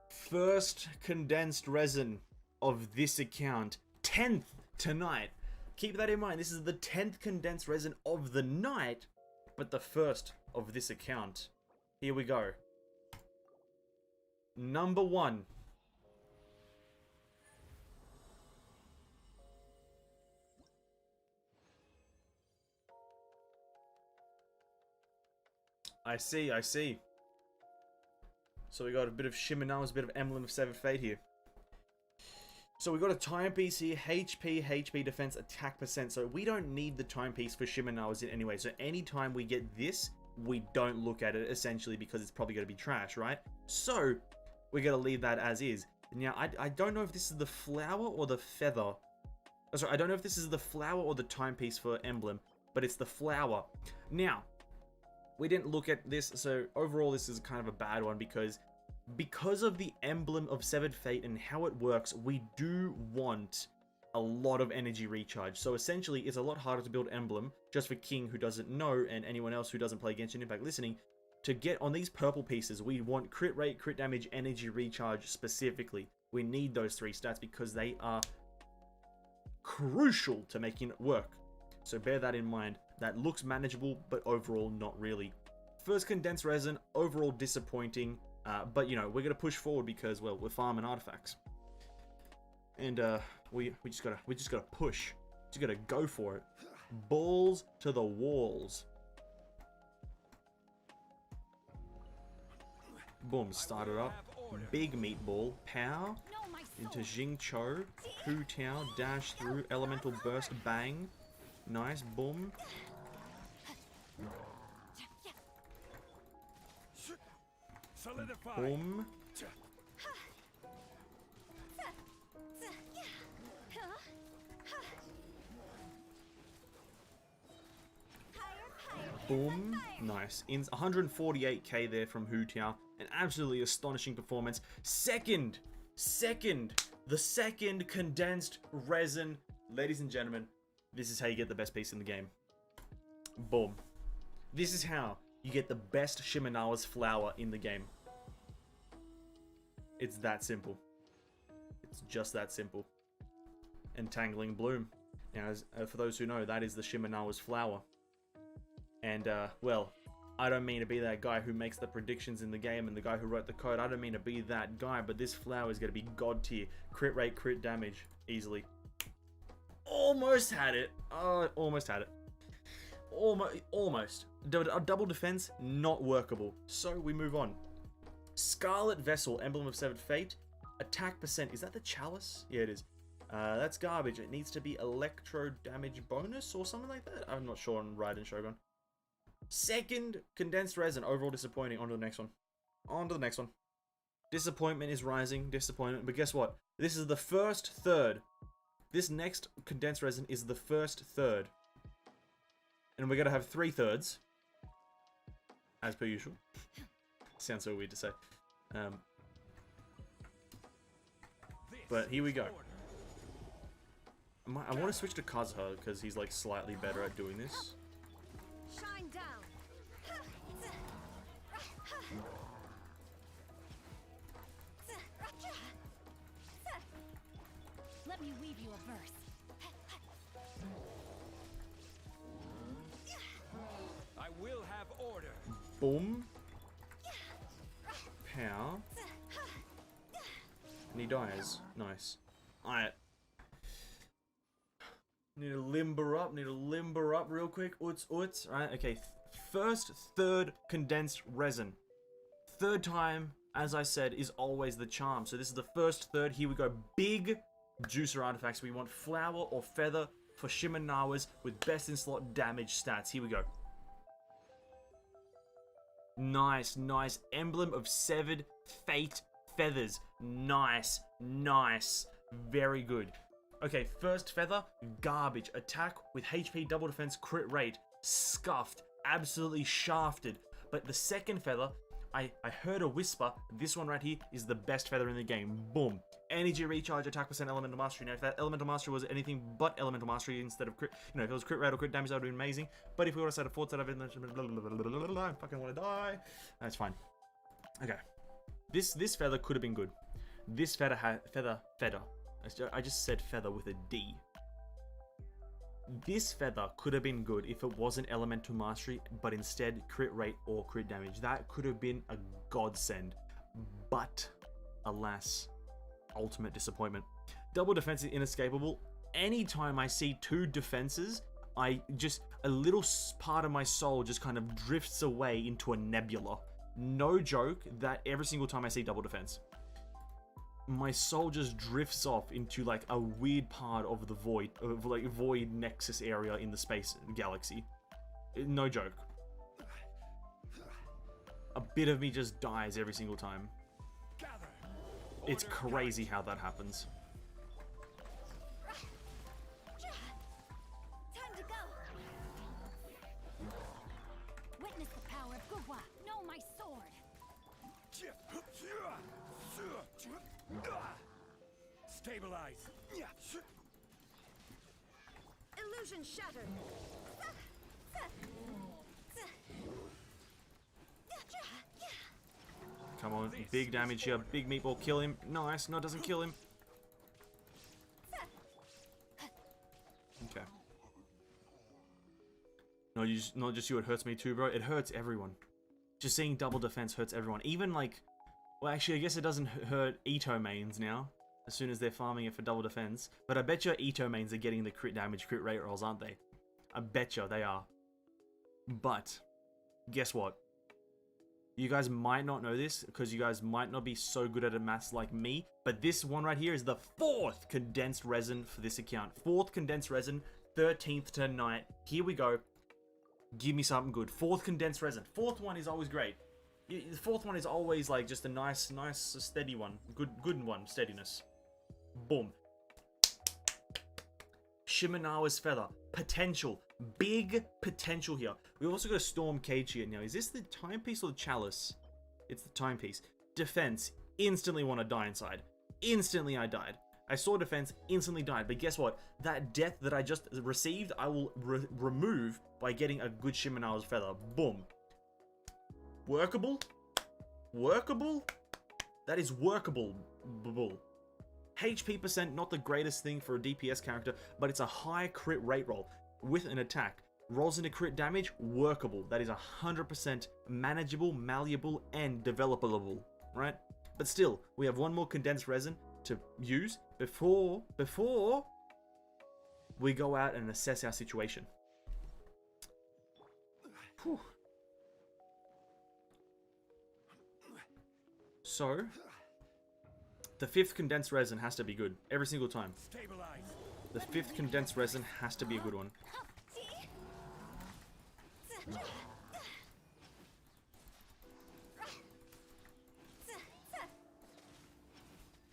Speaker 2: First condensed resin of this account. 10th tonight. Keep that in mind. This is the 10th condensed resin of the night, but the first of this account. Here we go. Number 1. I see. So we got a bit of Shimenawa's, a bit of Emblem of Severed Fate here. So we got a timepiece here, HP defense, attack percent. So we don't need the timepiece for Shimenawa's in anyway. So anytime we get this, we don't look at it essentially because it's probably going to be trash, right? So we're going to leave that as is. Now, I don't know if this is the flower or the feather. Oh, sorry, I don't know if this is the flower or the timepiece for Emblem, but it's the flower. Now, we didn't look at this, so overall this is kind of a bad one because of the Emblem of Severed Fate and how it works, we do want a lot of energy recharge. So essentially, it's a lot harder to build Emblem, just for King who doesn't know, and anyone else who doesn't play Genshin Impact listening. To get on these purple pieces, we want crit rate, crit damage, energy recharge specifically. We need those 3 stats because they are crucial to making it work. So bear that in mind. That looks manageable, but overall not really. First condensed resin, overall disappointing. But you know, we're gonna push forward because, well, we're farming artifacts, and we just gotta push. Just gotta go for it. Balls to the walls. Boom, started up. Big meatball. Pow.
Speaker 3: No, my
Speaker 2: Into
Speaker 3: sword.
Speaker 2: Jingcho. Hu Tao. Dash through. Elemental burst. Bang. Nice. Boom.
Speaker 4: Solidify.
Speaker 2: Boom. Boom. Nice. 148k there from Hu Tao. An absolutely astonishing performance. The second condensed resin. Ladies and gentlemen, this is how you get the best piece in the game. Boom. This is how you get the best Shimenawa's flower in the game. It's that simple. It's just that simple. Entangling Bloom. Now, for those who know, that is the Shimenawa's flower. And, well, I don't mean to be that guy who makes the predictions in the game and the guy who wrote the code. I don't mean to be that guy, but this flower is going to be god tier. Crit rate, crit damage, easily. Almost had it. Oh, almost had it. Almost. A double defense, not workable. So we move on. Scarlet Vessel, Emblem of Severed Fate. Attack percent. Is that the chalice? Yeah, it is. That's garbage. It needs to be electro damage bonus or something like that. I'm not sure on Raiden Shogun. Second, condensed resin. Overall disappointing. On to the next one. On to the next one. Disappointment is rising. Disappointment. But guess what? This is the first third. This next condensed resin is the first third. And we're going to have 3 thirds. As per usual. Sounds so weird to say. But here we go. I want to switch to Kazuha because he's like slightly better at doing this.
Speaker 3: Shine down. Let me weave you a verse.
Speaker 5: I will have order.
Speaker 2: Boom. Pow. And he dies. Nice. Alright. Need to limber up real quick. Uts. Alright, okay. First, third condensed resin. Third time, as I said, is always the charm. So this is the first third. Here we go. Big juicer artifacts. We want flower or feather for Shimenawas with best in slot damage stats. Here we go. Nice. Emblem of severed fate feathers. Nice. Very good. Okay, first feather, garbage. Attack with HP, double defense, crit rate. Scuffed. Absolutely shafted. But the second feather, I heard a whisper. This one right here is the best feather in the game. Boom. Energy recharge, attack percent, elemental mastery. Now, if that elemental mastery was anything but elemental mastery instead of crit, if it was crit rate or crit damage, that would be amazing. But if we were to set a fourth set of it, I fucking want to die. That's fine. Okay. This feather could have been good. This feather had feather. I just said feather with a D. This feather could have been good if it wasn't elemental mastery, but instead crit rate or crit damage. That could have been a godsend. But, alas, ultimate disappointment. Double defense is inescapable. Anytime I see 2 defenses, a little part of my soul just kind of drifts away into a nebula. No joke, that every single time I see double defense, my soul just drifts off into like a weird part of the void, void nexus area in the space galaxy. No joke. A bit of me just dies every single time. It's crazy how that happens.
Speaker 3: Time to go. Witness the power of Gugwa. Know my sword.
Speaker 5: Stabilize.
Speaker 3: Illusion shattered.
Speaker 2: Come on, big damage here. Big meatball, kill him. Nice. No, it doesn't kill him. Okay. Not just you, it hurts me too, bro. It hurts everyone. Just seeing double defense hurts everyone. Even like, well, actually, I guess it doesn't hurt Ito mains now, as soon as they're farming it for double defense. But I bet you Ito mains are getting the crit damage, crit rate rolls, aren't they? I bet you they are. But, guess what? You guys might not know this, because you guys might not be so good at maths like me, but this one right here is the 4th condensed resin for this account. 4th condensed resin, 13th tonight. Here we go. Give me something good. 4th condensed resin. 4th one is always great. The 4th one is always like just a nice, steady one. Good one, steadiness. Boom. Shimenawa's feather. Potential. Big potential here. We also got a Storm Cage here. Now, is this the timepiece or the chalice? It's the timepiece. Defense. Instantly want to die inside. Instantly I died. I saw defense, instantly died. But guess what? That death that I just received, I will remove by getting a good Shimenawa's feather. Boom. Workable? Workable? That is workable. HP percent, not the greatest thing for a DPS character, but it's a high crit rate roll with an attack. Rolls into crit damage, workable. That is 100% manageable, malleable, and developable, right? But still, we have one more condensed resin to use before we go out and assess our situation. Whew. So, The 5th condensed resin has to be good every single time.
Speaker 4: Stabilize.
Speaker 2: The 5th condensed resin has to be a good one.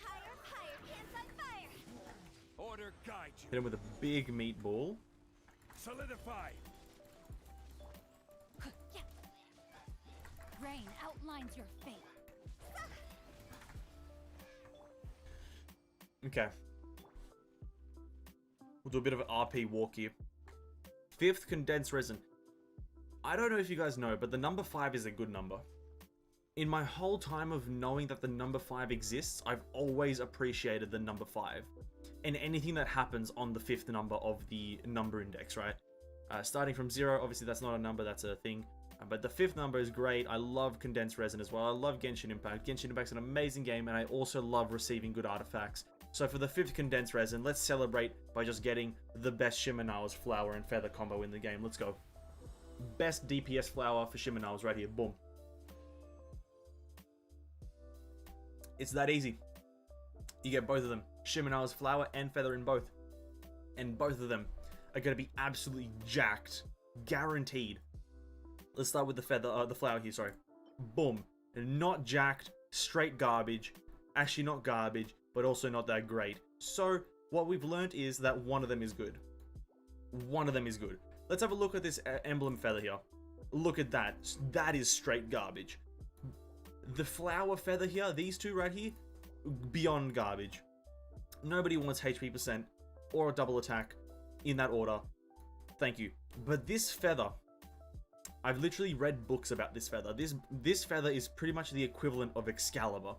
Speaker 3: Higher, higher, hands on fire.
Speaker 4: Order guide
Speaker 2: Hit him with a big meatball.
Speaker 4: Solidify.
Speaker 3: Rain outlines your fate.
Speaker 2: Okay. We'll do a bit of an RP walk here. 5th condensed resin. I don't know if you guys know, but the number 5 is a good number. In my whole time of knowing that the number 5 exists, I've always appreciated the number 5. And anything that happens on the 5th number of the number index, right? Starting from 0, obviously that's not a number, that's a thing. But the 5th number is great. I love condensed resin as well. I love Genshin Impact. Genshin Impact's an amazing game, and I also love receiving good artifacts. So for the 5th condensed resin, let's celebrate by just getting the best Shimenawa's flower and feather combo in the game. Let's go. Best DPS flower for Shimenawa's right here. Boom. It's that easy. You get both of them. Shimenawa's flower and feather in both. And both of them are going to be absolutely jacked. Guaranteed. Let's start with the feather, the flower here, sorry. Boom. Not jacked, straight garbage. Actually not garbage, but also not that great. So, what we've learned is that one of them is good. One of them is good. Let's have a look at this emblem feather here. Look at that. That is straight garbage. The flower feather here, these two right here, beyond garbage. Nobody wants HP percent or a double attack in that order. Thank you. But this feather, I've literally read books about this feather. This feather is pretty much the equivalent of Excalibur.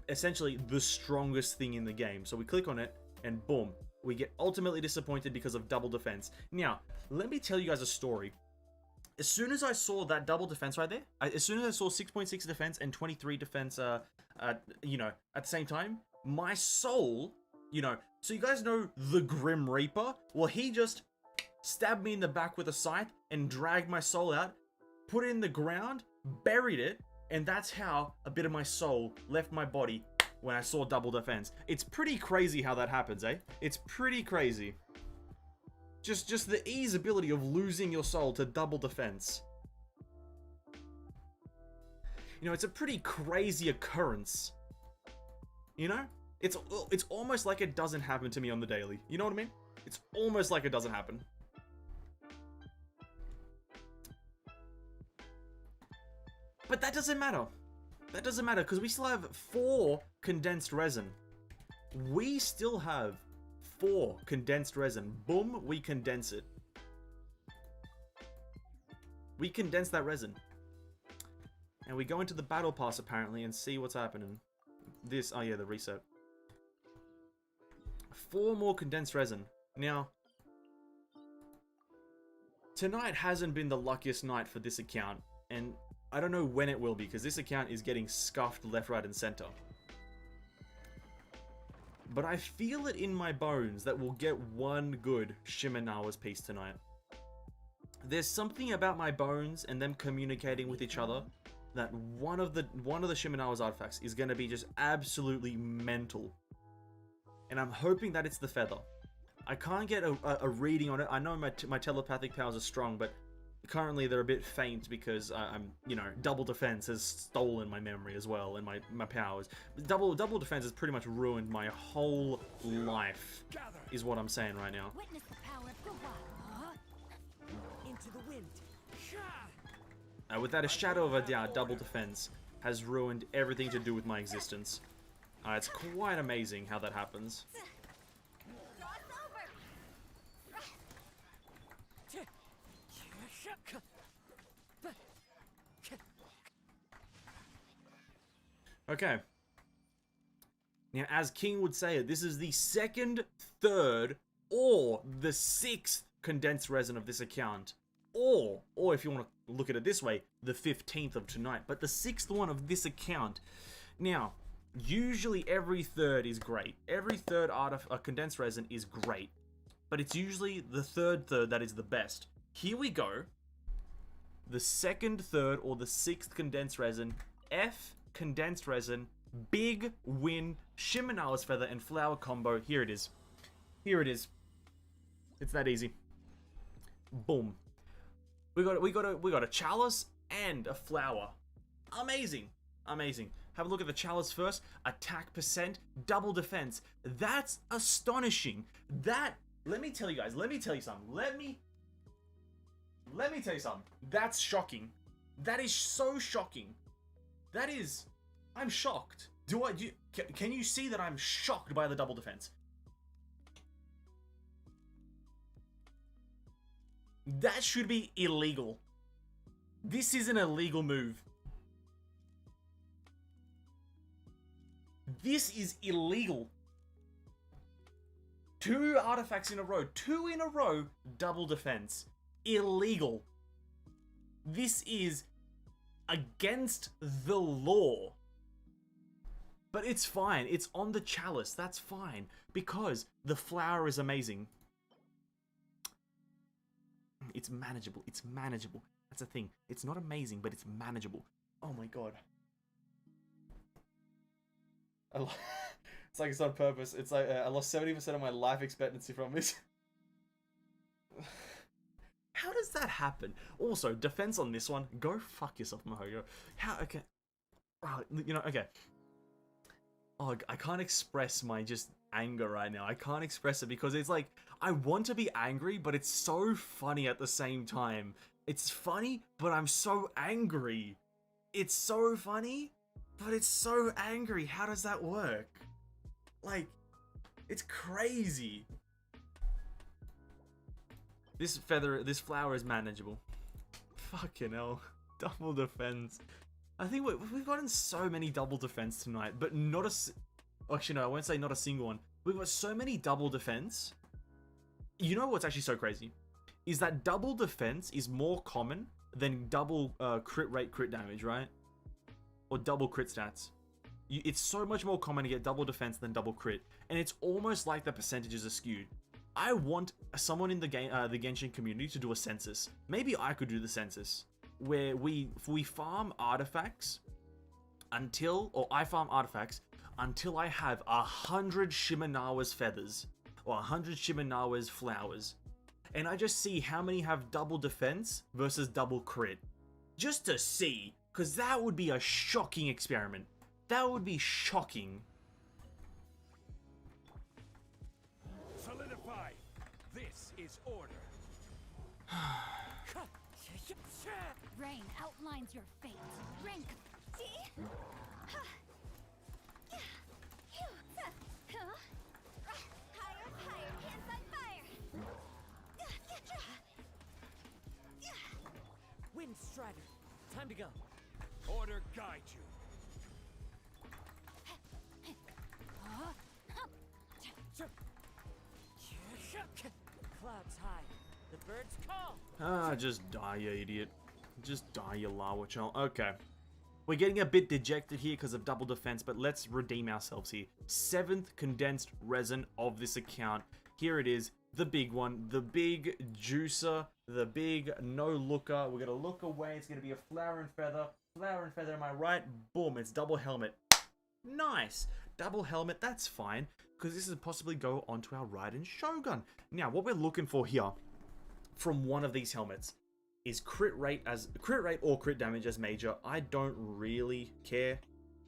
Speaker 2: Essentially the strongest thing in the game. So we click on it and boom, we get ultimately disappointed because of double defense. Now, let me tell you guys a story. As soon as I saw that double defense right there, as soon as I saw 6.6 defense and 23 defense, you know, at the same time, my soul, you know, so you guys know the Grim Reaper? Well, he just stabbed me in the back with a scythe and dragged my soul out, put it in the ground, buried it, and that's how a bit of my soul left my body when I saw double defense. It's pretty crazy how that happens, eh? It's pretty crazy. Just the easeability of losing your soul to double defense. You know, it's a pretty crazy occurrence. You know? It's almost like it doesn't happen to me on the daily. You know what I mean? It's almost like it doesn't happen. But that doesn't matter. That doesn't matter because we still have 4 condensed resin. We still have 4 condensed resin. Boom, we condense it. We condense that resin. And we go into the battle pass apparently and see what's happening. This, oh yeah, the reset. 4 more condensed resin. Now, tonight hasn't been the luckiest night for this account. And I don't know when it will be, because this account is getting scuffed left, right, and center. But I feel it in my bones that we'll get one good Shimenawa's piece tonight. There's something about my bones and them communicating with each other that one of the Shimenawa's artifacts is going to be just absolutely mental. And I'm hoping that it's the feather. I can't get a reading on it. I know my telepathic powers are strong, but currently they're a bit faint because I'm, you know, double defense has stolen my memory as well and my powers. Double defense has pretty much ruined my whole life, is what I'm saying right now.
Speaker 3: Witness the power of Gawa.
Speaker 5: Into the wind.
Speaker 2: Without a shadow of a doubt, double defense has ruined everything to do with my existence. It's quite amazing how that happens. Okay. Now, as King would say it, this is the 2nd, 3rd, or the 6th condensed resin of this account. Or if you want to look at it this way, the 15th of tonight. But the 6th one of this account. Now, usually every 3rd is great. Every 3rd art of condensed resin is great. But it's usually the 3rd that is the best. Here we go. The 2nd, 3rd, or the 6th condensed resin. F condensed resin Big win. Shimenawa's Feather and Flower combo. Here it is. Here it is. It's that easy. Boom. We got a chalice and a flower. Amazing. Amazing. Have a look at the chalice first. Attack percent, double defense. That's astonishing. That, let me tell you guys, let me tell you something. Let me tell you something. That's shocking. That is so shocking. That is, I'm shocked. Can you see that I'm shocked by the double defense? That should be illegal. This is an illegal move. This is illegal. 2 artifacts in a row. 2 in a row, double defense. Illegal. This is against the law. But it's fine. It's on the chalice. That's fine. Because the flower is amazing. It's manageable. It's manageable. That's the thing. It's not amazing, but it's manageable. Oh my god. It's like it's on purpose. It's like I lost 70% of my life expectancy from this. How does that happen? Also, defense on this one. Go fuck yourself, Mahoyo. How? Okay. Oh, you know, okay. Oh, I can't express my just anger right now. I can't express it because it's like, I want to be angry, but it's so funny at the same time. It's funny, but I'm so angry. It's so funny, but it's so angry. How does that work? Like, it's crazy. This flower is manageable. Fucking hell. Double defense. I think we've gotten so many double defense tonight, but not a... Actually, no, I won't say not a single one. We've got so many double defense. You know what's actually so crazy? Is that double defense is more common than double crit rate, crit damage, right? Or double crit stats. It's so much more common to get double defense than double crit. And it's almost like the percentages are skewed. I want someone in the game, the Genshin community to do a census. Maybe I could do the census. Where we farm artifacts until, or I farm artifacts until I have 100 Shimenawa's feathers or 100 Shimenawa's flowers, and I just see how many have double defense versus double crit, just to see, because that would be a shocking experiment. That would be shocking.
Speaker 6: Solidify. This is order.
Speaker 3: Rain outlines your fate. Rank. See? Higher, higher, hands on fire.
Speaker 5: Wind Strider. Time to go.
Speaker 6: Order guide you.
Speaker 5: Clouds high. The birds call.
Speaker 2: Ah, just die, you idiot. Just die, you Lawa child. Okay. We're getting a bit dejected here because of double defense, but let's redeem ourselves here. 7th condensed resin of this account. Here it is. The big one. The big juicer. The big no-looker. We're going to look away. It's going to be a flower and feather. Flower and feather, am I right? Boom. It's double helmet. Nice. Double helmet. That's fine. Because this is possibly go onto our Raiden Shogun. Now, what we're looking for here from one of these helmets is crit rate or crit damage as major. I don't really care.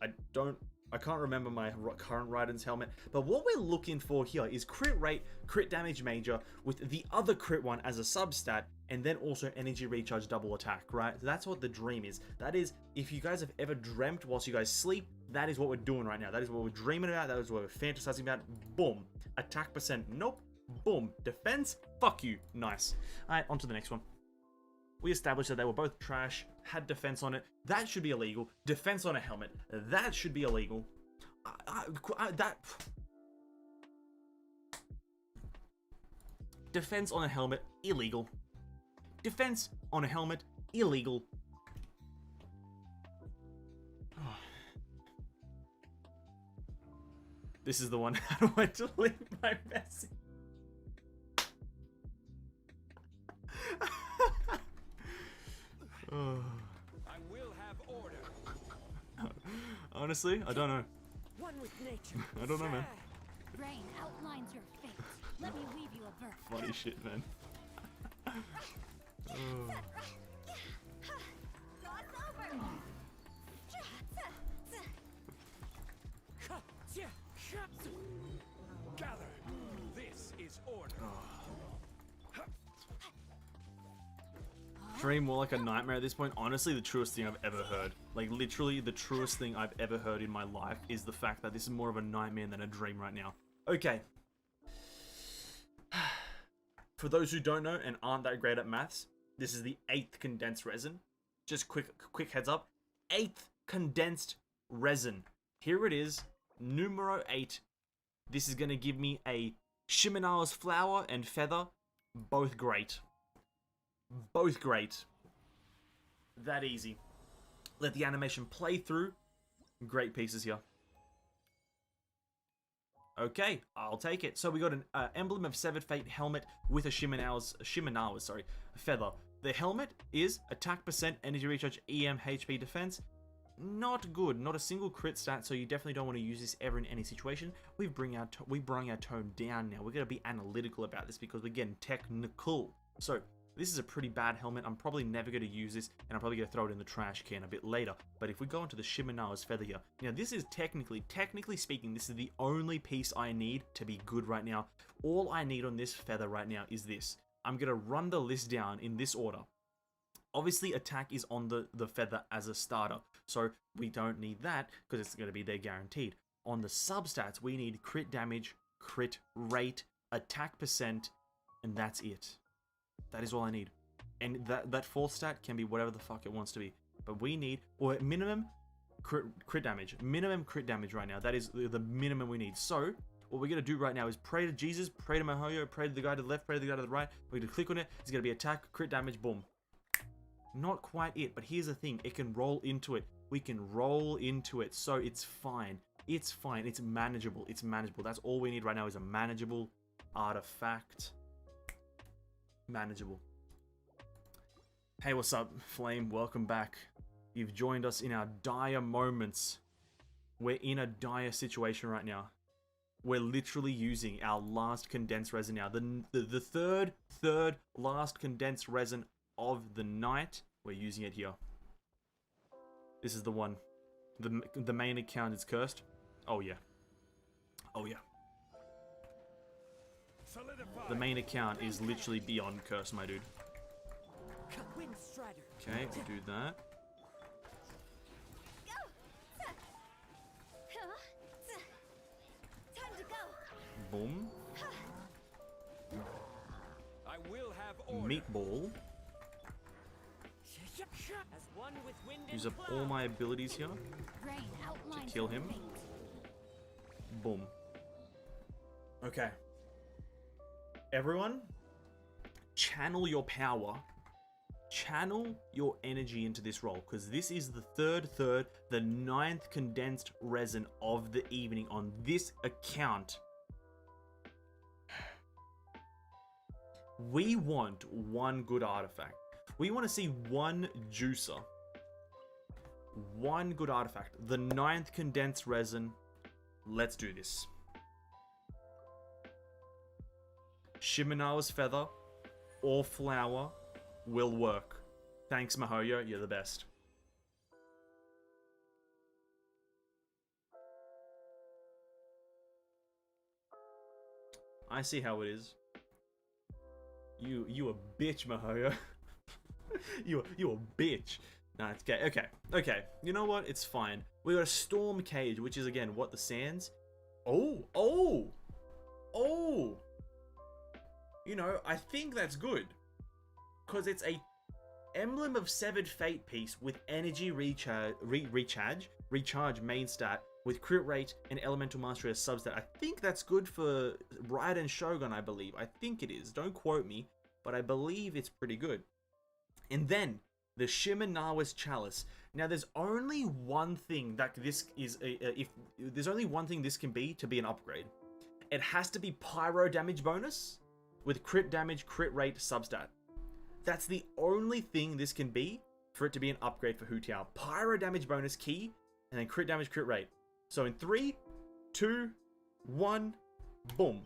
Speaker 2: I can't remember my current Raiden's helmet, but what we're looking for here is crit rate, crit damage major with the other crit one as a substat, and then also energy recharge double attack, right? That's what the dream is. That is, if you guys have ever dreamt whilst you guys sleep, that is what we're doing right now. That is what we're dreaming about. That is what we're fantasizing about. Boom. Attack percent. Nope. Boom. Defense. Fuck you. Nice. Alright, on to the next one. We established that they were both trash, had defense on it. That should be illegal. Defense on a helmet. That should be illegal. Defense on a helmet. Illegal. Defense on a helmet. Illegal. Oh. This is the one. How do I delete my message?
Speaker 6: I will have order.
Speaker 2: Honestly, I don't know.
Speaker 5: One with nature.
Speaker 1: I don't know, man.
Speaker 3: Rain outlines your fate. Let me weave you a verse.
Speaker 1: Funny shit, man. Oh.
Speaker 3: Cross over.
Speaker 6: Gather. This is order.
Speaker 1: Dream more like a nightmare at this point. Honestly, the truest thing I've ever heard. Like, literally, the truest thing I've ever heard in my life is the fact that this is more of a nightmare than a dream right now. Okay. For those who don't know and aren't that great at maths, this is the 8th condensed resin. Just quick heads up. 8th condensed resin. Here it is. Numero 8. This is going to give me a Shimenawa's flower and feather. Both great. Both great. That easy. Let the animation play through. Great pieces here. Okay, I'll take it. So we got an emblem of Severed Fate helmet with a Shimenawa's feather. The helmet is attack percent, energy recharge, EM, HP defense. Not good. Not a single crit stat, so you definitely don't want to use this ever in any situation. We bring our tone down now. We're going to be analytical about this because we're getting technical. So this is a pretty bad helmet. I'm probably never going to use this, and I'm probably going to throw it in the trash can a bit later. But if we go into the Shimenawa's feather here, now this is technically speaking, this is the only piece I need to be good right now. All I need on this feather right now is this. I'm going to run the list down in this order. Obviously, attack is on the feather as a starter, so we don't need that because it's going to be there guaranteed. On the substats, we need crit damage, crit rate, attack percent, and that's it. That is all I need. And that fourth stat can be whatever the fuck it wants to be. But we need, or at minimum, crit damage. Minimum crit damage right now. That is the minimum we need. So, what we're going to do right now is pray to Jesus, pray to Mihoyo, pray to the guy to the left, pray to the guy to the right. We're going to click on it. It's going to be attack, crit damage, boom. Not quite it, but here's the thing. It can roll into it. We can roll into it, so it's fine. It's fine. It's manageable. It's manageable. That's all we need right now is a manageable artifact. Manageable. Hey, what's up, Flame? Welcome back. You've joined us in our dire moments. We're in a dire situation right now. We're literally using our last condensed resin now. The third last condensed resin of the night. We're using it here. This is the one. The main account is cursed. Oh yeah. Oh yeah. The main account is literally beyond cursed, my dude. Okay, we'll do that.
Speaker 3: Time to go.
Speaker 1: Boom.
Speaker 6: I will have order.
Speaker 1: Meatball.
Speaker 5: As one with wind
Speaker 1: Use
Speaker 5: and
Speaker 1: up all my abilities here.
Speaker 3: Rain outlines
Speaker 1: kill
Speaker 3: your
Speaker 1: him.
Speaker 3: fate.
Speaker 1: Boom. Okay. Everyone, channel your power. Channel your energy into this roll, because this is the the 9th condensed resin of the evening on this account. We want one good artifact. We want to see one juicer. One good artifact. The 9th condensed resin. Let's do this. Shimenawa's feather or flower will work. Thanks, Mihoyo. You're the best. I see how it is. You a bitch, Mihoyo. you a bitch. Nah, it's okay. Okay. You know what? It's fine. We got a storm cage, which is again what the sands. Oh. You know, I think that's good, because it's a emblem of Severed Fate piece with energy recharge main stat with crit rate and elemental mastery as substat. I think that's good for Raiden Shogun, I believe. I think it is. Don't quote me, but I believe it's pretty good. And then the Shimenawa's Chalice. Now, there's only one thing that this is. There's only one thing this can be to be an upgrade. It has to be pyro damage bonus with crit damage, crit rate, substat. That's the only thing this can be for it to be an upgrade for Hu Tiao. Pyro damage bonus key, and then crit damage, crit rate. So in 3,
Speaker 2: 2, 1, boom.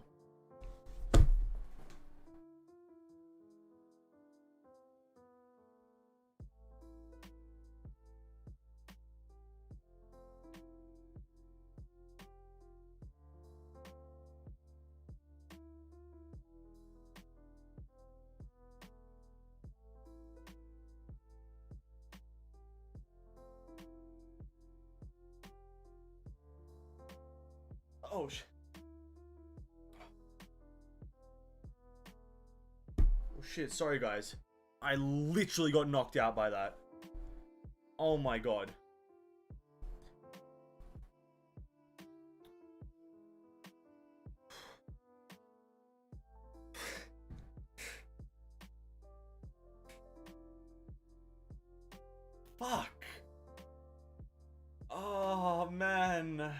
Speaker 2: Oh shit. Oh shit, sorry guys. I literally got knocked out by that. Oh my god. Fuck. Oh man.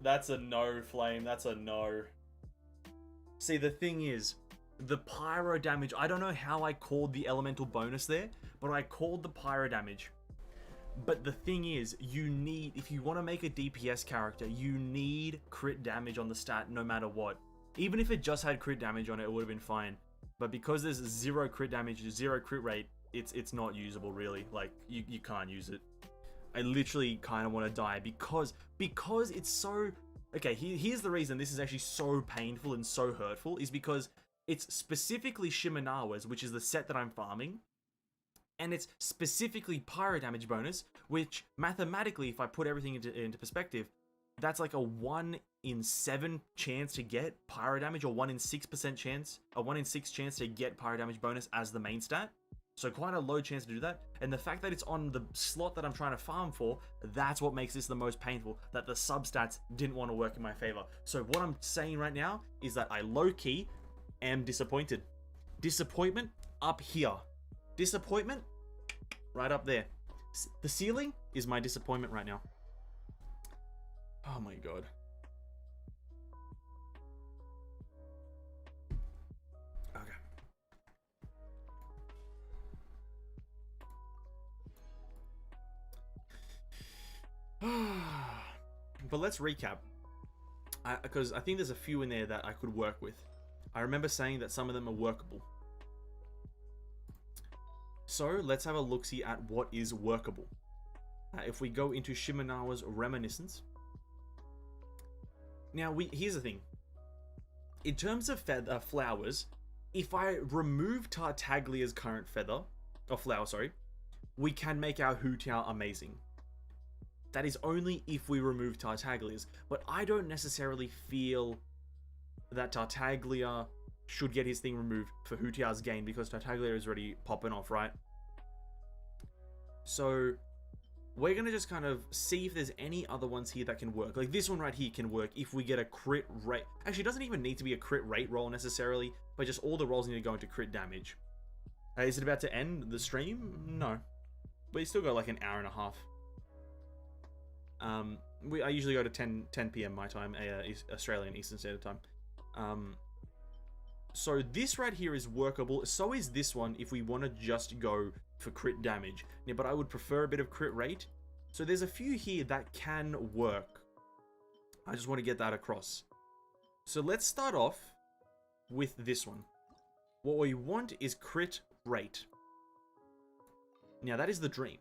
Speaker 2: That's a no, Flame. That's a no. See, the thing is, the pyro damage, I don't know how I called the elemental bonus there, but I called the pyro damage. But the thing is, you need, if you want to make a DPS character, you need crit damage on the stat no matter what. Even if it just had crit damage on it, it would have been fine. But because there's 0 crit damage, 0 crit rate, it's not usable really. Like, you can't use it. I literally kind of want to die because it's so... Okay, here's the reason this is actually so painful and so hurtful, is because it's specifically Shimenawa's, which is the set that I'm farming, and it's specifically pyro damage bonus, which mathematically, if I put everything into perspective, that's like a 1 in 7 chance to get pyro damage, or 1 in 6% chance, a 1 in 6 chance to get pyro damage bonus as the main stat. So quite a low chance to do that, and the fact that it's on the slot that I'm trying to farm for, that's what makes this the most painful, that the substats didn't want to work in my favor. So what I'm saying right now is that I low-key am disappointed. Disappointment up here. Disappointment right up there. The ceiling is my disappointment right now. Oh my god. But let's recap, because I think there's a few in there that I could work with. I remember saying that some of them are workable. So let's have a look-see at what is workable. If we go into Shimenawa's Reminiscence. Now, here's the thing. In terms of flowers, if I remove Tartaglia's current flower, we can make our Hutiao amazing. That is only if we remove Tartaglia's, but I don't necessarily feel that Tartaglia should get his thing removed for Hutiao's gain, because Tartaglia is already popping off, right? So we're gonna just kind of see if there's any other ones here that can work. Like this one right here can work if we get a crit rate. Actually, it doesn't even need to be a crit rate roll necessarily, but just all the rolls need to go into crit damage. Is it about to end the stream? No. But you still got like an hour and a half. I usually go to 10 PM my time, Australian Eastern Standard Time. So this right here is workable. So is this one if we want to just go for crit damage. Yeah, but I would prefer a bit of crit rate. So there's a few here that can work. I just want to get that across. So let's start off with this one. What we want is crit rate. Now that is the dream.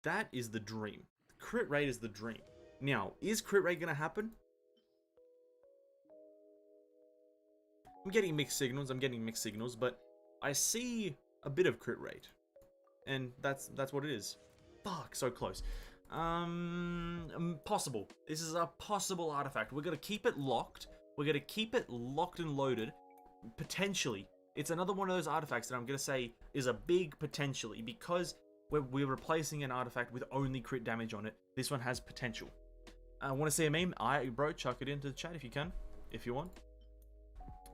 Speaker 2: That is the dream. Crit rate is the dream. Now, is crit rate going to happen? I'm getting mixed signals, but I see a bit of crit rate. And that's what it is. Fuck, so close. Possible. This is a possible artifact. We're going to keep it locked. We're going to keep it locked and loaded. Potentially. It's another one of those artifacts that I'm going to say is a big potentially, because we're replacing an artifact with only crit damage on it. This one has potential. I want to see a meme? Bro, chuck it into the chat if you can, if you want.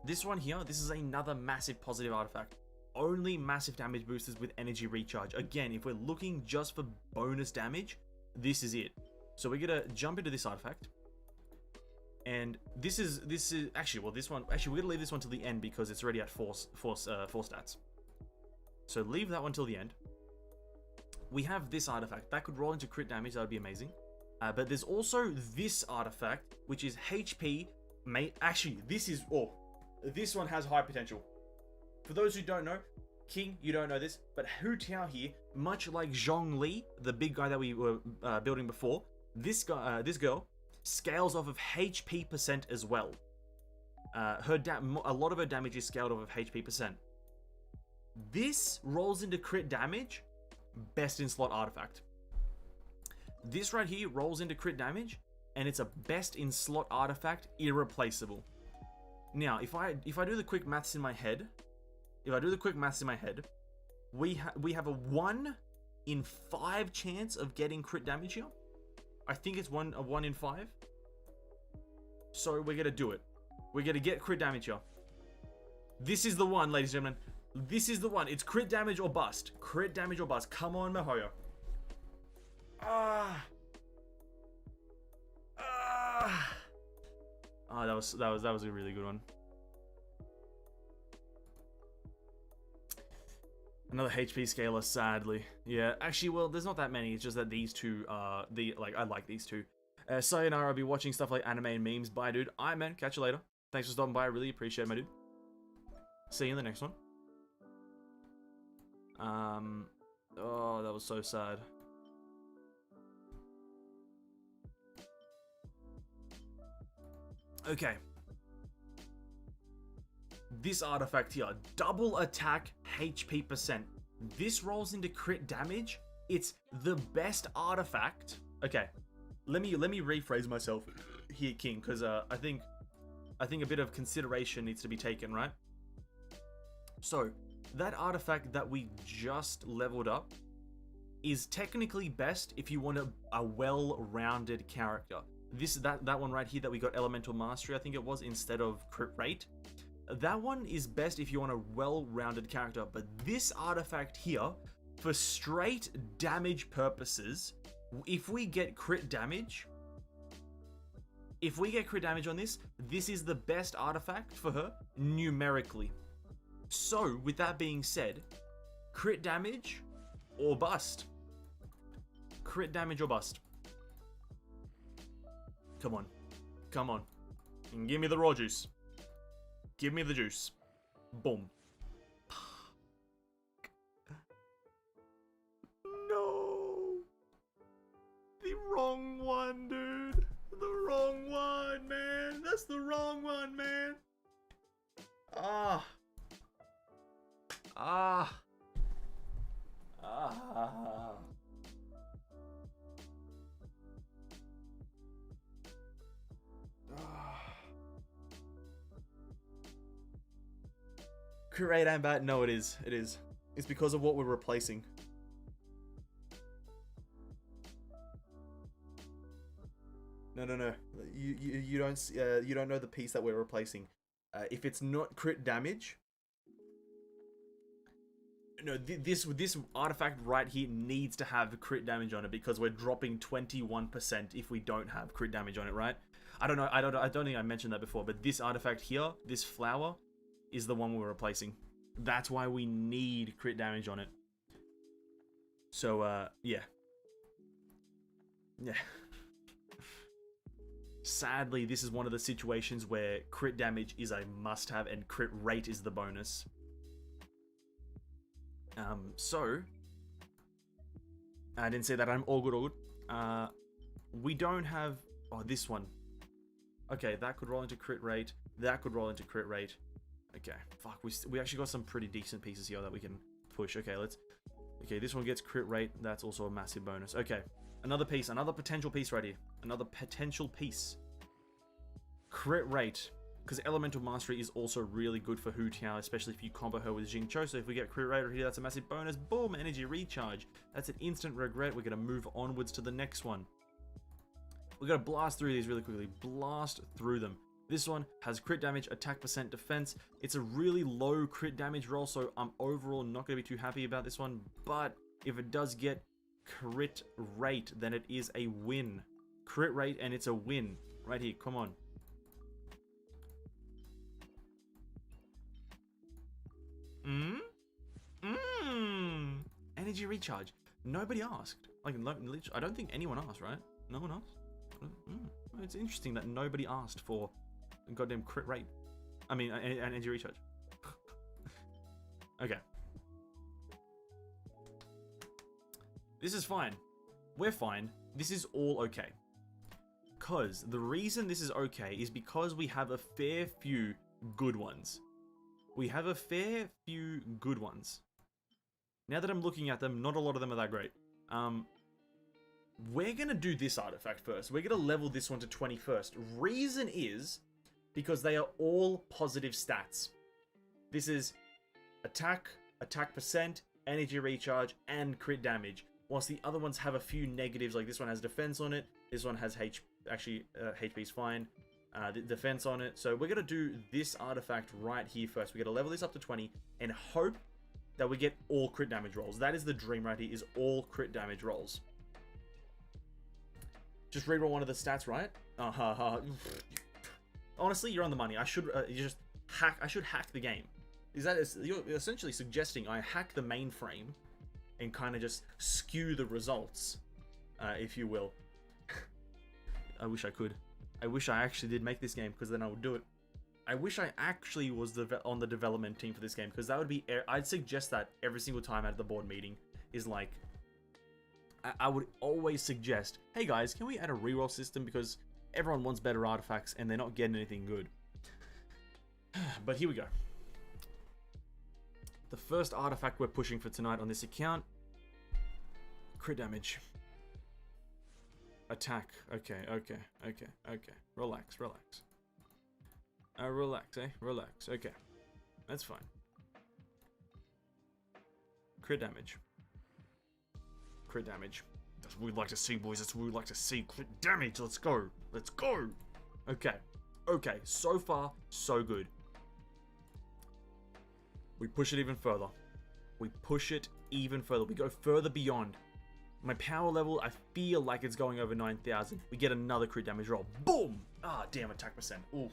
Speaker 2: This one here, this is another massive positive artifact. Only massive damage boosters with energy recharge. Again, if we're looking just for bonus damage, this is it. So we're gonna jump into this artifact. And this is actually, well, this one, actually, we're gonna leave this one till the end because it's already at four stats. So leave that one till the end. We have this artifact that could roll into crit damage. That would be amazing. But there's also this artifact, which is HP. Actually, this one has high potential. For those who don't know, King, you don't know this, but Hu Tiao here, much like Zhongli, the big guy that we were building before, this girl scales off of HP percent as well. A lot of her damage is scaled off of HP percent. This rolls into crit damage, best in slot artifact. This right here rolls into crit damage, and it's a best in slot artifact, irreplaceable. Now, if I do the quick maths in my head, we have a 1 in 5 chance of getting crit damage here. I think it's a 1 in 5. So we're gonna do it. We're gonna get crit damage here. This is the one, ladies and gentlemen. This is the one. It's crit damage or bust. Crit damage or bust. Come on, Mihoyo. Oh, that was a really good one. Another HP scaler, sadly. Yeah, actually, well, there's not that many. It's just that these two are I like these two. Sayonara, I'll be watching stuff like anime and memes. Bye, dude. Alright, man. Catch you later. Thanks for stopping by. I really appreciate it, my dude. See you in the next one. Oh, that was so sad. Okay. This artifact here, double attack HP percent. This rolls into crit damage. It's the best artifact. Okay, let me rephrase myself here, King, because I think a bit of consideration needs to be taken, right? So that artifact that we just leveled up is technically best if you want a well-rounded character. That one right here that we got Elemental Mastery, I think it was, instead of crit rate. That one is best if you want a well-rounded character, but this artifact here, for straight damage purposes, if we get crit damage on this, this is the best artifact for her numerically. So, with that being said, crit damage or bust. Crit damage or bust. Come on. Come on. And give me the raw juice. Give me the juice. Boom. No. The wrong one, dude. The wrong one, man. That's the wrong one, man. Ah. Ah. Ah. Crit rate and bad? No, it is. It is. It's because of what we're replacing. No. You don't know the piece that we're replacing. If it's not crit damage, no, this artifact right here needs to have crit damage on it because we're dropping 21% if we don't have crit damage on it, right? I don't know. I don't think I mentioned that before, but this artifact here, this flower, is the one we're replacing. That's why we need crit damage on it. So, yeah. Yeah. Sadly, this is one of the situations where crit damage is a must-have and crit rate is the bonus. So, I didn't say that I'm all good. We don't have... Oh, this one. Okay, that could roll into crit rate. That could roll into crit rate. Okay, fuck, we actually got some pretty decent pieces here that we can push. Okay, okay, this one gets crit rate. That's also a massive bonus. Okay, another piece, another potential piece right here. Another potential piece. Crit rate, because Elemental Mastery is also really good for Hu Tiao, especially if you combo her with Jing Cho. So if we get crit rate right here, that's a massive bonus. Boom, energy recharge. That's an instant regret. We're gonna move onwards to the next one. We're gonna blast through these really quickly. Blast through them. This one has crit damage, attack percent, defense. It's a really low crit damage roll, so I'm overall not going to be too happy about this one. But if it does get crit rate, then it is a win. Crit rate and it's a win. Right here, come on. energy recharge. Nobody asked. Like, I don't think anyone asked, right? No one asked? It's interesting that nobody asked for a goddamn crit rate. I mean, an energy recharge. Okay. This is fine. We're fine. This is all okay. Because the reason this is okay is because we have a fair few good ones. We have a fair few good ones. Now that I'm looking at them, not a lot of them are that great. We're going to do this artifact first. We're going to level this one to 20 first. Reason is because they are all positive stats. This is attack, attack percent, energy recharge, and crit damage. Whilst the other ones have a few negatives, like this one has defense on it. This one has HP's fine. The defense on it. So we're going to do this artifact right here first. We're going to level this up to 20 and hope that we get all crit damage rolls. That is the dream right here, is all crit damage rolls. Just reroll one of the stats, right? Honestly, you're on the money. I should I should hack the game. You're essentially suggesting I hack the mainframe and kind of just skew the results, if you will. I wish I could. I wish I actually did make this game, because then I would do it. I wish I actually was on the development team for this game, because that would be... I'd suggest that every single time at the board meeting, is like... I would always suggest, hey guys, can we add a reroll system, because everyone wants better artifacts and they're not getting anything good. But here we go. The first artifact we're pushing for tonight on this account, crit damage. Attack. Okay. Relax. Relax, eh? Relax. Okay. That's fine. Crit damage. Crit damage. That's what we'd like to see, boys. That's what we'd like to see. Crit damage. Let's go. Let's go. Okay. Okay. So far, so good. We push it even further. We push it even further. We go further beyond. My power level, I feel like it's going over 9,000. We get another crit damage roll. Boom! Ah, damn, attack percent. Oof.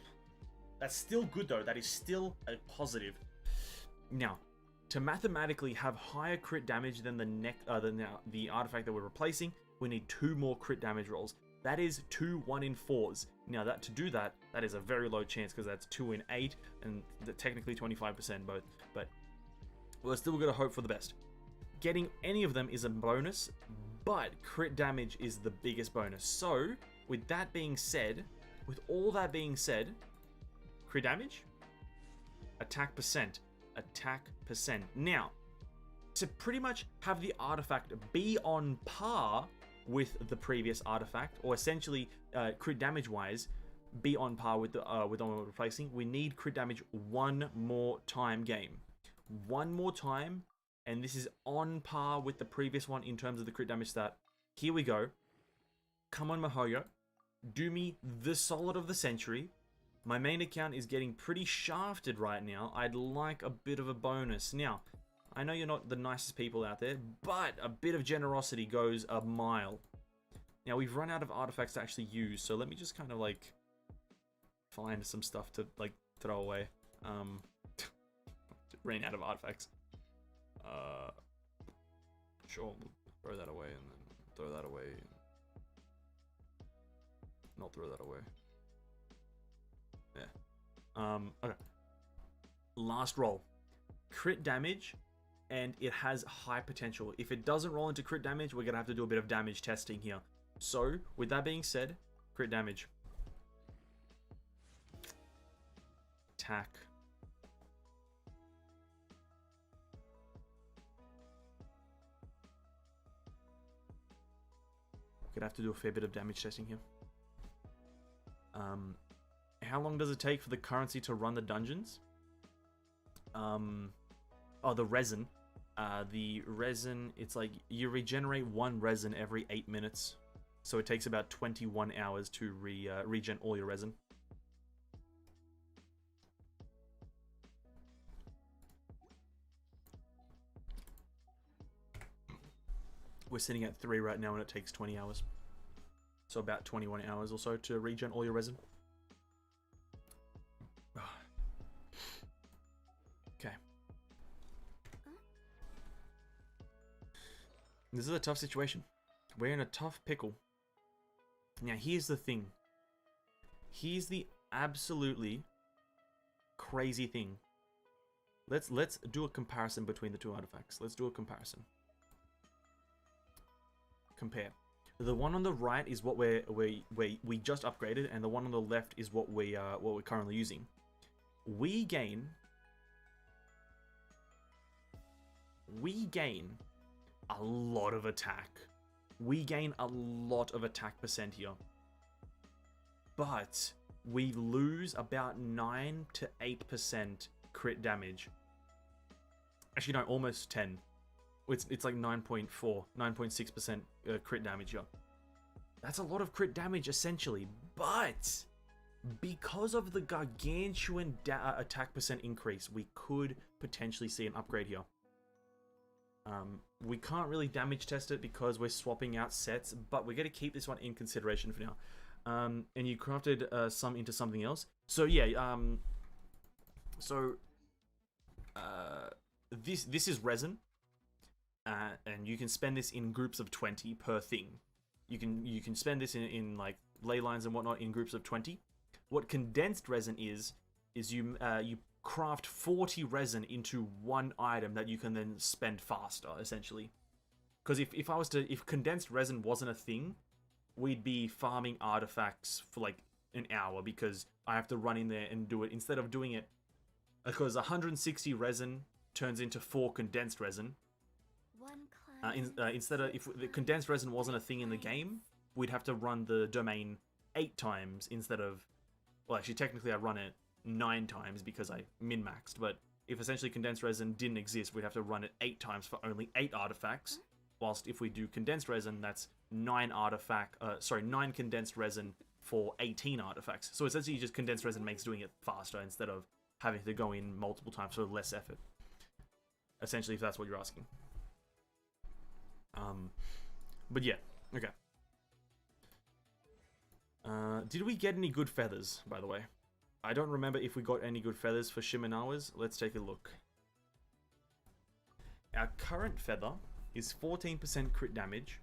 Speaker 2: That's still good, though. That is still a positive. Now, to mathematically have higher crit damage than the artifact that we're replacing, we need 2 more crit damage rolls. That is 2 1 in 4s. Now, to do that, that is a very low chance, because that's 2 in 8, and technically 25% both. But we're still going to hope for the best. Getting any of them is a bonus, but crit damage is the biggest bonus. So, with all that being said, crit damage, attack percent. Now, to pretty much have the artifact be on par with the previous artifact, or essentially crit damage wise, be on par with the one we're replacing, we need crit damage one more time, game. One more time. And this is on par with the previous one in terms of the crit damage stat. Here we go. Come on, Mihoyo. Do me the solid of the century. My main account is getting pretty shafted right now. I'd like a bit of a bonus. Now, I know you're not the nicest people out there, but a bit of generosity goes a mile. Now, we've run out of artifacts to actually use, so let me just kind of, like, find some stuff to, like, throw away. Ran out of artifacts. Sure, we'll throw that away and then throw that away. Not throw that away. Yeah. Okay. Last roll. Crit damage, and it has high potential. If it doesn't roll into crit damage, we're gonna have to do a bit of damage testing here. So, with that being said, crit damage. Attack. Gonna have to do a fair bit of damage testing here. How long does it take for the currency to run the dungeons? Oh, the resin. The resin, it's like you regenerate 1 resin every 8 minutes. So it takes about 21 hours to regen all your resin. We're sitting at 3 right now and it takes 20 hours. So about 21 hours or so to regen all your resin. Okay. This is a tough situation. We're in a tough pickle. Now, here's the thing. Here's the absolutely crazy thing. Let's do a comparison between the two artifacts. Let's do a comparison. Compare. The one on the right is what we just upgraded, and the one on the left is what we're currently using. We gain a lot of attack. We gain a lot of attack percent here. But we lose about 9 to 8% crit damage. Actually, no, almost 10. It's like 9.4, 9.6% crit damage here. That's a lot of crit damage, essentially. But because of the gargantuan attack percent increase, we could potentially see an upgrade here. We can't really damage test it because we're swapping out sets, but we're going to keep this one in consideration for now. And you crafted some into something else. So yeah, this is resin, and you can spend this in groups of 20 per thing. You can spend this in like ley lines and whatnot in groups of 20. What condensed resin is you craft 40 resin into one item that you can then spend faster, essentially. Because if condensed resin wasn't a thing, we'd be farming artifacts for like an hour, because I have to run in there and do it instead of doing it, because 160 resin turns into 4 condensed resin. Instead of, if the condensed resin wasn't a thing in the game, we'd have to run the domain 8 times instead of, well, actually technically I run it 9 times because I min-maxed, but if essentially condensed resin didn't exist, we'd have to run it 8 times for only 8 artifacts, whilst if we do condensed resin, that's 9 condensed resin for 18 artifacts. So essentially just condensed resin makes doing it faster instead of having to go in multiple times for less effort. Essentially, if that's what you're asking. But yeah, okay. Did we get any good feathers, by the way? I don't remember if we got any good feathers for Shimenawas. Let's take a look. Our current feather is 14% crit damage,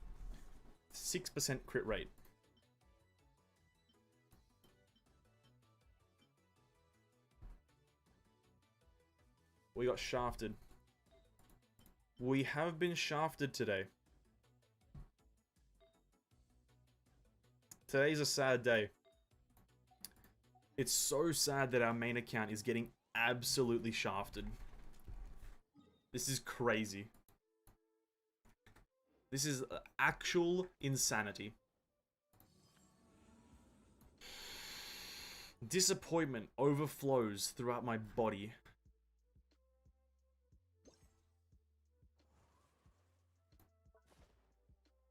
Speaker 2: 6% crit rate. We got shafted. We have been shafted today. Today's a sad day. It's so sad that our main account is getting absolutely shafted. This is crazy. This is actual insanity. Disappointment overflows throughout my body.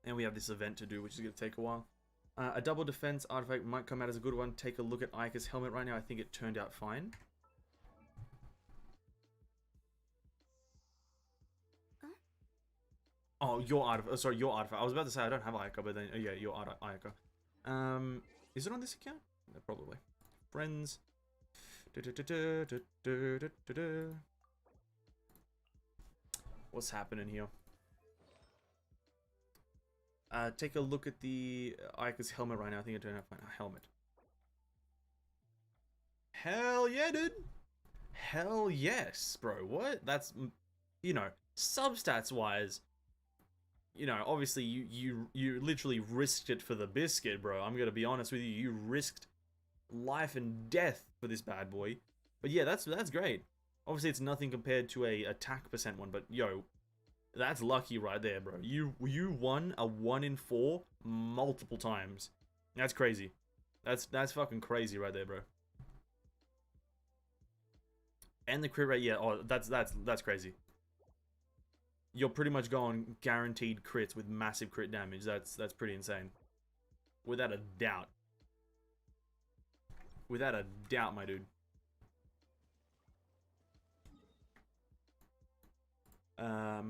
Speaker 2: And we have this event to do, which is going to take a while. A double defense artifact might come out as a good one. Take a look at Ika's helmet right now. I think it turned out fine.
Speaker 3: Huh?
Speaker 2: Oh, your artifact. Sorry, your artifact. I was about to say I don't have Ika, but then yeah, your Ika. Is it on this account? No, probably. Friends. What's happening here? Take a look at the Ika's helmet right now. I think it turned out fine. Helmet. Hell yeah, dude. Hell yes, bro. What? That's, you know, substats wise, you know, obviously you literally risked it for the biscuit, bro. I'm gonna be honest with you. You risked life and death for this bad boy. But yeah, that's great. Obviously, it's nothing compared to a attack percent one, but yo, that's lucky right there, bro. You won a 1 in 4 multiple times. That's crazy. That's fucking crazy right there, bro. And the crit rate, yeah. Oh, that's crazy. You're pretty much going guaranteed crits with massive crit damage. That's pretty insane. Without a doubt. Without a doubt, my dude. How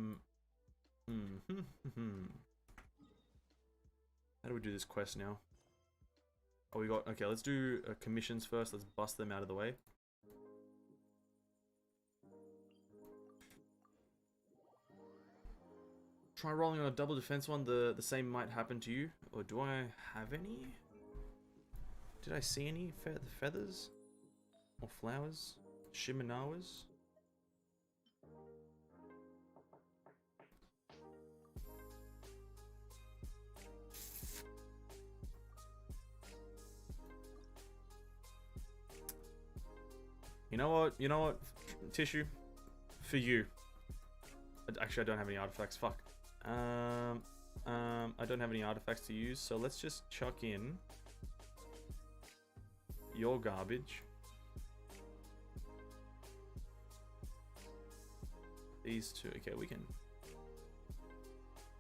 Speaker 2: do we do this quest now? Oh, we got... Okay, let's do commissions first. Let's bust them out of the way. Try rolling on a double defense one, the same might happen to you. Or do I have any? Did I see any feathers? Or flowers? Shimenawas? You know what? You know what? Tissue? For you. Actually, I don't have any artifacts. Fuck. I don't have any artifacts to use, so let's just chuck in your garbage. These two. Okay, we can.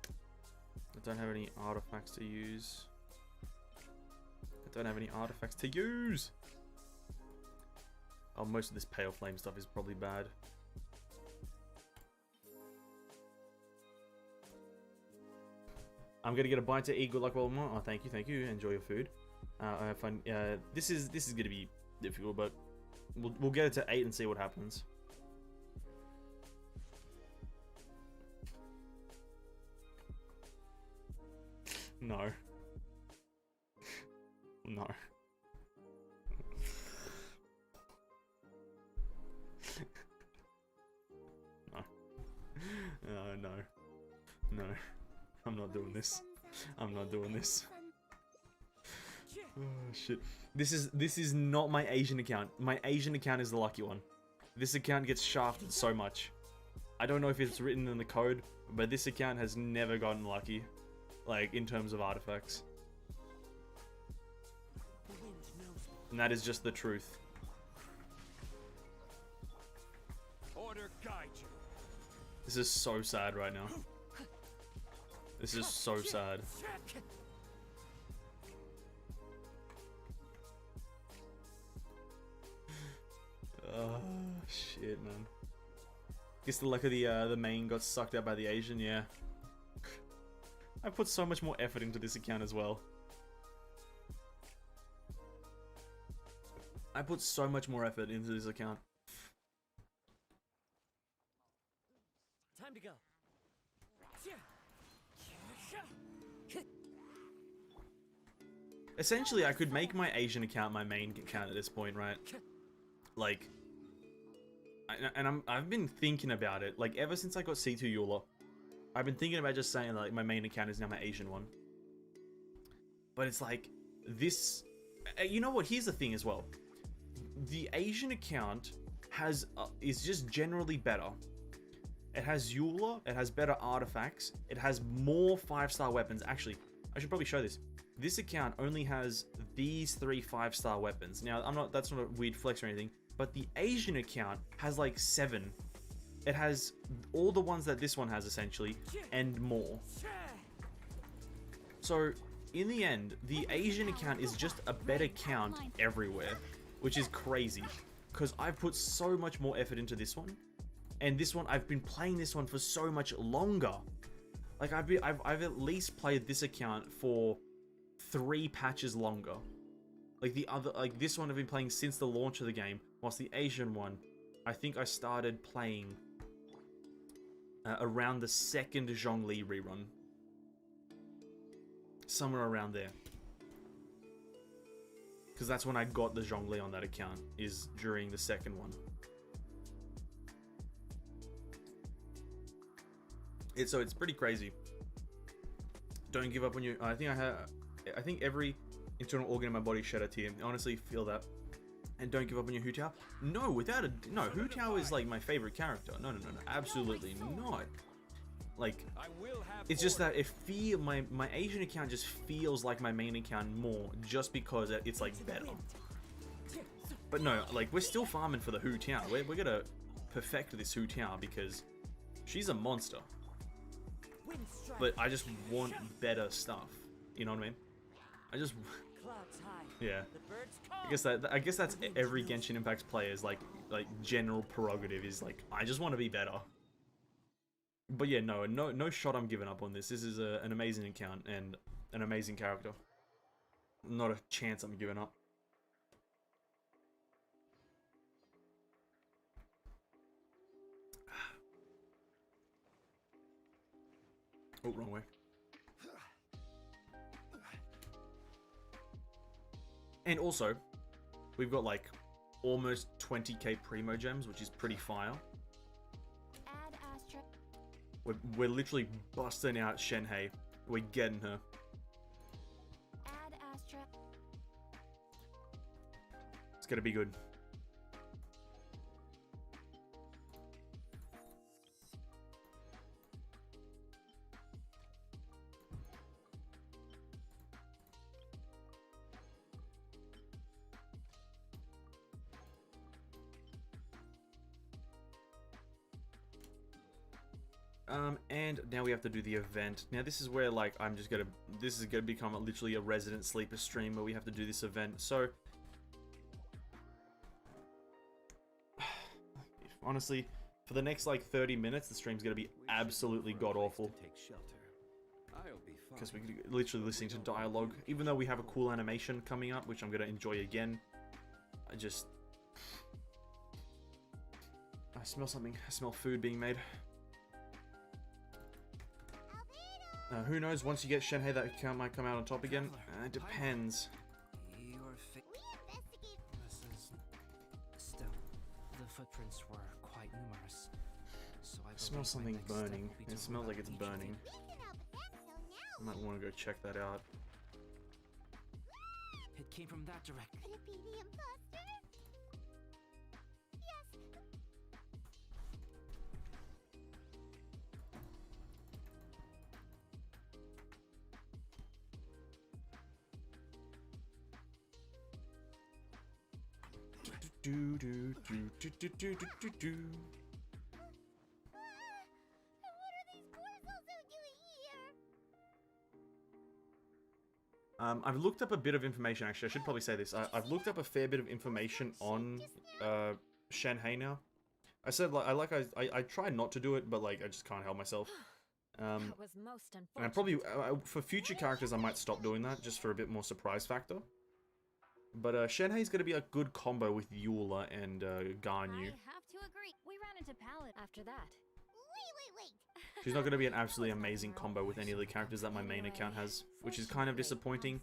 Speaker 2: I don't have any artifacts to use. I don't have any artifacts to use. Oh, most of this pale flame stuff is probably bad. I'm gonna get a bite to eat. Good luck, Walmart. Oh, thank you, thank you. Enjoy your food. I have fun. This is gonna be difficult, but we'll get it to 8 and see what happens. No. No. No. No. I'm not doing this. I'm not doing this. Oh shit. This is not my Asian account. My Asian account is the lucky one. This account gets shafted so much. I don't know if it's written in the code, but this account has never gotten lucky. Like, in terms of artifacts. And that is just the truth.
Speaker 6: Order guide you.
Speaker 2: This is so sad right now. This is so sad. Oh, shit, man. Guess the luck of the main got sucked out by the Asian, yeah. I put so much more effort into this account as well. I put so much more effort into this account.
Speaker 5: Time to go.
Speaker 2: Essentially, I could make my Asian account my main account at this point, right? Like, I've been thinking about it, like, ever since I got C2 Eula. I've been thinking about just saying, like, my main account is now my Asian one. But it's like, this... You know what? Here's the thing as well. The Asian account is just generally better. It has Eula, it has better artifacts, it has more 5-star weapons. Actually, I should probably show this. This account only has these 3 5-star weapons. Now, that's not a weird flex or anything, but the Asian account has like 7. It has all the ones that this one has, essentially, and more. So, in the end, the Asian account is just a better count everywhere, which is crazy, because I've put so much more effort into this one, and this one, I've been playing this one for so much longer. Like, I've at least played this account for 3 patches longer. Like, this one I've been playing since the launch of the game, whilst the Asian one, I think I started playing around the 2nd Zhongli rerun. Somewhere around there. Because that's when I got the Zhongli on that account, is during the 2nd one. So it's pretty crazy. Don't give up on your... I think every internal organ in my body shed a tear. I honestly feel that. And don't give up on your Hu Tao. No, without a... No, Hu Tao is like my favorite character. No, absolutely not. Like, it's just that my Asian account just feels like my main account more, just because it's like better. But no, like, we're still farming for the Hu Tao. We're gonna perfect this Hu Tao because she's a monster. But I just want better stuff. You know what I mean? I just... Yeah. I guess that's every Genshin Impact player's like general prerogative, is like, I just want to be better. But yeah, no shot I'm giving up on this. This is an amazing account and an amazing character. Not a chance I'm giving up. Oh, wrong way. And also, we've got like almost 20k primo gems, which is pretty fire.
Speaker 3: Add Astra.
Speaker 2: We're literally busting out Shenhei. We're getting her.
Speaker 3: Add Astra.
Speaker 2: It's gonna be good. And now we have to do the event. Now this is where like this is gonna become literally a resident sleeper stream where we have to do this event. So honestly, for the next like 30 minutes, the stream's gonna be absolutely god awful
Speaker 4: Take shelter. I'll be fine.
Speaker 2: because we're literally listening to dialogue. Even though we have a cool animation coming up, which I'm gonna enjoy again, I smell something. I smell food being made. Who knows, once you get Shenhei, that account might come out on top again. It depends.
Speaker 5: Your fa-
Speaker 3: We investigate.
Speaker 5: This is... Still, the footprints were quite numerous. So I
Speaker 2: I smell
Speaker 5: believe my
Speaker 2: something
Speaker 5: next step
Speaker 2: burning.
Speaker 5: will be to
Speaker 2: It smells like it's
Speaker 5: each of
Speaker 2: burning.
Speaker 3: We can help with that, so
Speaker 2: I
Speaker 3: now.
Speaker 2: might want to go check that out.
Speaker 5: them. It came from that direction.
Speaker 3: Could it be the imposter? Yes.
Speaker 2: Do do do do do do do do do.
Speaker 3: And what are these portals doing here?
Speaker 2: I've looked up a bit of information. Actually, I should probably say this. I've looked up a fair bit of information on Shenhei now. I said I try not to do it, but like I just can't help myself.
Speaker 3: That was most
Speaker 2: And
Speaker 3: unfortunate.
Speaker 2: I probably for future characters I might stop doing that just for a bit more surprise factor. But Shenhei is going to be a good combo with Eula and Garnu.
Speaker 3: I have to agree. We ran into Pallet after that. Wait.
Speaker 2: She's not going to be an absolutely amazing combo with any of the characters that my main account has, which is kind of disappointing,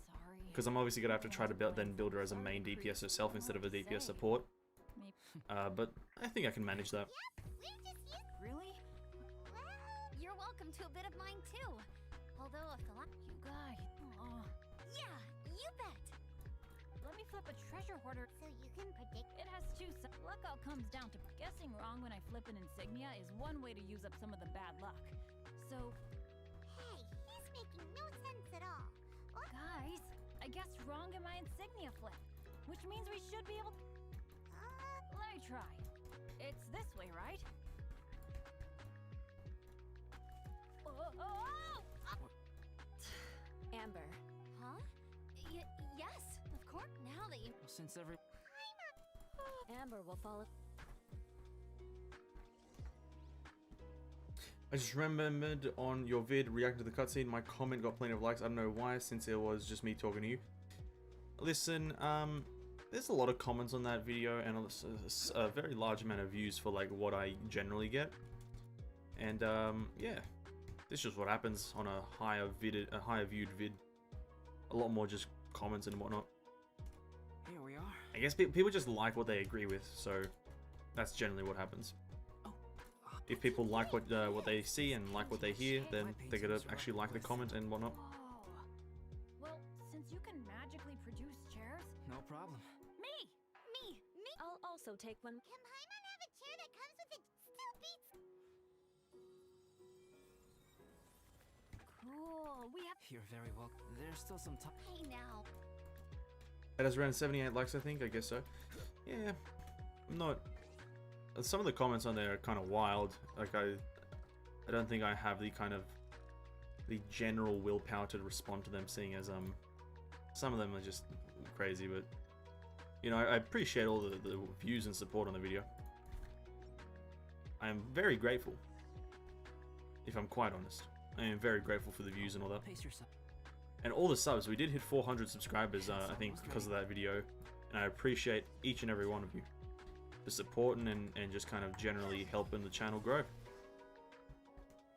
Speaker 2: because I'm obviously going to have to try to build her as a main DPS herself instead of a DPS support. But I think I can manage that.
Speaker 3: Really? Well, you're welcome to a bit of mine too. Although if the you guys, yeah, you bet. Let me flip a treasure hoarder so you can predict. It has two sides. Luck all comes down to guessing wrong when I flip an insignia is one way to use up some of the bad luck. So, hey, he's making no sense at all. Guys, I guessed wrong in my insignia flip, which means we should be able. Let me try. It's this way, right? Amber. Huh? Yes, of course. Now that you.
Speaker 5: Well, since every...
Speaker 3: Amber will follow.
Speaker 2: I just remembered on your vid reacting to the cutscene, my comment got plenty of likes. I don't know why, since it was just me talking to you. Listen, there's a lot of comments on that video and a very large amount of views for like what I generally get. And yeah, this is just what happens on a higher viewed vid. A lot more just comments and whatnot.
Speaker 5: Here we are.
Speaker 2: I guess people just like what they agree with, so that's generally what happens. If people like what they see and like what they hear, then they're gonna actually like the comment and whatnot.
Speaker 3: Well, since you can magically produce chairs,
Speaker 5: No problem.
Speaker 3: me. I'll also take one. Can Paimon have a chair that comes with it? Still beats. Cool. We have.
Speaker 5: You're very welcome. There's still some time.
Speaker 3: Hey now.
Speaker 2: It has around 78 likes, I think. I guess so. Yeah, I'm not. Some of the comments on there are kind of wild. Like I don't think I have the general willpower to respond to them, seeing as some of them are just crazy. But you know, I appreciate all the views and support on the video. I am very grateful. If I'm quite honest, I am very grateful for the views and all that.
Speaker 5: Pace yourself.
Speaker 2: And all the subs. We did hit 400 subscribers, I think, because of that video. And I appreciate each and every one of you for supporting and just kind of generally helping the channel grow.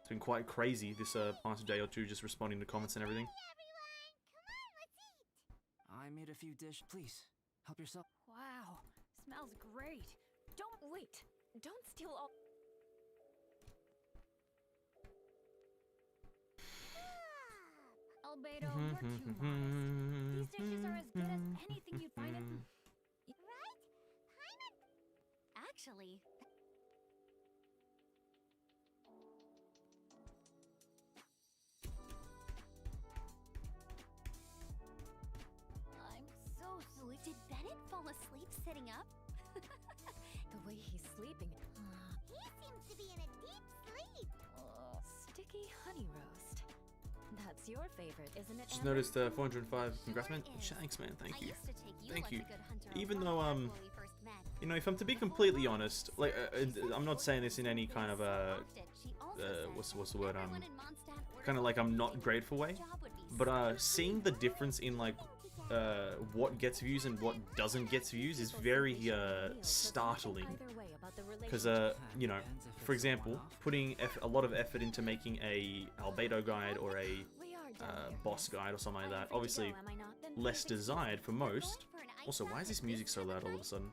Speaker 2: It's been quite crazy this past day or two, just responding to comments and everything.
Speaker 5: I made a few dishes. Please, help yourself.
Speaker 3: Wow, smells great. Don't wait. Don't steal all. Albedo, you're too modest. These dishes are as good as anything you'd find in. Right? Actually. I'm so sleepy. Did Bennett fall asleep sitting up? The way he's sleeping. He seems to be in a deep sleep. Sticky honey roast. That's your favorite, isn't it?
Speaker 2: Just
Speaker 3: Amber?
Speaker 2: noticed 405. Congrats, man.
Speaker 3: Sure
Speaker 2: Thanks, man. Thank you.
Speaker 3: I used to take you
Speaker 2: Thank
Speaker 3: like
Speaker 2: you.
Speaker 3: a good hunter
Speaker 2: Even
Speaker 3: on
Speaker 2: though,
Speaker 3: horseback when we first met.
Speaker 2: You know, if I'm to be completely honest, like, I'm not saying this in any kind of what's the word? Kind of like I'm not grateful way. But seeing the difference in like what gets views and what doesn't get views is very startling. Because you know, for example, putting a lot of effort into making a albedo guide or a boss guide or something like that, obviously less desired for most. Also, why is this music so loud all of a sudden?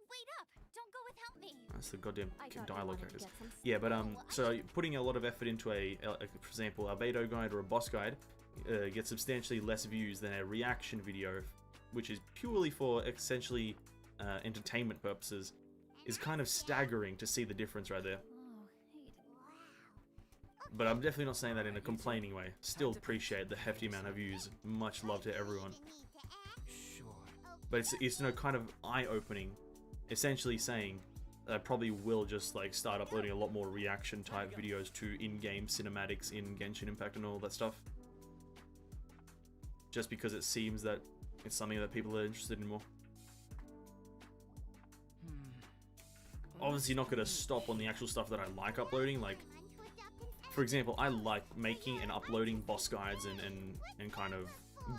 Speaker 3: Wait up! Don't go without me.
Speaker 2: That's the goddamn dialogue characters. Yeah, but so putting a lot of effort into for example, albedo guide or a boss guide gets substantially less views than a reaction video, which is purely for essentially entertainment purposes, is kind of staggering to see the difference right there. But I'm definitely not saying that in a complaining way. Still appreciate the hefty amount of views. Much love to everyone. But it's you know, kind of eye-opening, essentially saying that I probably will just like start uploading a lot more reaction type videos to in-game cinematics in Genshin Impact and all that stuff. Just because it seems that it's something that people are interested in more. Obviously not going to stop on the actual stuff that I like uploading, like, for example, I like making and uploading boss guides and kind of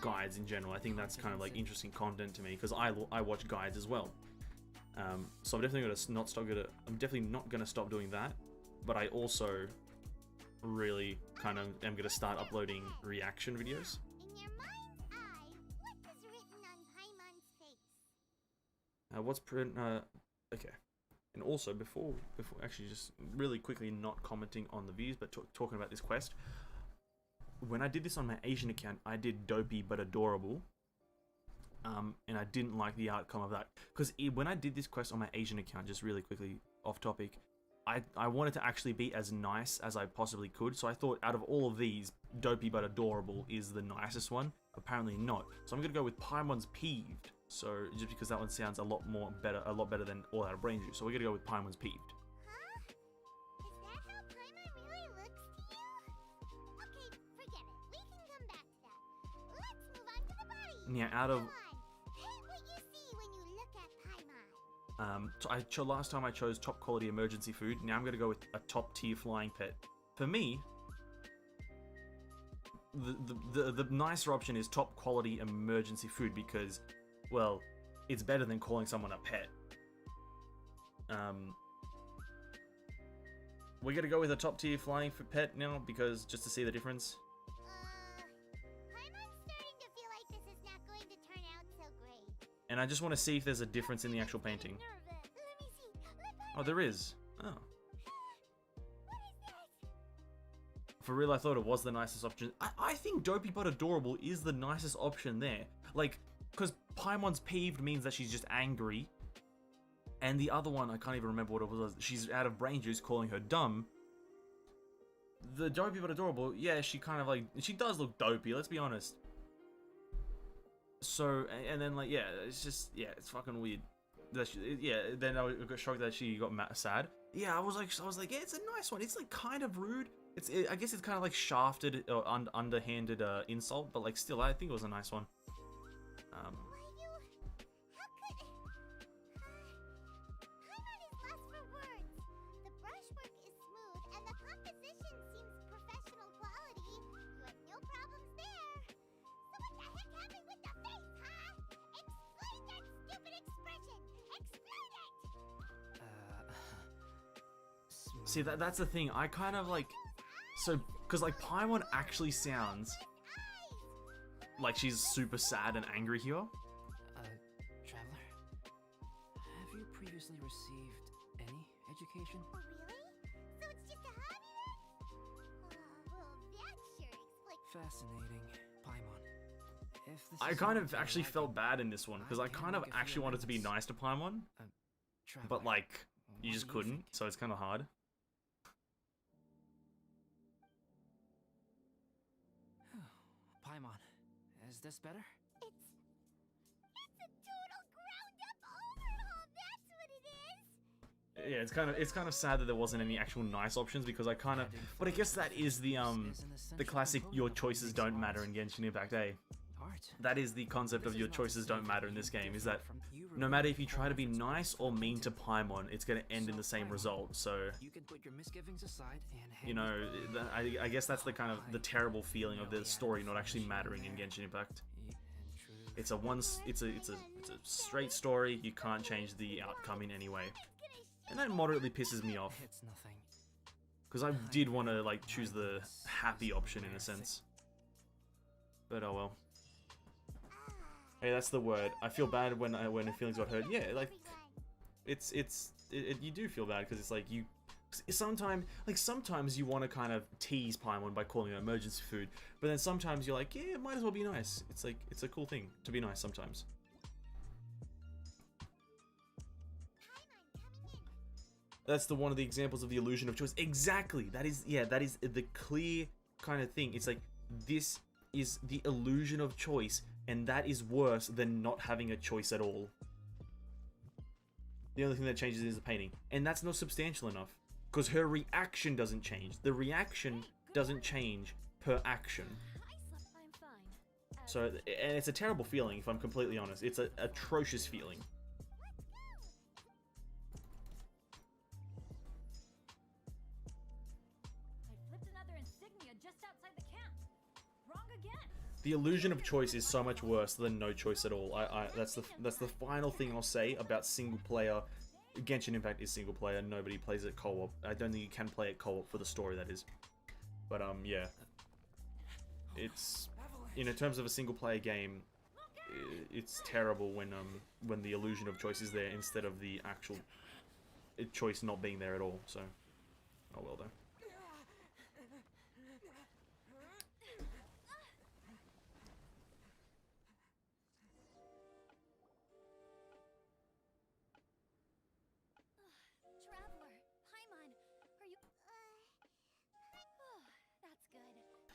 Speaker 2: guides in general. I think that's kind of like interesting content to me because I watch guides as well. So I'm definitely not gonna stop doing that. But I also really kind of am gonna start uploading reaction videos.
Speaker 3: In your mind's eye, what is written on Paimon's face?
Speaker 2: What's print? Okay. And also, before actually just really quickly not commenting on the views, but talking about this quest. When I did this on my Asian account, I did dopey but adorable. And I didn't like the outcome of that. Because when I did this quest on my Asian account, just really quickly off topic, I wanted to actually be as nice as I possibly could. So I thought out of all of these, dopey but adorable is the nicest one. Apparently not. So I'm going to go with Paimon's peeved. So just because that one sounds a lot better than all out of brain juice. So we're going to go with Paimon's peeved.
Speaker 3: Huh? Is that how Paimon really looks to you? Okay, forget it. We can come back to that. Let's move on to the body.
Speaker 2: Yeah, out of...
Speaker 3: Come on. Paint what you see when you look at Paimon.
Speaker 2: So last time I chose top quality emergency food. Now I'm going to go with a top tier flying pet. For me, the nicer option is top quality emergency food because, well, it's better than calling someone a pet. We're going to go with a top tier flying pet now because just to see the difference.
Speaker 3: Paimon's starting to feel like this is not going to turn out so great.
Speaker 2: And I just want to see if there's a difference in the actual painting.
Speaker 3: Nervous. Let me see.
Speaker 2: Oh, there is. Oh.
Speaker 3: What is this?
Speaker 2: For real, I thought it was the nicest option. I think dopey but adorable is the nicest option there. Like, because Paimon's peeved means that she's just angry. And the other one, I can't even remember what it was. She's out of brain juice, calling her dumb. The dopey but adorable, yeah, she kind of like... She does look dopey, let's be honest. So, and then like, yeah, it's just... Yeah, it's fucking weird. Yeah, then I got shocked that she got sad. Yeah, I was like, yeah, it's a nice one. It's like kind of rude. I guess it's kind of like shafted or underhanded insult, but like still, I think it was a nice one.
Speaker 3: How could... Paimon is lost for words. The brushwork is smooth and the composition seems professional quality. You have no problems there. So what the heck happened with the face, huh? Explain that stupid expression! Explain it!
Speaker 2: See, that's the thing. I kind of like...
Speaker 1: So, because like Paimon actually sounds like she's super sad and angry here.
Speaker 5: Traveler, have you previously received any education?
Speaker 3: Oh, really? So it's just a hobby then? Well, that sure explains.
Speaker 5: Fascinating, Paimon. If this
Speaker 1: I
Speaker 5: is
Speaker 1: kind
Speaker 5: something
Speaker 1: of
Speaker 5: you
Speaker 1: actually
Speaker 5: like,
Speaker 1: felt bad in this one because I
Speaker 5: can
Speaker 1: kind of
Speaker 5: make a few
Speaker 1: actually wanted to be
Speaker 5: amendments.
Speaker 1: nice to Paimon,
Speaker 5: Traveler,
Speaker 1: but like you
Speaker 5: what
Speaker 1: just
Speaker 5: do
Speaker 1: couldn't,
Speaker 5: think?
Speaker 1: so it's kind of hard.
Speaker 5: Paimon, is this better?
Speaker 3: It's a total ground up overhaul. That's what it is.
Speaker 1: Yeah, it's kind of sad that there wasn't any actual nice options because I kind of, but I guess that is the classic your choices don't matter in Genshin Impact, eh? That is the concept of your choices don't matter in this game, is that no matter if you try to be nice or mean to Paimon, it's going to end in the same result. So,
Speaker 5: You can put your misgivings aside and
Speaker 1: you know, I guess that's the kind of the terrible feeling of the story not actually mattering in Genshin Impact. It's a straight story. You can't change the outcome in any way, and that moderately pisses me off
Speaker 5: It's nothing.
Speaker 1: because I did want to like choose the happy option in a sense. But oh well. Hey, that's the word. I feel bad when feelings got hurt. Yeah, like you do feel bad because it's like you sometimes you want to kind of tease Paimon by calling her emergency food, but then sometimes you're like, yeah, it might as well be nice. It's like it's a cool thing to be nice sometimes. That's one of the examples of the illusion of choice. Exactly. That is the clear kind of thing. It's like this is the illusion of choice, and that is worse than not having a choice at all. The only thing that changes is the painting, and that's not substantial enough because her reaction doesn't change. The reaction doesn't change per action.
Speaker 3: I'm fine.
Speaker 1: So, and it's a terrible feeling if I'm completely honest. It's an atrocious feeling.
Speaker 3: I flipped another insignia just outside the camp. Wrong again.
Speaker 1: The illusion of choice is so much worse than no choice at all. That's the final thing I'll say about single player. Genshin Impact is single player. Nobody plays it co-op. I don't think you can play it co-op for the story, that is. But yeah, it's in terms of a single player game, it's terrible when the illusion of choice is there instead of the actual choice not being there at all. So, oh well though.
Speaker 3: Traveler, Paimon, are you? That's good.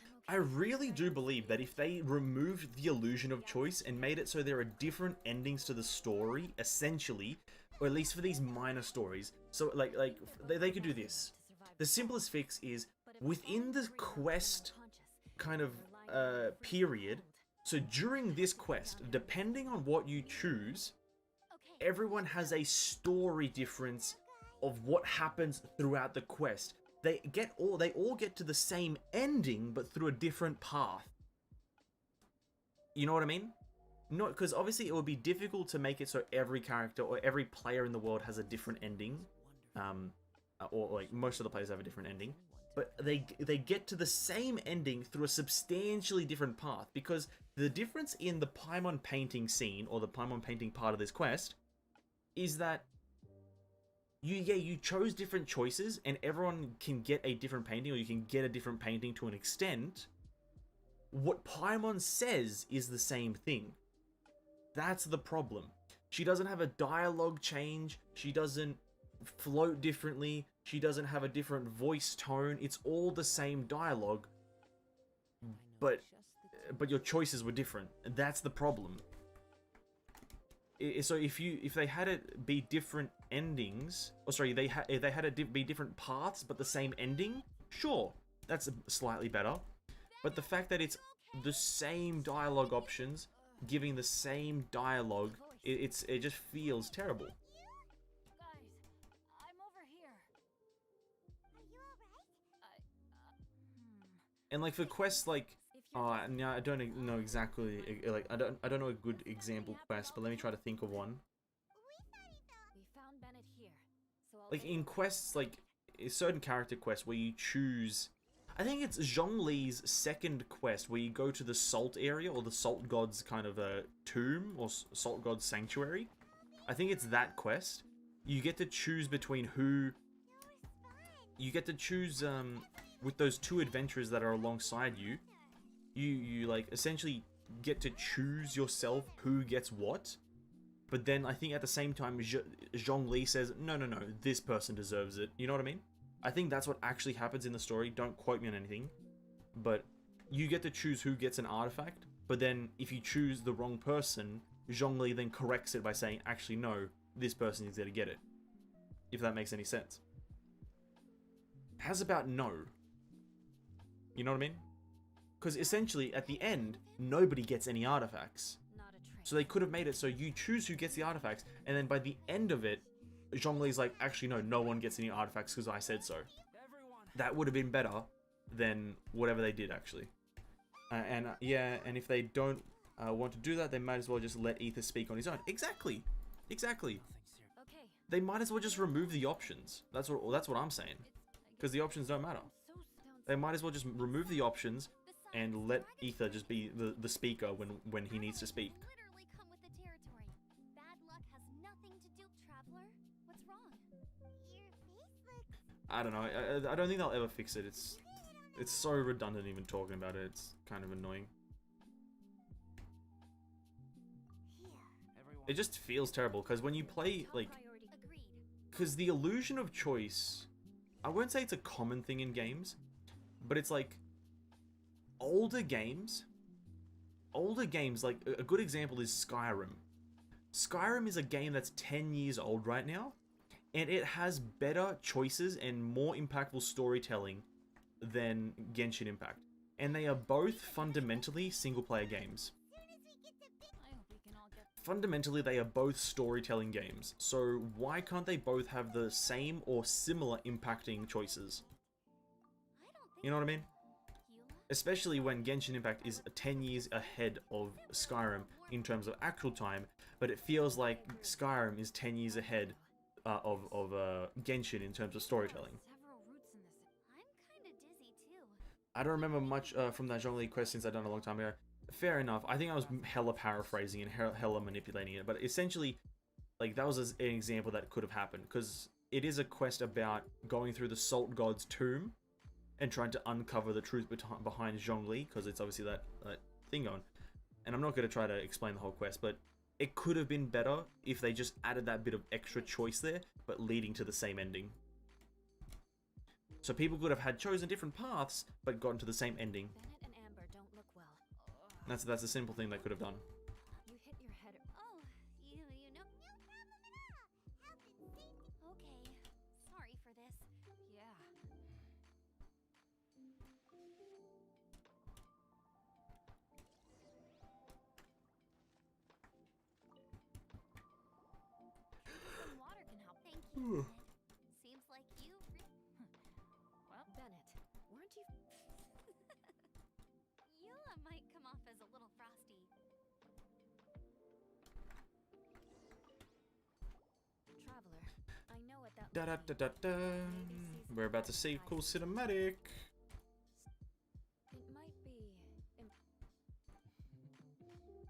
Speaker 3: I'm okay.
Speaker 1: I really do believe that if they removed the illusion of choice and made it so there are different endings to the story, essentially, or at least for these minor stories, so like they could do this. The simplest fix is within the quest kind of period. So during this quest, depending on what you choose, everyone has a story difference of what happens throughout the quest. They all get to the same ending, but through a different path. You know what I mean? No, because obviously it would be difficult to make it so every character or every player in the world has a different ending. Or like most of the players have a different ending. But they get to the same ending through a substantially different path, because the difference in the Paimon painting scene, or the Paimon painting part of this quest, is that you chose different choices, and everyone can get a different painting, or you can get a different painting to an extent. What Paimon says is the same thing. That's the problem. She doesn't have a dialogue change, she doesn't float differently, she doesn't have a different voice tone, it's all the same dialogue, but your choices were different, and that's the problem. So if they had it be different endings, or sorry, if they had it be different paths but the same ending, sure, that's slightly better. But the fact that it's the same dialogue options giving the same dialogue, it just feels terrible.
Speaker 3: Guys, I'm over here. Are you alright?
Speaker 1: And like for quests like, no, I don't know exactly, like I don't know a good example quest, but let me try to think of one.
Speaker 3: We found Bennett here. So I'll
Speaker 1: Like in quests, like certain character quests where you choose,
Speaker 2: I think it's Zhongli's second quest where you go to the Salt area, or the Salt God's kind of a tomb, or Salt God's sanctuary. I think it's that quest. You get to choose between who... You get to choose, with those two adventurers that are alongside you, you like, essentially get to choose yourself who gets what. But then I think at the same time, Zhongli says, no, this person deserves it. You know what I mean? I think that's what actually happens in the story. Don't quote me on anything. But you get to choose who gets an artifact. But then if you choose the wrong person, Zhongli then corrects it by saying, actually, no, this person is going to get it. If that makes any sense. How's about no? You know what I mean? Because essentially, at the end, nobody gets any artifacts. So they could have made it so you choose who gets the artifacts, and then by the end of it, Zhongli's like, actually no, no one gets any artifacts because I said so. That would have been better than whatever they did, actually. Yeah, and if they don't want to do that, they might as well just let Ether speak on his own. Exactly.
Speaker 3: Okay.
Speaker 2: They might as well just remove the options. That's what I'm saying. Because the options don't matter. They might as well just remove the options and let Ether just be the speaker when he needs to speak.
Speaker 3: Literally come with the territory. Bad luck has nothing to do, traveler. What's wrong? Your face looks...
Speaker 2: I don't know. I don't think they'll ever fix it. It's so redundant even talking about it. It's kind of annoying. It just feels terrible because when you play like,
Speaker 3: Agreed.
Speaker 2: because the illusion of choice, I won't say it's a common thing in games, but it's like older games, like a good example is Skyrim. Skyrim is a game that's 10 years old right now, and it has better choices and more impactful storytelling than Genshin Impact. And they are both fundamentally single-player games.
Speaker 3: I hope we can all get...
Speaker 2: Fundamentally, they are both storytelling games, so why can't they both have the same or similar impacting choices?
Speaker 3: I don't think...
Speaker 2: You know what I mean?
Speaker 3: Hila?
Speaker 2: Especially when Genshin Impact is 10 years ahead of Skyrim in terms of actual time, but it feels like Skyrim is 10 years ahead of Genshin in terms of storytelling.
Speaker 3: Several routes in this... I'm kinda dizzy too.
Speaker 2: I don't remember much from that Zhongli quest since I've done it a long time ago. Fair enough. I think I was hella paraphrasing and hella manipulating it, but essentially, like, that was an example that could have happened, because it is a quest about going through the Salt God's tomb and trying to uncover the truth behind Zhongli, because it's obviously that thing going. And I'm not going to try to explain the whole quest, but it could have been better if they just added that bit of extra choice there, but leading to the same ending. So people could have had chosen different paths, but gotten to the same ending.
Speaker 3: Bennett and Amber don't look well.
Speaker 2: That's a simple thing they could have done.
Speaker 3: You hit your head... Oh, you know... No problem at all. Health and safety. Okay. Sorry for this. Yeah. Some water can help. Thank you, Bennett. Seems like you... Well, Bennett, weren't you... Eula might come off as a little frosty. Traveler, I know what that
Speaker 2: Da da
Speaker 3: looks
Speaker 2: da
Speaker 3: like.
Speaker 2: da da. We're about to see a cool cinematic.
Speaker 3: It might be...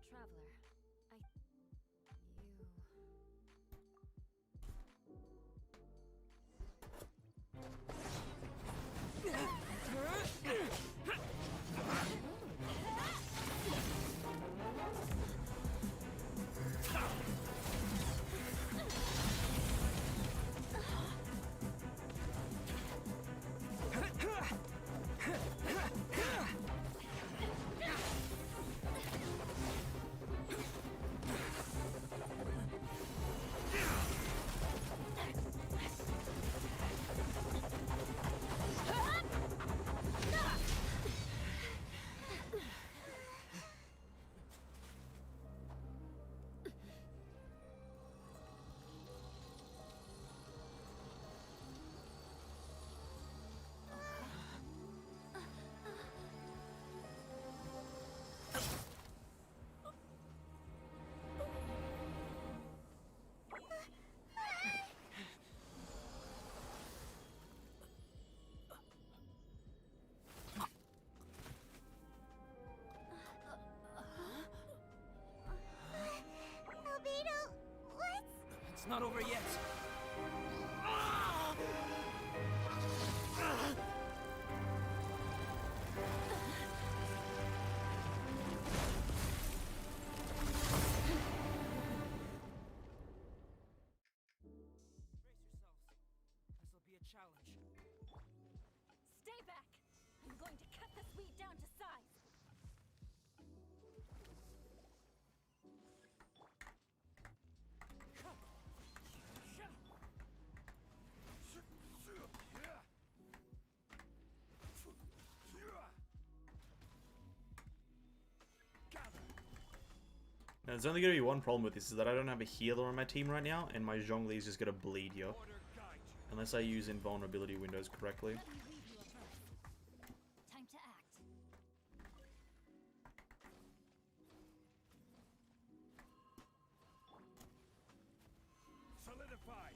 Speaker 3: Traveler,
Speaker 5: not over yet. Brace yourselves. This'll be a challenge.
Speaker 3: Stay back! I'm going to cut this weed down to size!
Speaker 2: Now, there's only going to be one problem with this, is that I don't have a healer on my team right now, and my Zhongli is just going to bleed here.
Speaker 6: Order guide you.
Speaker 2: Unless I use invulnerability windows correctly.
Speaker 3: Let me read you a verse. Time to act.
Speaker 6: Solidified.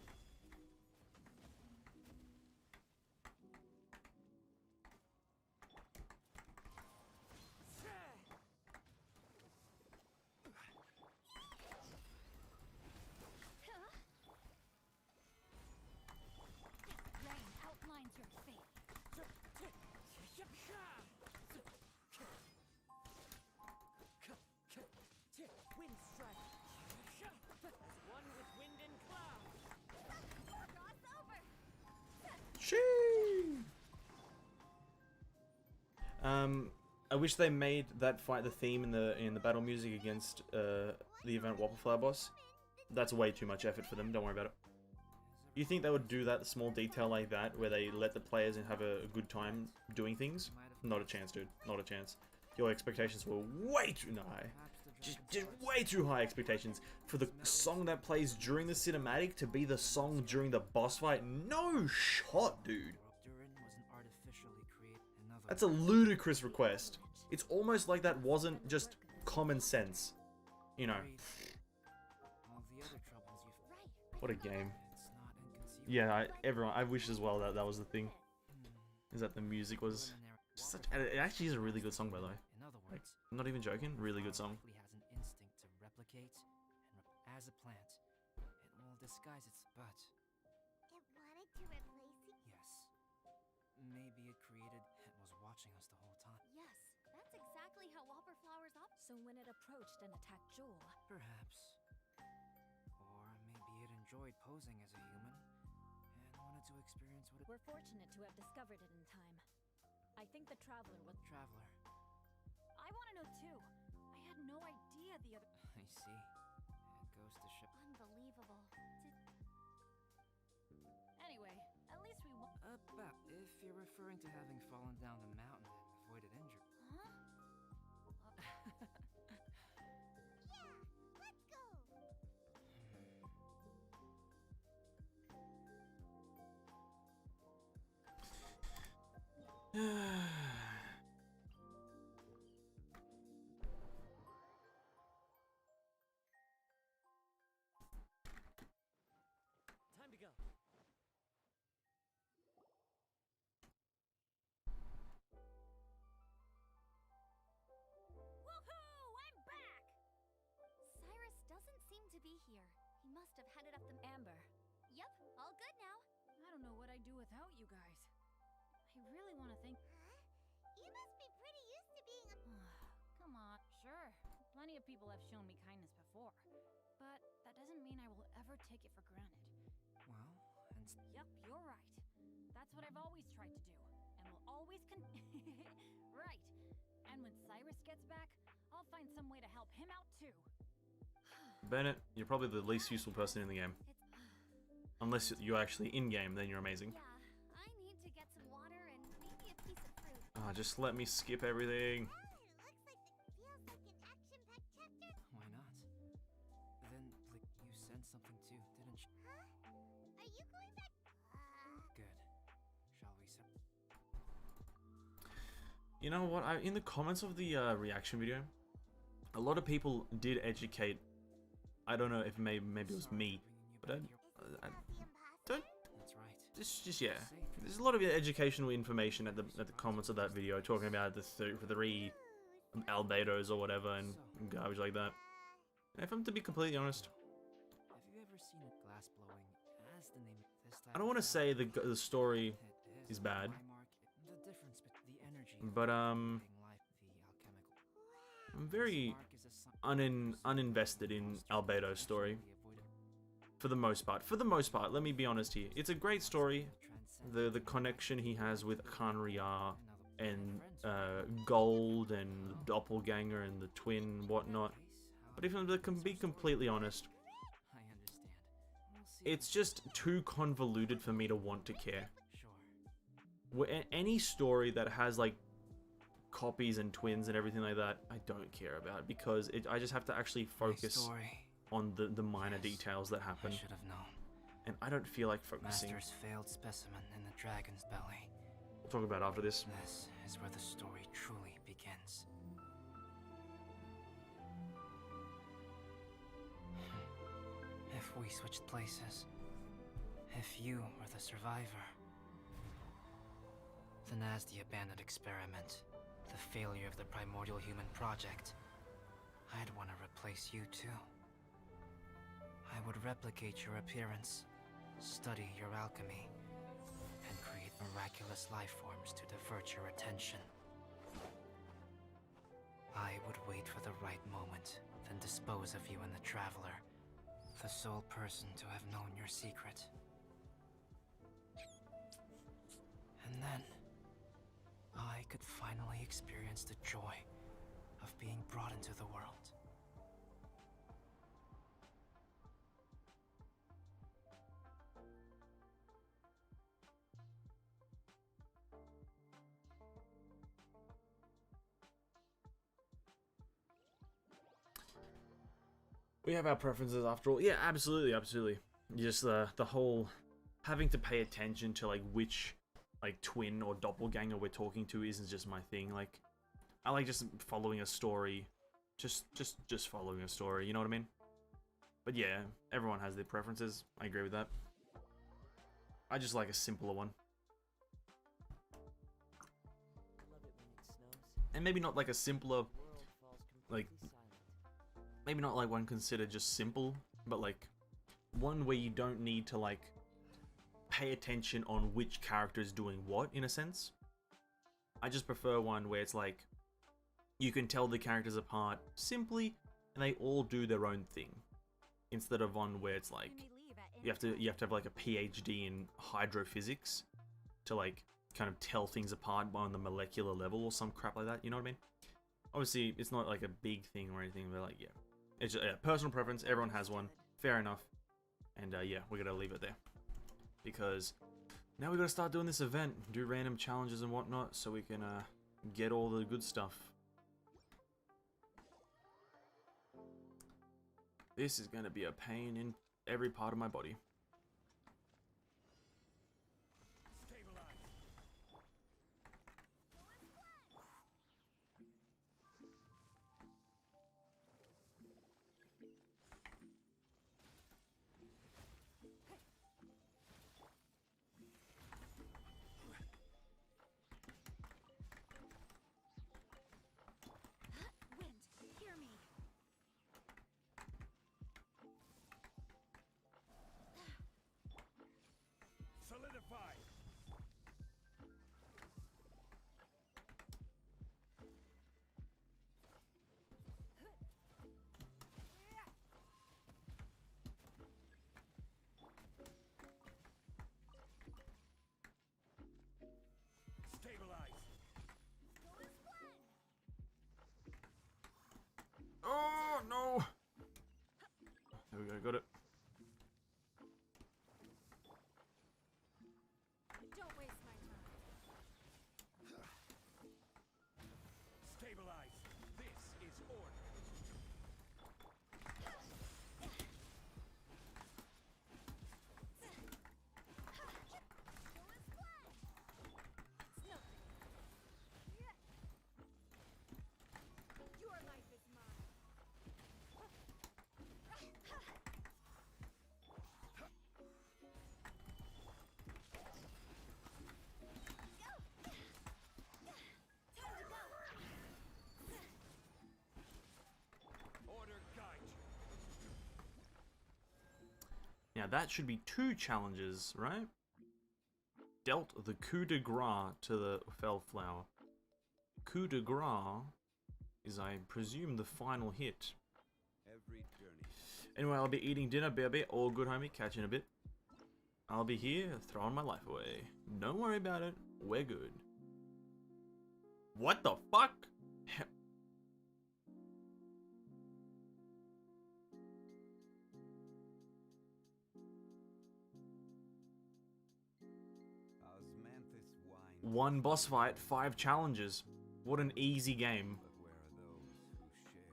Speaker 3: Rain outlines your fate.
Speaker 5: Wind strike. One with wind and cloud.
Speaker 3: Cross over!
Speaker 2: Shee! I wish they made that fight the theme in the battle music against the event Whopperflower boss. That's way too much effort for them. Don't worry about it. You think they would do that small detail like that, where they let the players have a good time doing things? Not a chance, dude. Not a chance. Your expectations were way too high. Just way too high expectations for the song that plays during the cinematic to be the song during the boss fight. No shot, dude. That's a ludicrous request. It's almost like that wasn't just common sense. You know. What a game. Yeah, I wish as well that that was the thing. Is that the music was such. It actually is a really good song, by the way. Like, I'm not even joking. Really good song.
Speaker 5: Has an instinct to replicate as a plant. It will disguise its butt.
Speaker 3: It wanted to replace it?
Speaker 5: Yes. Maybe it created and was watching us the whole time.
Speaker 3: Yes, that's exactly how wildflowers op. So when it approached and attacked Jewel,
Speaker 5: Perhaps. Or maybe it enjoyed posing as a human and wanted to experience what it.
Speaker 3: we're fortunate to have discovered it in time. I think the Traveler was.
Speaker 5: Traveler.
Speaker 3: I want to know too. I had no idea the other.
Speaker 5: I see. It goes to ship.
Speaker 3: Unbelievable. Anyway, at least we won.
Speaker 5: About if you're referring to having fallen down the mountain and avoided injury.
Speaker 3: Huh? Yeah, let's go.
Speaker 5: Time to go.
Speaker 3: Woohoo! I'm back! Cyrus doesn't seem to be here. He must have headed up the Amber. Yep, all good now. I don't know what I'd do without you guys. I really want to think. You must be pretty used to being a. Come on, sure. Plenty of people have shown me kindness before. But that doesn't mean I will ever take it for granted.
Speaker 5: Well, and
Speaker 3: Yep, you're right. That's what I've always tried to do, and will always Right. And when Cyrus gets back, I'll find some way to help him out too.
Speaker 2: Bennett, you're probably the least useful person in the game. Unless you're actually in-game, then you're amazing.
Speaker 3: Yeah, I need to get some water and maybe a piece of fruit.
Speaker 2: Ah, just let me skip everything.
Speaker 3: Oh, it looks like feels like an action-packed chapter.
Speaker 5: why not? Then, like, you sensed something too, didn't you?
Speaker 3: Huh? Are you going back?
Speaker 5: Good. Shall we set?
Speaker 2: You know what? In the comments of the reaction video, a lot of people did educate. I don't know if maybe it was me, but I don't.
Speaker 5: That's right.
Speaker 2: Just yeah. There's a lot of educational information at the comments of that video talking about the three albedos or whatever and garbage like that. And if I'm to be completely honest,
Speaker 5: Have you ever seen a glass
Speaker 1: I don't want to say the story is bad, but I'm very uninvested in Albedo's story. For the most part. For the most part, let me be honest here. It's a great story. The connection he has with Khanriar and Gold and the Doppelganger and the twin whatnot. But if I can be completely honest, it's just too convoluted for me to want to care. Any story that has like copies and twins and everything like that, I don't care about, because I just have to actually focus on the minor details that happen.
Speaker 7: I should have known.
Speaker 1: And I don't feel like focusing.
Speaker 7: Master's failed specimen in the dragon's belly.
Speaker 1: We'll talk about it after this.
Speaker 7: This is where the story truly begins. If we switched places, if you were the survivor, then as the abandoned experiment, the failure of the primordial human project, I'd want to replace you too. I would replicate your appearance, study your alchemy, and create miraculous life forms to divert your attention. I would wait for the right moment, then dispose of you and the Traveler, the sole person to have known your secret. And then, I could finally experience the joy of being brought into the world.
Speaker 1: We have our preferences after all. Yeah, absolutely, absolutely. Just the whole having to pay attention to like which like twin or doppelganger we're talking to isn't just my thing. Like, I like just following a story, just following a story. You know what I mean? But yeah, everyone has their preferences. I agree with that. I just like a simpler one. And maybe not like a simpler, like, maybe not like one considered just simple, but like one where you don't need to like pay attention on which character is doing what, in a sense. I just prefer one where it's like you can tell the characters apart simply and they all do their own thing, instead of one where it's like you have to have like a PhD in hydrophysics to like kind of tell things apart on the molecular level or some crap like that. You know what I mean? Obviously, it's not like a big thing or anything, but like, yeah. It's just, yeah, personal preference. Everyone has one. Fair enough. And yeah, we're gonna leave it there, because now we gotta start doing this event, do random challenges and whatnot, so we can get all the good stuff. This is gonna be a pain in every part of my body. Oh no! There we go, got it.
Speaker 3: Don't waste my time.
Speaker 6: Stabilize. This is order.
Speaker 3: Your life is mine. Time to go.
Speaker 2: Now that should be 2 challenges, right? Dealt the coup de grace to the Fellflower. Coup de grace is, I presume, the final hit.
Speaker 4: Every journey.
Speaker 2: Anyway, I'll be eating dinner, baby. All good, homie. Catch you in a bit. I'll be here, throwing my life away. Don't worry about it. We're good. What the fuck?
Speaker 4: Osmanthus wine.
Speaker 2: 1 boss fight, 5 challenges. What an easy game.
Speaker 4: But where are those who share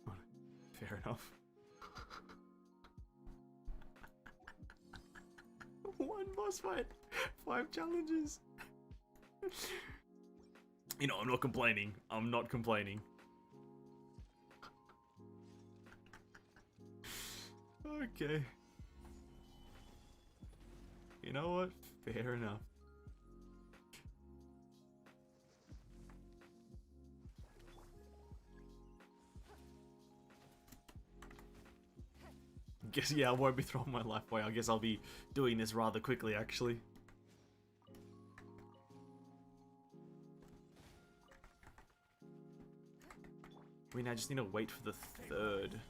Speaker 4: the way?
Speaker 2: Fair enough. 1 boss fight, 5 challenges. You know, I'm not complaining. I'm not complaining. Okay. You know what? Fair enough. Guess, yeah, I won't be throwing my life away. I guess I'll be doing this rather quickly, actually. I mean, I just need to wait for the 3rd.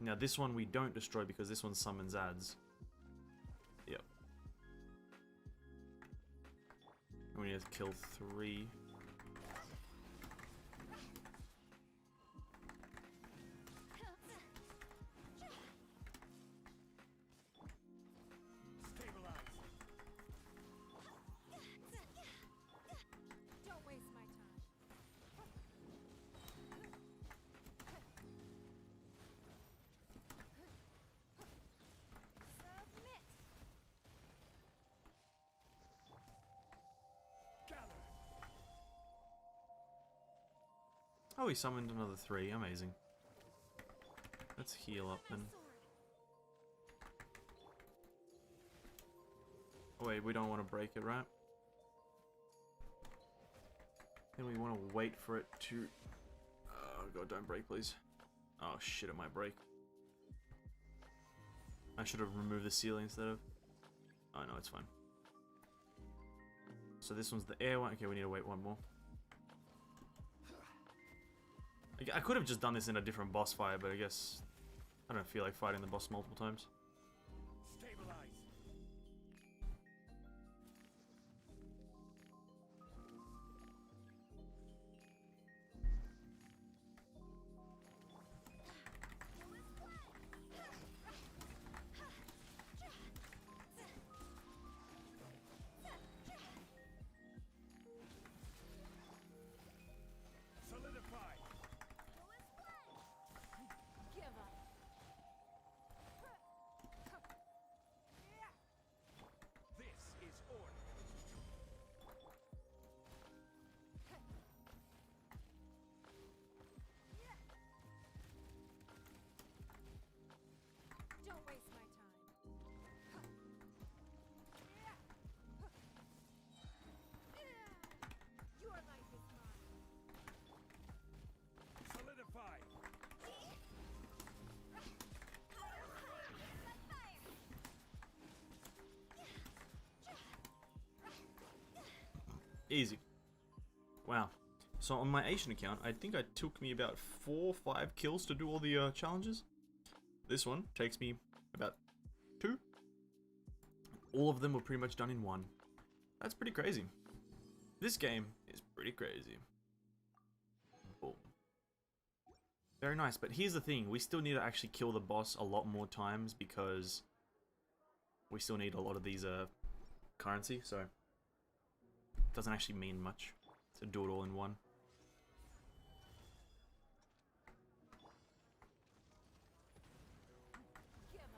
Speaker 2: Now this one we don't destroy because this one summons ads. Yep. We need to kill 3.
Speaker 3: Don't waste my time. Submit.
Speaker 2: Oh, he summoned another 3. Amazing. Let's heal up then. Oh, wait, we don't want to break it, right? Then we want to wait for it to... Oh god, don't break, please. Oh shit, it might break. I should have removed the ceiling instead of... Oh no, it's fine. So this one's the air one. Okay, we need to wait 1 more. I could have just done this in a different boss fight, but I guess I don't feel like fighting the boss multiple times.
Speaker 3: Give up.
Speaker 6: This is order.
Speaker 3: Don't waste my time. Your life is mine.
Speaker 6: Solidify.
Speaker 2: Easy. Wow. So on my Asian account, I think it took me about 4 or 5 kills to do all the challenges. This one takes me about 2. All of them were pretty much done in 1. That's pretty crazy. This game is pretty crazy. Boom. Very nice, but here's the thing. We still need to actually kill the boss a lot more times because we still need a lot of these currency, so it doesn't actually mean much to do it all in 1.
Speaker 3: Give up.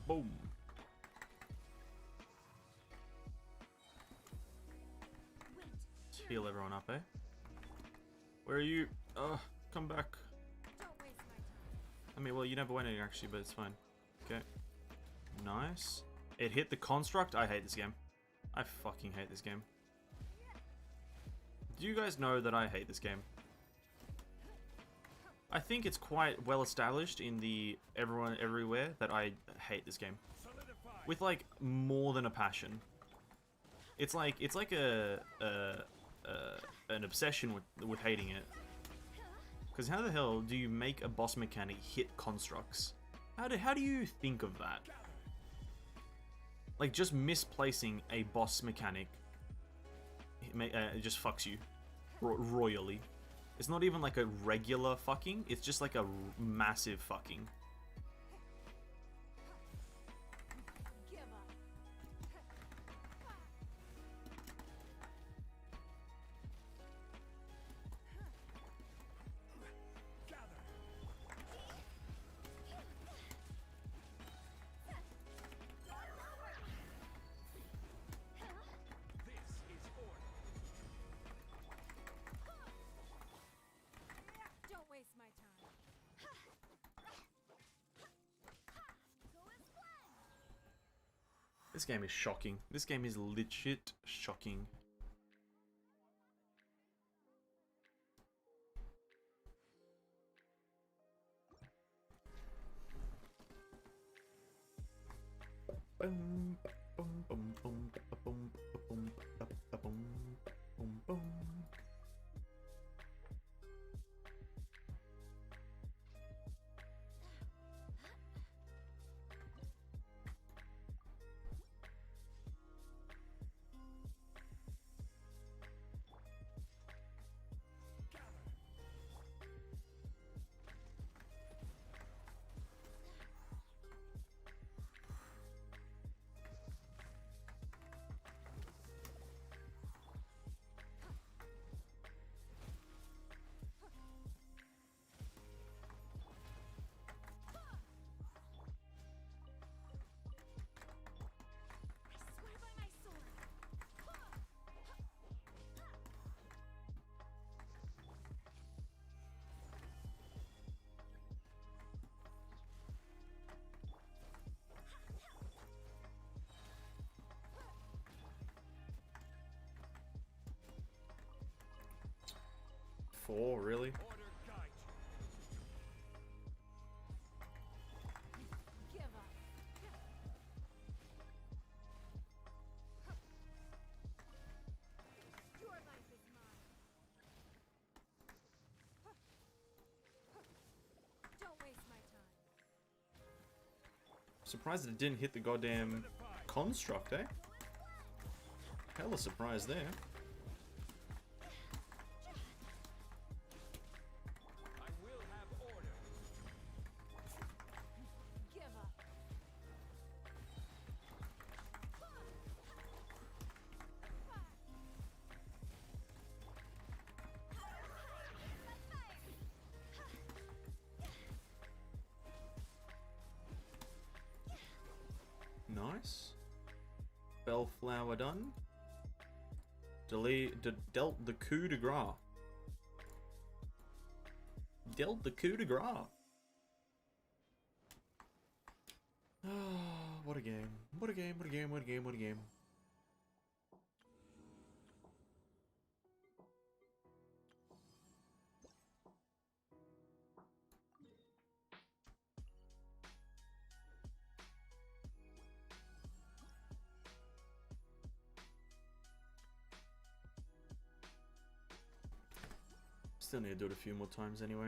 Speaker 1: Boom. Let's heal everyone up, eh? Where are you? Come back. I mean, well, you never went in actually, but it's fine. Okay. Nice. It hit the construct. I hate this game. I fucking hate this game. Do you guys know that I hate this game? I think it's quite well established in the everyone everywhere that I hate this game. With like more than a passion. It's like an obsession with hating it. Because how the hell do you make a boss mechanic hit constructs? How do you think of that? Like, just misplacing a boss mechanic, it just fucks you royally. It's not even like a regular fucking, it's just like a massive fucking. This game is shocking. This game is legit shocking. Boom, boom, boom, boom, boom, boom, boom, boom, boom. Four, really? Surprised it didn't hit the goddamn construct, eh? Hella surprised there. Nice. Bellflower done. Dealt the coup de grace. Dealt the coup de grace. Oh, what a game. What a game, what a game, what a game, what a game. Still need to do it a few more times anyway.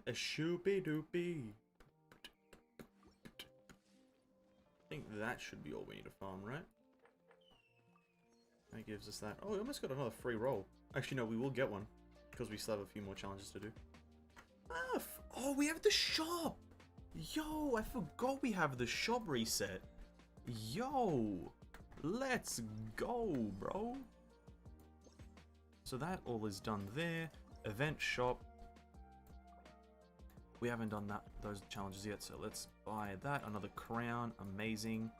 Speaker 2: A shoopy doopy. I think that should be all we need to farm, right? That gives us that. Oh, we almost got another free roll. Actually, no, we will get one. Because we still have a few more challenges to do. Ah, oh, we have the shop! Yo, I forgot we have the shop reset. Yo! Let's go, bro! So that all is done there. Event shop. We haven't done those challenges yet, so let's buy that. Another crown, amazing.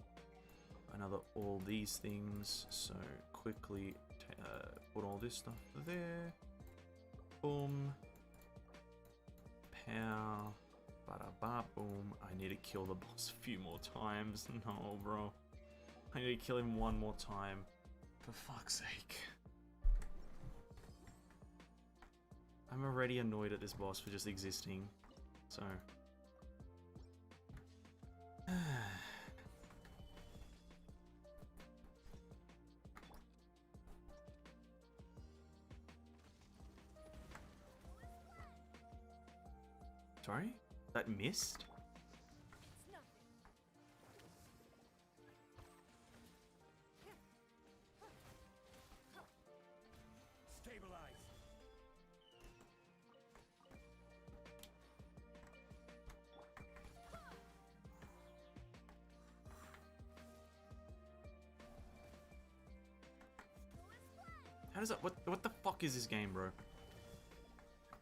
Speaker 2: Another all these things. So quickly put all this stuff there. Boom. Pow. Bada boom. I need to kill the boss a few more times. No, bro. I need to kill him one more time. For fuck's sake. I'm already annoyed at this boss for just existing. So. Sorry? That missed?
Speaker 6: Stabilize.
Speaker 2: How does that... What the fuck is this game, bro?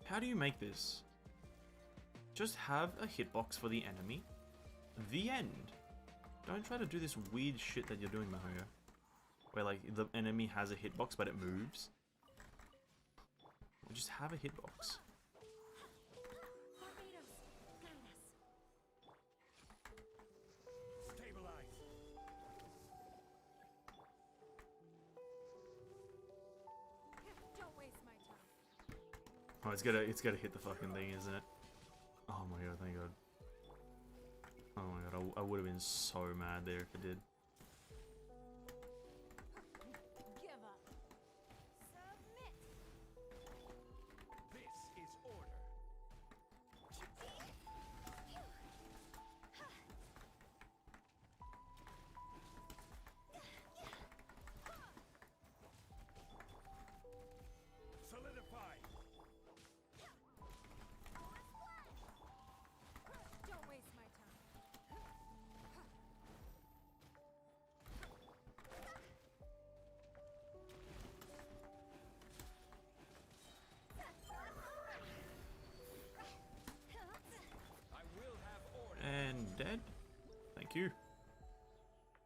Speaker 2: How do you make this? Just have a hitbox for the enemy. The end. Don't try to do this weird shit that you're doing, Mahoyo. Where, like, the enemy has a hitbox, but it moves. Just have a hitbox.
Speaker 6: Stabilize.
Speaker 3: Don't waste my time.
Speaker 2: Oh, it's gotta hit the fucking thing, isn't it? Oh my god, thank god. Oh my god, I would have been so mad there if it did.
Speaker 3: Give up. Submit.
Speaker 6: This is order. Solidify.
Speaker 3: Don't waste my time.
Speaker 6: I will have order.
Speaker 2: And dead. Thank you.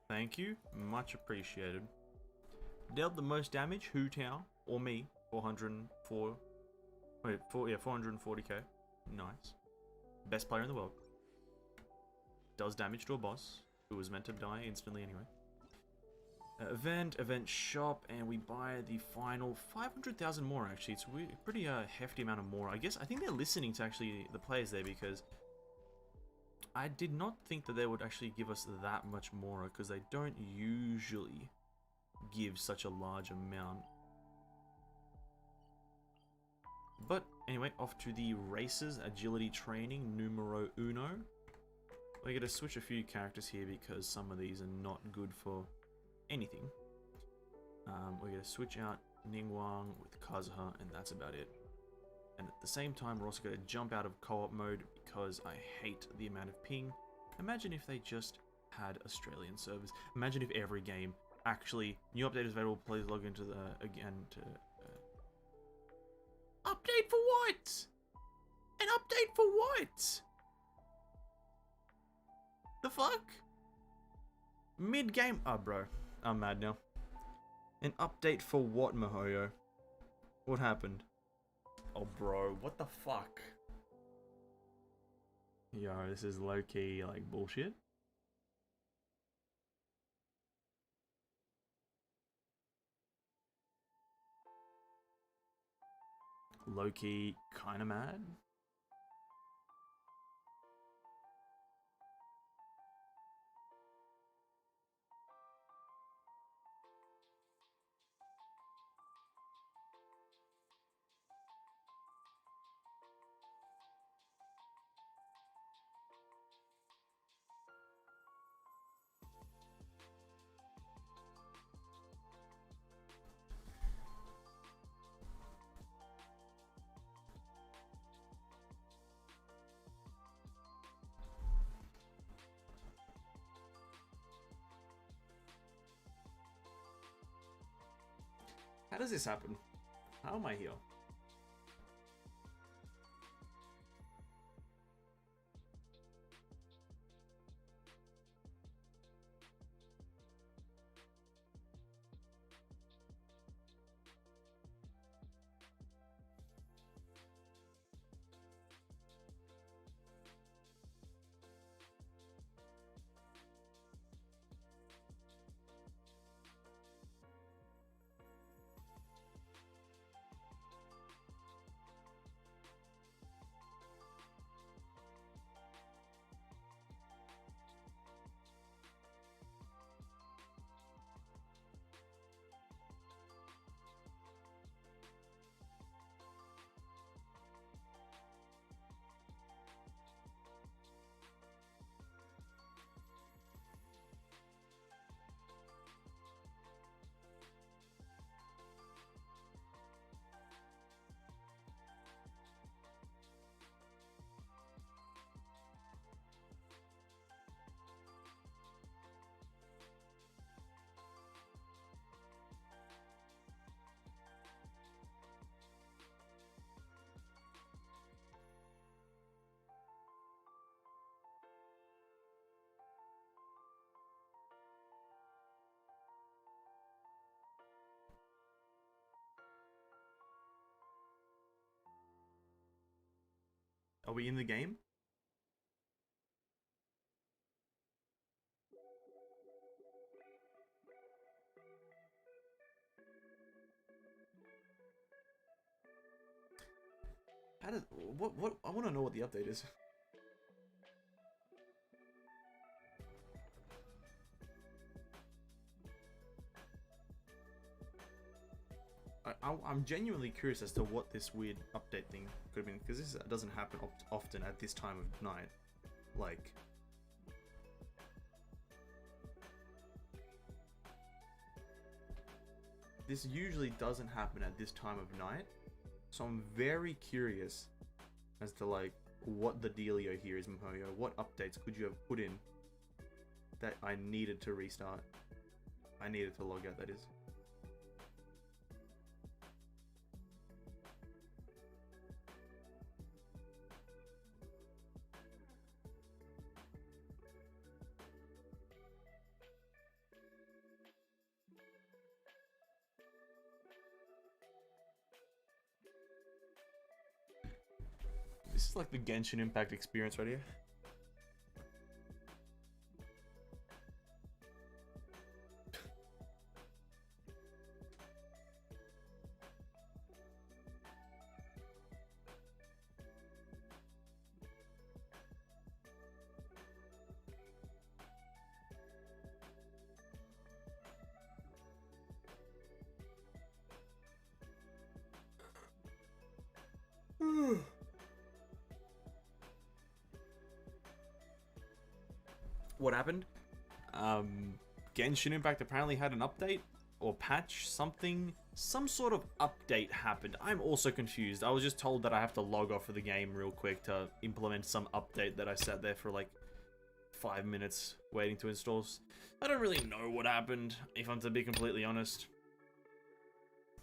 Speaker 2: Thank you. Much appreciated. Dealt the most damage, Hu Tao, or me, 404. Wait, 440k. Nice. Best player in the world. Does damage to a boss, who was meant to die instantly anyway. Event shop, and we buy the final 500,000 more actually. It's a pretty hefty amount of more. I think they're listening to actually the players there, because I did not think that they would actually give us that much more, because they don't usually give such a large amount. But anyway, off to the races, agility training, numero uno. We're going to switch a few characters here because some of these are not good for anything. We're going to switch out Ningguang with Kazuha, and that's about it. And at the same time, we're also going to jump out of co-op mode because I hate the amount of ping. Imagine if they just had Australian servers. Imagine if every game actually, new update is available, please log into the, again, to... Update for what? An update for what? The fuck? Mid-game... Oh, bro. I'm mad now. An update for what, Mihoyo? What happened? Oh, bro. What the fuck? Yo, this is low-key, like, bullshit. Low-key, kinda mad. How does this happen? How am I here? Are we in the game? How did what I want to know what the update is. I'm genuinely curious as to what this weird update thing could have been, because this doesn't happen often at this time of night. Like, this usually doesn't happen at this time of night, so I'm very curious as to like what the dealio here is, Mihoyo. What updates could you have put in that I needed to restart? I needed to log out, that is. This is like the Genshin Impact experience right here. What happened? Genshin Impact apparently had an update or patch, some sort of update happened. I'm also confused. I was just told that I have to log off of the game real quick to implement some update that I sat there for like 5 minutes waiting to install. I don't really know what happened, if I'm to be completely honest.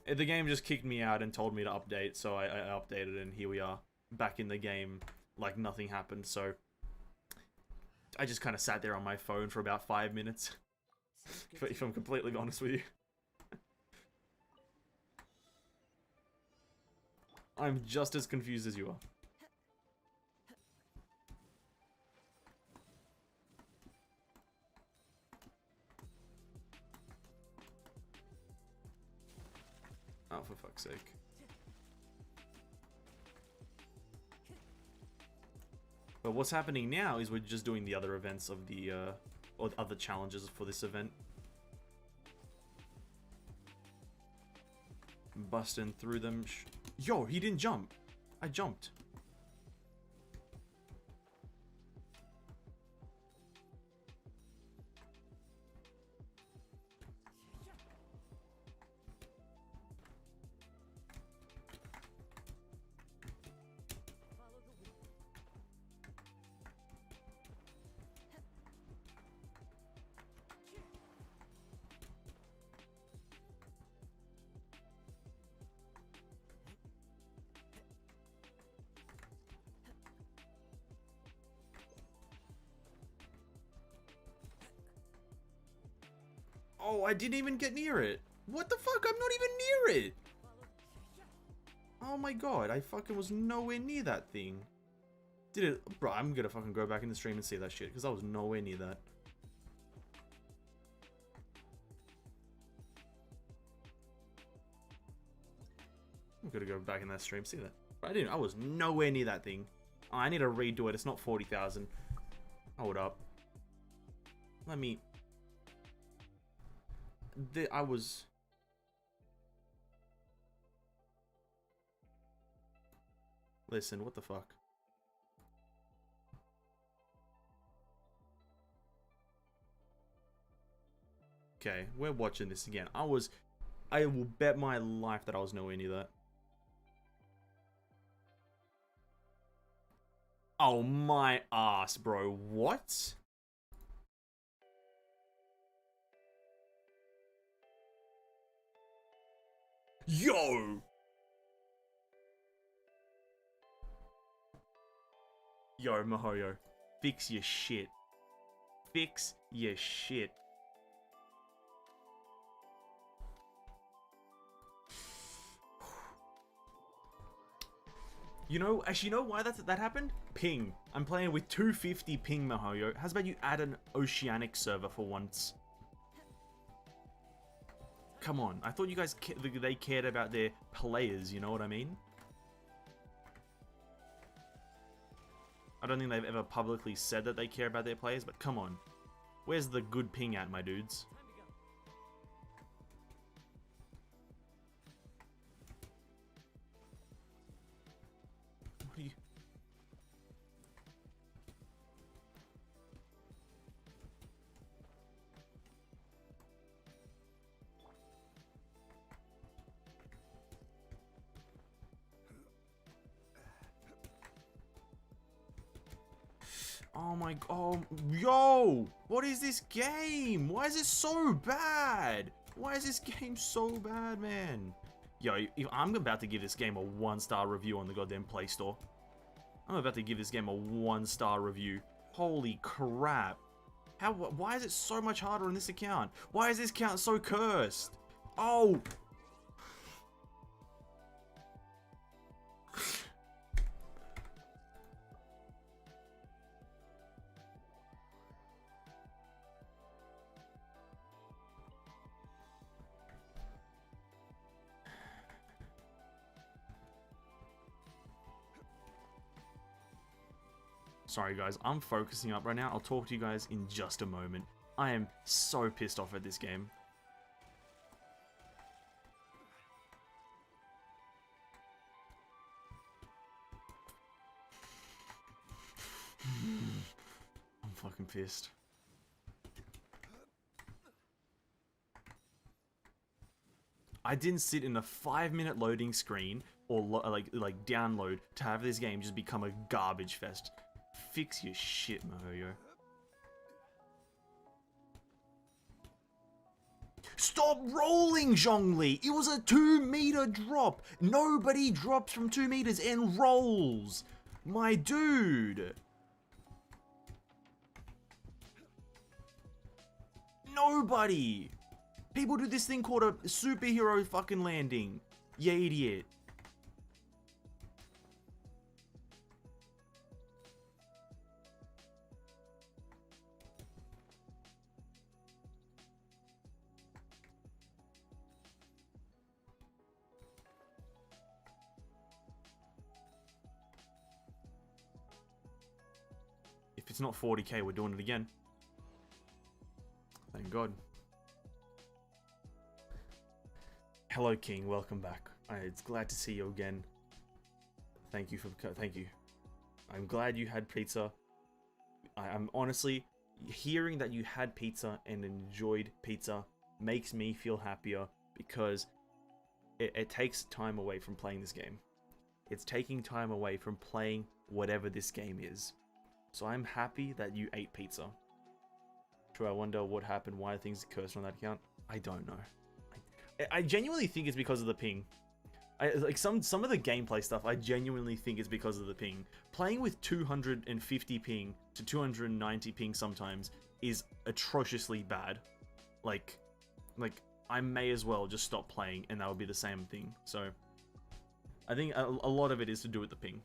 Speaker 2: The game just kicked me out and told me to update, so I updated, and here we are, back in the game like nothing happened. So I just kind of sat there on my phone for about 5 minutes, if I'm completely honest with you. I'm just as confused as you are. Oh, for fuck's sake. But what's happening now is we're just doing the other events of the, or other challenges for this event. Busting through them. Yo, he didn't jump. I jumped. Oh, I didn't even get near it. What the fuck? I'm not even near it. Oh my god, I fucking was nowhere near that thing. Did it? Bro, I'm gonna fucking go back in the stream and see that shit, because I was nowhere near that. I'm gonna go back in that stream, see that. But I was nowhere near that thing. Oh, I need to redo it. It's not 40,000. Hold up. Let me... I was... Listen, what the fuck? Okay, we're watching this again. I will bet my life that I was nowhere near that. Oh my ass, bro. What? Yo! Yo, Mihoyo. Fix your shit. Fix your shit. You know, actually, you know why that happened? Ping. I'm playing with 250 ping, Mihoyo. How's about you add an oceanic server for once? Come on. I thought you guys they cared about their players, you know what I mean? I don't think they've ever publicly said that they care about their players, but come on. Where's the good ping at, my dudes? What are you... Oh my god, oh, yo! What is this game? Why is it so bad? Why is this game so bad, man? Yo, I'm about to give this game a 1-star review on the goddamn Play Store. I'm about to give this game a 1-star review. Holy crap. Why is it so much harder on this account? Why is this account so cursed? Oh! Sorry guys, I'm focusing up right now. I'll talk to you guys in just a moment. I am so pissed off at this game. I'm fucking pissed. I didn't sit in a 5-minute loading screen or like download to have this game just become a garbage fest. Fix your shit, Mihoyo. Stop rolling, Zhongli! It was a 2-meter drop! Nobody drops from 2 meters and rolls! My dude! Nobody! People do this thing called a superhero fucking landing. You idiot. If it's not 40k, we're doing it again. Thank God. Hello, King. Welcome back. It's glad to see you again. Thank you. I'm glad you had pizza. I'm honestly hearing that you had pizza and enjoyed pizza makes me feel happier because it takes time away from playing this game. It's taking time away from playing whatever this game is. So I'm happy that you ate pizza. True, I wonder what happened, why things cursed on that account. I don't know. I genuinely think it's because of the ping. Like some of the gameplay stuff, I genuinely think it's because of the ping. Playing with 250 ping to 290 ping sometimes is atrociously bad. Like, like, I may as well just stop playing and that would be the same thing. So, I think a lot of it is to do with the ping.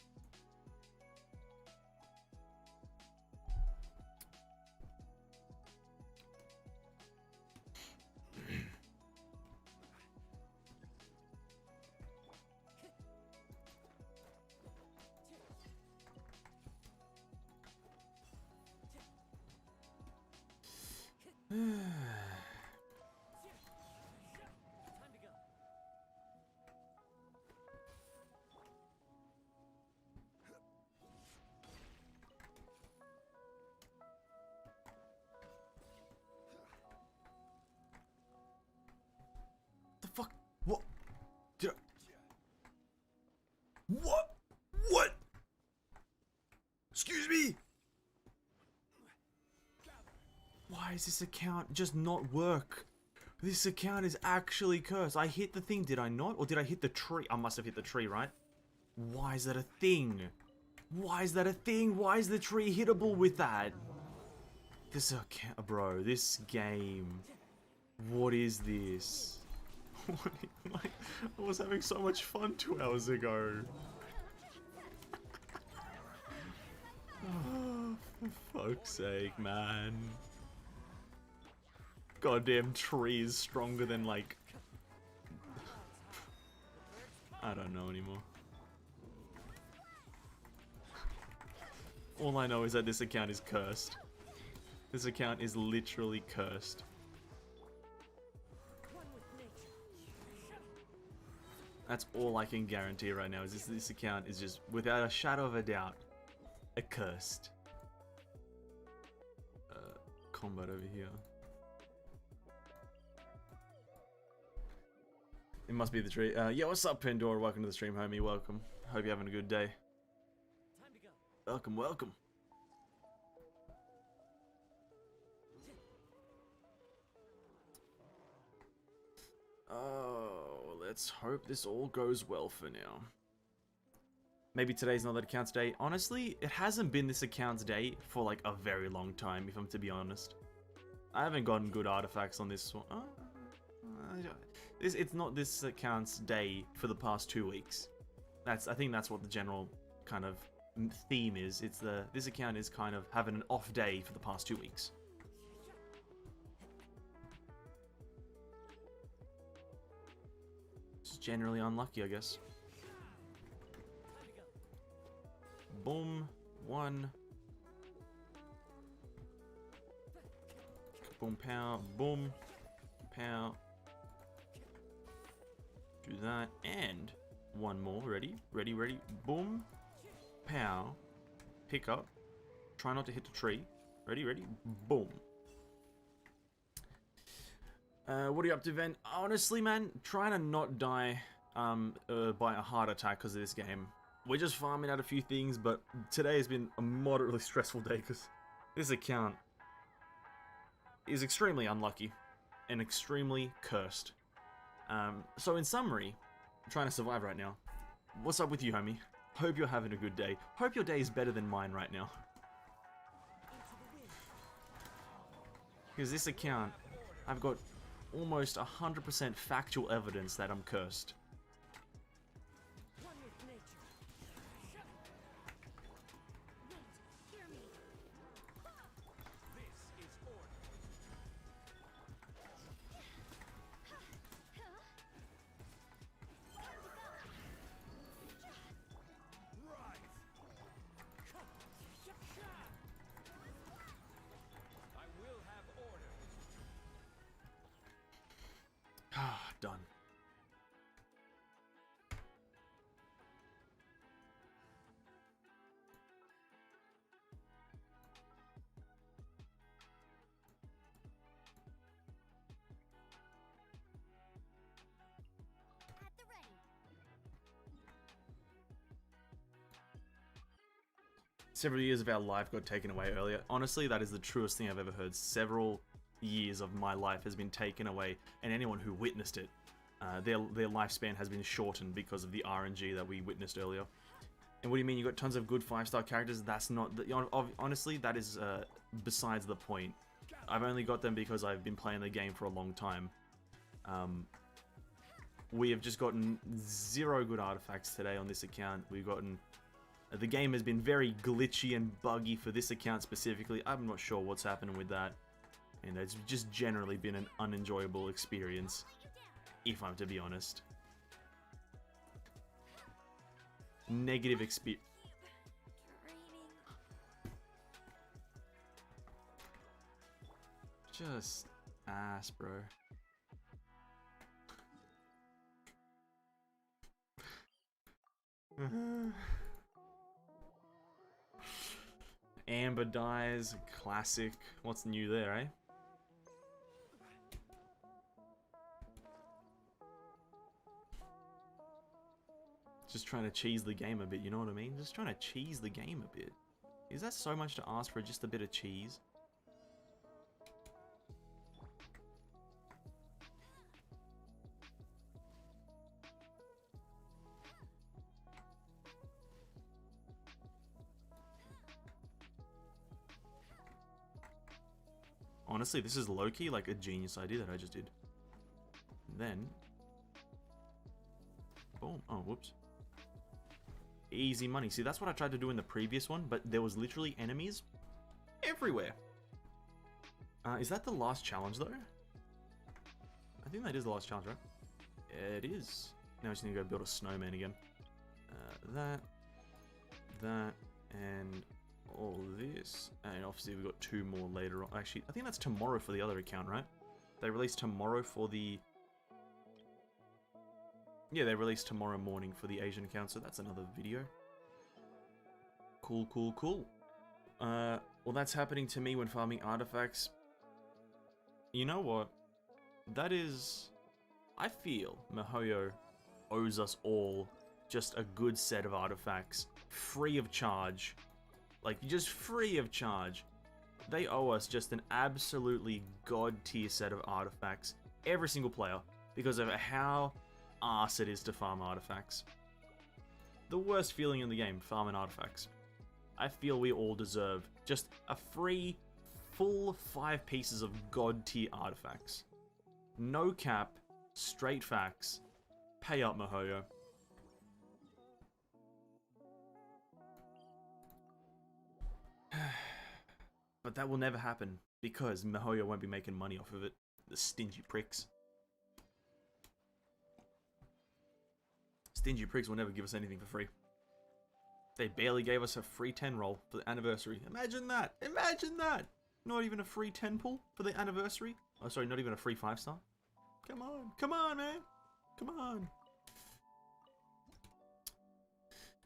Speaker 2: The fuck? What? Did I... What? What? Excuse me? Why is this account just not work? This account is actually cursed. I hit the thing, did I not? Or did I hit the tree? I must have hit the tree, right? Why is that a thing? Why is that a thing? Why is the tree hittable with that? This account, bro, this game. What is this? I was having so much fun 2 hours ago. Oh, for fuck's sake, man. Goddamn tree is stronger than, like... I don't know anymore. All I know is that this account is cursed. This account is literally cursed. That's all I can guarantee right now, is this account is just, without a shadow of a doubt, accursed. Combat over here. It must be the tree. Yeah, what's up, Pandora? Welcome to the stream, homie. Welcome. Hope you're having a good day. Welcome, welcome. Oh, let's hope this all goes well for now. Maybe today's not that account's day. Honestly, it hasn't been this account's day for like a very long time, if I'm to be honest. I haven't gotten good artifacts on this one. It's not this account's day for the past 2 weeks. I think that's what the general kind of theme is. It's this account is kind of having an off day for the past 2 weeks. It's generally unlucky, I guess. Boom, 1. Boom, pow, boom, pow. Do that, and one more. Ready, ready, ready. Boom, pow. Pick up. Try not to hit the tree. Ready, ready. Boom. What are you up to, Ven? Honestly, man, trying to not die by a heart attack because of this game. We're just farming out a few things, but today has been a moderately stressful day because this account is extremely unlucky and extremely cursed. So in summary, I'm trying to survive right now. What's up with you, homie? Hope you're having a good day. Hope your day is better than mine right now. Because this account, I've got almost 100% factual evidence that I'm cursed. Done. Several years of our life got taken away earlier. Honestly, that is the truest thing I've ever heard. Several years of my life has been taken away, and anyone who witnessed it, their lifespan has been shortened because of the RNG that we witnessed earlier. And what do you mean you got tons of good 5-star characters? That's not honestly, that is besides the point. I've only got them because I've been playing the game for a long time.
Speaker 1: We have just gotten 0 good artifacts today on this account. We've gotten... The game has been very glitchy and buggy for this account specifically. I'm not sure what's happening with that. And it's just generally been an unenjoyable experience, if I'm to be honest. Negative experience. Just ass, bro. Amber dies, classic. What's new there, eh? Just trying to cheese the game a bit, you know what I mean? Just trying to cheese the game a bit. Is that so much to ask for just a bit of cheese? Honestly, this is low-key like a genius idea that I just did. And then... boom. Oh, whoops. Easy money. See, that's what I tried to do in the previous one, but there was literally enemies everywhere. Is that the last challenge, though? I think that is the last challenge, right? It is. Now I just need to go build a snowman again. That, and all this. And obviously we've got 2 more later on. Actually, I think that's tomorrow for the other account, right? They release tomorrow for the... yeah, they release tomorrow morning for the Asian account, so that's another video. Cool, cool, cool. Well, that's happening to me when farming artifacts. You know what? That is... I feel MiHoYo owes us all just a good set of artifacts. Free of charge. Like, just free of charge. They owe us just an absolutely god tier set of artifacts. Every single player. Because of how arse it is to farm artifacts. The worst feeling in the game, farming artifacts. I feel we all deserve just a free, full 5 pieces of god tier artifacts. No cap, straight facts. Pay up, MiHoYo. But that will never happen, because MiHoYo won't be making money off of it. The stingy pricks. Stingy pricks will never give us anything for free. They barely gave us a free 10 roll for the anniversary. Imagine that! Imagine that! Not even a free 10 pull for the anniversary. Oh, sorry, not even a free 5-star. Come on. Come on, man. Come on.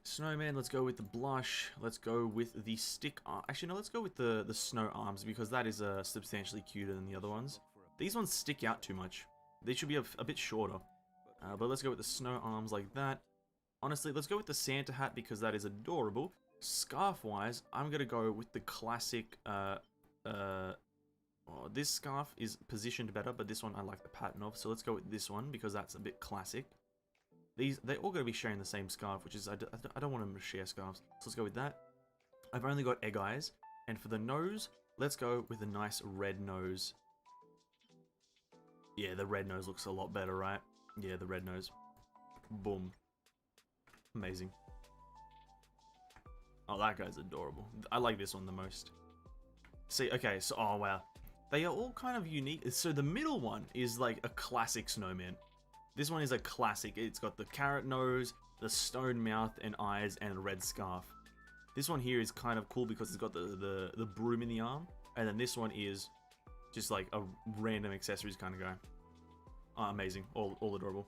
Speaker 1: Snowman, let's go with the blush. Let's go with the stick arm. Actually, no, let's go with the snow arms, because that is substantially cuter than the other ones. These ones stick out too much. They should be a bit shorter. But let's go with the snow arms like that. Honestly, let's go with the Santa hat, because that is adorable. Scarf-wise, I'm going to go with the classic... oh, this scarf is positioned better, but this one I like the pattern of. So let's go with this one, because that's a bit classic. They're all going to be sharing the same scarf, which is... I don't want them to share scarves. So let's go with that. I've only got egg eyes. And for the nose, let's go with a nice red nose. Yeah, the red nose looks a lot better, right? Yeah, the red nose. Boom. Amazing. Oh, that guy's adorable. I like this one the most. See, okay, so... oh, wow. They are all kind of unique. So the middle one is like a classic snowman. This one is a classic. It's got the carrot nose, the stone mouth and eyes, and a red scarf. This one here is kind of cool because it's got the broom in the arm. And then this one is just like a random accessories kind of guy. Oh, amazing. All adorable.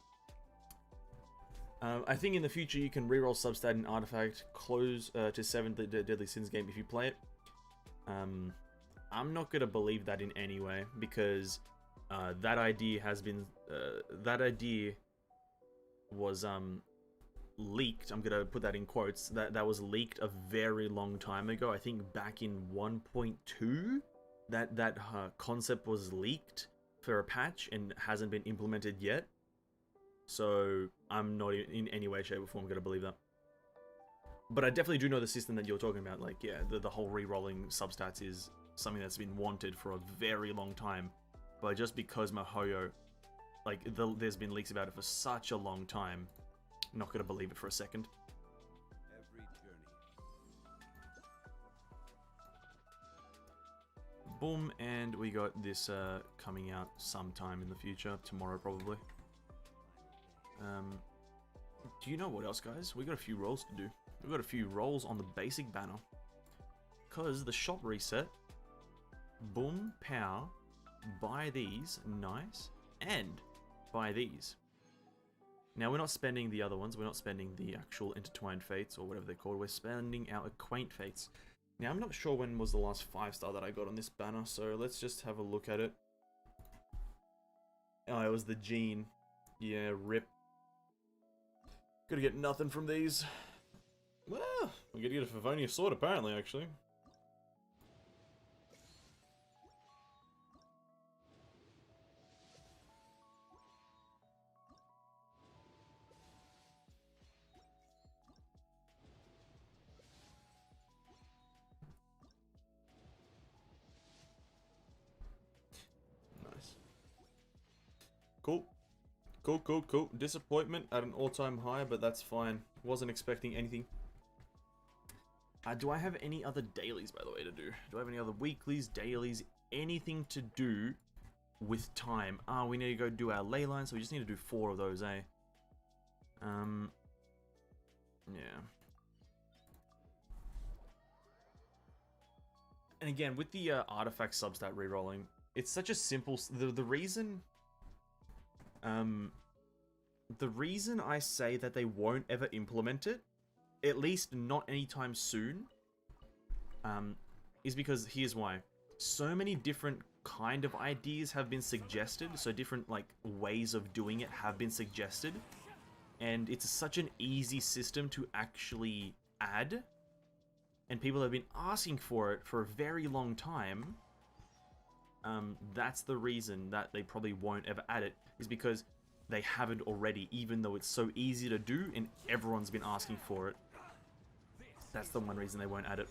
Speaker 1: I think in the future you can reroll substat and artifact close to 7th Deadly Sins game if you play it. I'm not going to believe that in any way, because that idea has been... that idea was leaked. I'm going to put that in quotes. That was leaked a very long time ago. I think back in 1.2 that concept was leaked for a patch and hasn't been implemented yet. So I'm not in any way, shape or form going to believe that. But I definitely do know the system that you're talking about. Like, yeah, the whole re-rolling substats is something that's been wanted for a very long time. But just because MiHoYo
Speaker 2: like, there's been leaks about it for such a long time. Not gonna believe it for a second.
Speaker 4: Every journey.
Speaker 2: Boom, and we got this coming out sometime in the future, tomorrow probably. Do you know what else, guys? We got a few roles to do. We got a few roles on the basic banner. Because the shop reset, boom, pow, buy these, nice, and buy these. Now we're not spending the other ones, we're not spending the actual intertwined fates or whatever they're called, we're spending our acquaint fates. Now I'm not sure when was the last 5-star that I got on this banner, so let's just have a look at it. Oh, it was the Gene. Yeah, rip. Gonna get nothing from these. Well, we're gonna get a Favonius sword apparently, actually. Nice. Cool. Cool. Disappointment at an all-time high, but that's fine. Wasn't expecting anything. Do I have any other dailies, by the way, to do? Do I have any other weeklies, dailies, anything to do with time? We need to go do our ley line, so we just need to do 4 of those, eh? Yeah. And again, with the artifact substat rerolling, it's such a simple... The reason I say that they won't ever implement it, at least not anytime soon, is because here's why. So many different kind of ideas have been suggested, so different like ways of doing it have been suggested, and it's such an easy system to actually add, and people have been asking for it for a very long time. That's the reason that they probably won't ever add it, is because they haven't already, even though it's so easy to do and everyone's been asking for it. That's the one reason they won't add it.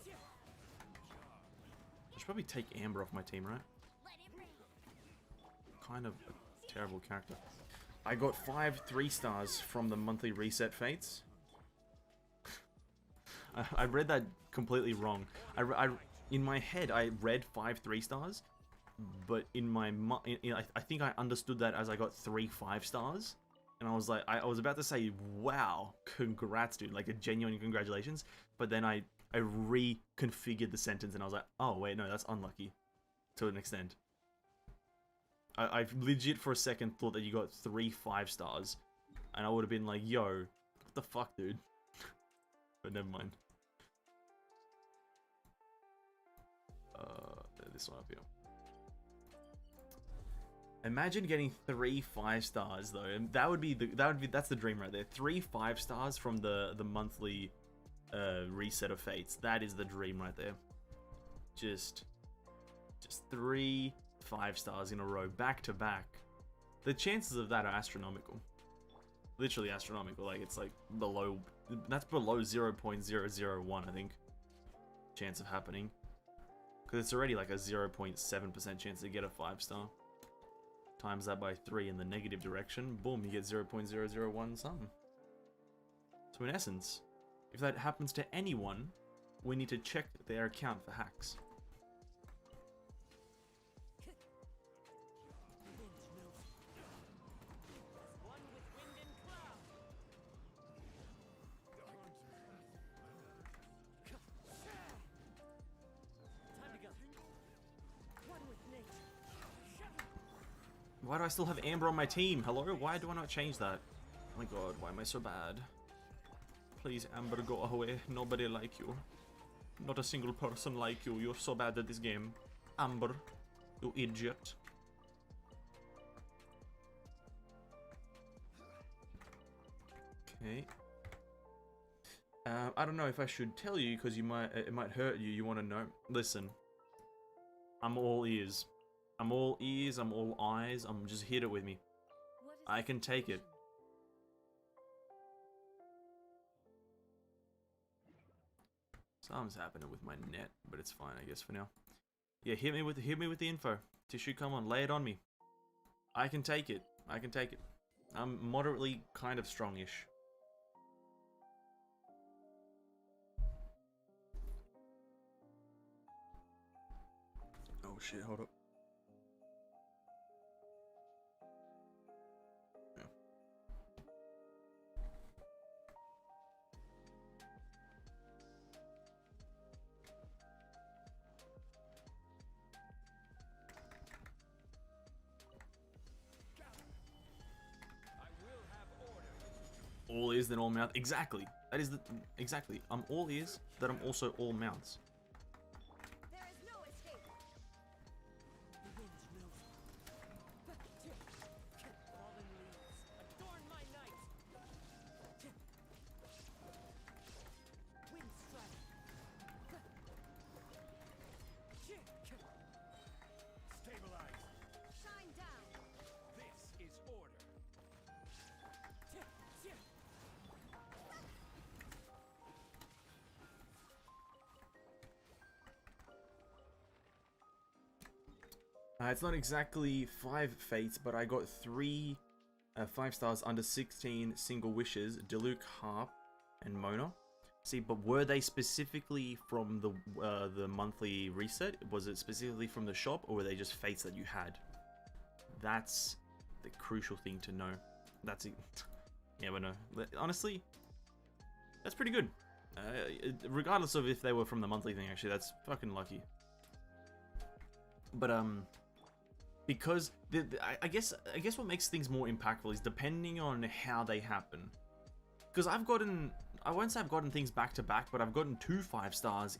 Speaker 2: I should probably take Amber off my team, right? Kind of a terrible character. I got 5 3-stars from the monthly reset fates. I read that completely wrong. In my head, I read 5 3-stars, but in my I think I understood that as I got 3 5-stars, and I was like, I was about to say, wow, congrats, dude, like a genuine congratulations, but then I reconfigured the sentence, and I was like, oh wait, no, that's unlucky, to an extent. I legit for a second thought that you got 3 5-stars, and I would have been like, yo, what the fuck, dude? But never mind. This one up here. Imagine getting 3 5-stars though, and that's the dream right there. 3 5-stars from the monthly reset of fates. That is the dream right there. Just 3 5-stars in a row, back to back. The chances of that are astronomical. Literally astronomical. Like it's like below. That's below 0.001, I think. Chance of happening. Because it's already like a 0.7% chance to get a 5-star. Times that by 3 in the negative direction, boom, you get 0.001 something. So in essence, if that happens to anyone, we need to check their account for hacks. Why do I still have Amber on my team? Hello? Why do I not change that? Oh my god, why am I so bad? Please, Amber, go away. Nobody like you. Not a single person like you. You're so bad at this game. Amber, you idiot. Okay. I don't know if I should tell you because it might hurt you. You want to know? Listen. I'm all ears. I'm all ears, I'm all eyes, just hit it with me. I can take it.
Speaker 1: Something's happening with my net, but it's fine, I guess, for now. Yeah, hit me with the info. Tissue, come on, lay it on me. I can take it. I can take it. I'm moderately kind of strongish. Oh shit, hold up. All ears, then all mouth. Exactly. That is the exactly. I'm all ears, that I'm also all mouths.
Speaker 3: There is no escape.
Speaker 5: Fallen leaves, adorn my night. Wind strike.
Speaker 6: Stabilize.
Speaker 3: Shine down.
Speaker 6: This is order.
Speaker 1: It's not exactly 5 fates, but I got 3 5 stars under 16 single wishes, Diluc, Harp, and Mona. See, but were they specifically from the monthly reset? Was it specifically from the shop, or were they just fates that you had? That's the crucial thing to know. That's it. Yeah, but no. Honestly, that's pretty good. Regardless of if they were from the monthly thing, actually, that's fucking lucky. But because I guess what makes things more impactful is depending on how they happen. Because I won't say I've gotten things back to back, but I've gotten 2 5 stars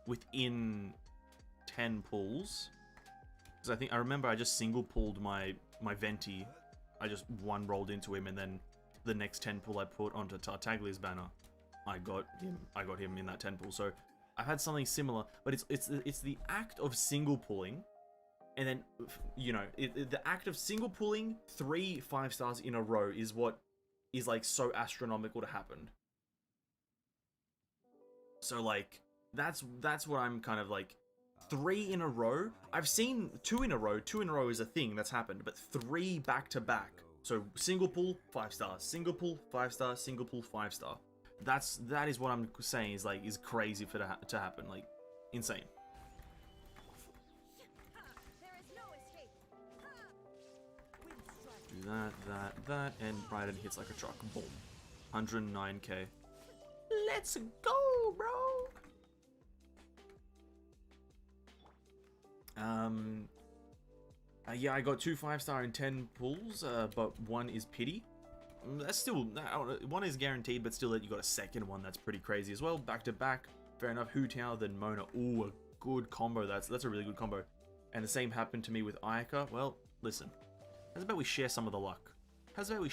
Speaker 1: within 10 pulls. Because I remember I just single pulled my Venti. I just one rolled into him, and then the next 10 pull I put onto Tartaglia's banner, I got him in that 10 pull. So I've had something similar, but it's the act of single pulling, and then, you know, the act of single pulling 3 5 stars in a row is what is like so astronomical to happen. So like that's what I'm kind of like. 3 in a row. I've seen 2 in a row. 2 in a row is a thing that's happened, but 3 back to back. So single pull 5 stars, single pull 5 stars, single pull 5 star. That is what I'm saying is like is crazy for to happen, like insane.
Speaker 3: There is no escape.
Speaker 1: Do that, and Raiden hits like a truck. Boom. 109k. Let's go, bro. Yeah, I got 2 5 star in 10 pulls, but 1 is pity. That's still, 1 is guaranteed, but still that you got a second one. That's pretty crazy as well. Back to back. Fair enough. Hu Tao, then Mona. Ooh, a good combo. That's a really good combo. And the same happened to me with Ayaka. Well, listen. How's about we share some of the luck? How's about we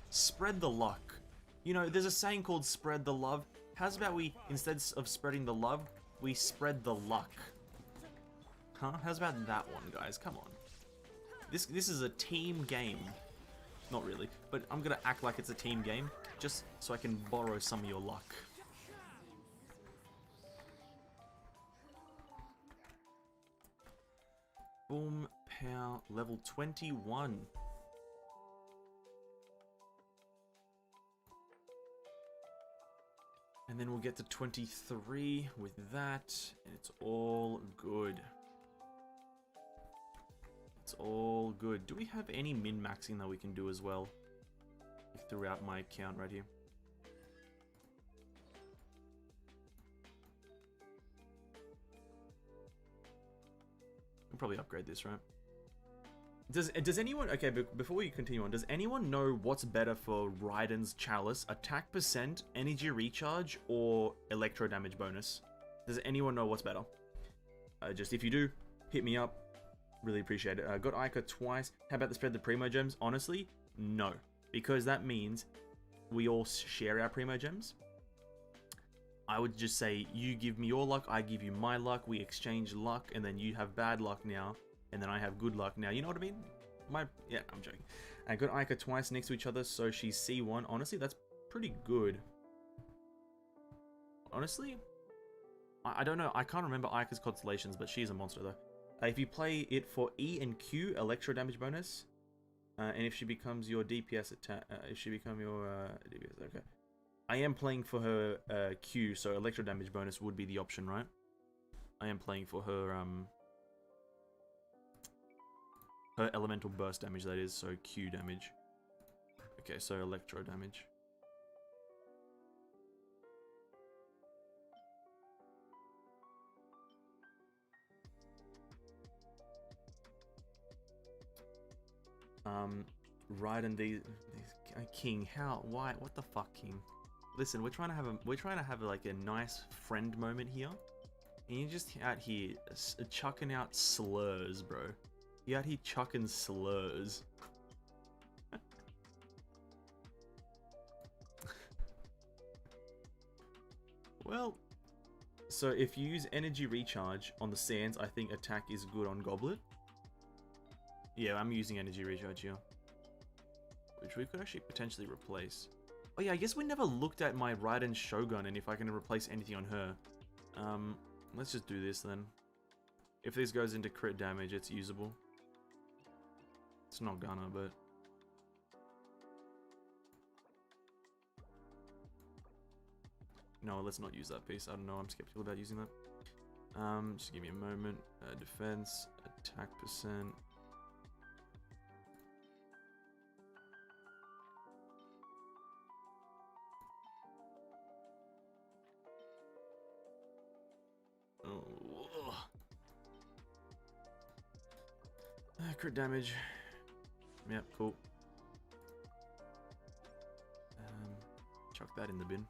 Speaker 1: spread the luck? You know, there's a saying called spread the love. How's about we, instead of spreading the love, we spread the luck? Huh? How's about that one, guys? Come on. This is a team game. Not really, but I'm gonna act like it's a team game, just so I can borrow some of your luck. Boom, pow, level 21. And then we'll get to 23 with that, and it's all good. It's all good. Do we have any min-maxing that we can do as well? Throughout my account right here. I'll probably upgrade this, right? Does anyone... Okay, before we continue on, does anyone know what's better for Raiden's Chalice? Attack percent, energy recharge, or electro damage bonus? Does anyone know what's better? Just if you do, hit me up. Really appreciate it. Got Ica twice. How about the spread the Primo Gems? Honestly, no. Because that means we all share our Primo Gems. I would just say, you give me your luck, I give you my luck, we exchange luck, and then you have bad luck now, and then I have good luck now. You know what I mean? Yeah, I'm joking. I got Ica twice next to each other, so she's C1. Honestly, that's pretty good. Honestly,
Speaker 2: I don't know. I can't remember Ika's constellations, but she's a monster though. If you play it for E and Q, electro damage bonus, and if she becomes your DPS attack, if she become your DPS, okay. I am playing for her Q, so electro damage bonus would be the option, right? I am playing for her her elemental burst damage, that is, so Q damage. Okay, so electro damage. Raiden, these King, how, why, what the fuck, King? Listen, we're trying to have like a nice friend moment here, and you're just out here chucking out slurs, bro. You're out here chucking slurs. Well, so if you use energy recharge on the sands, I think attack is good on Goblet. Yeah, I'm using energy recharge here, which we could actually potentially replace. Oh yeah, I guess we never looked at my Raiden Shogun and if I can replace anything on her. Let's just do this then. If this goes into crit damage, it's usable. It's not gonna, but... No, let's not use that piece. I don't know, I'm skeptical about using that. Just give me a moment. Defense, attack percent. Crit damage. Yep, cool. Chuck that in the bin.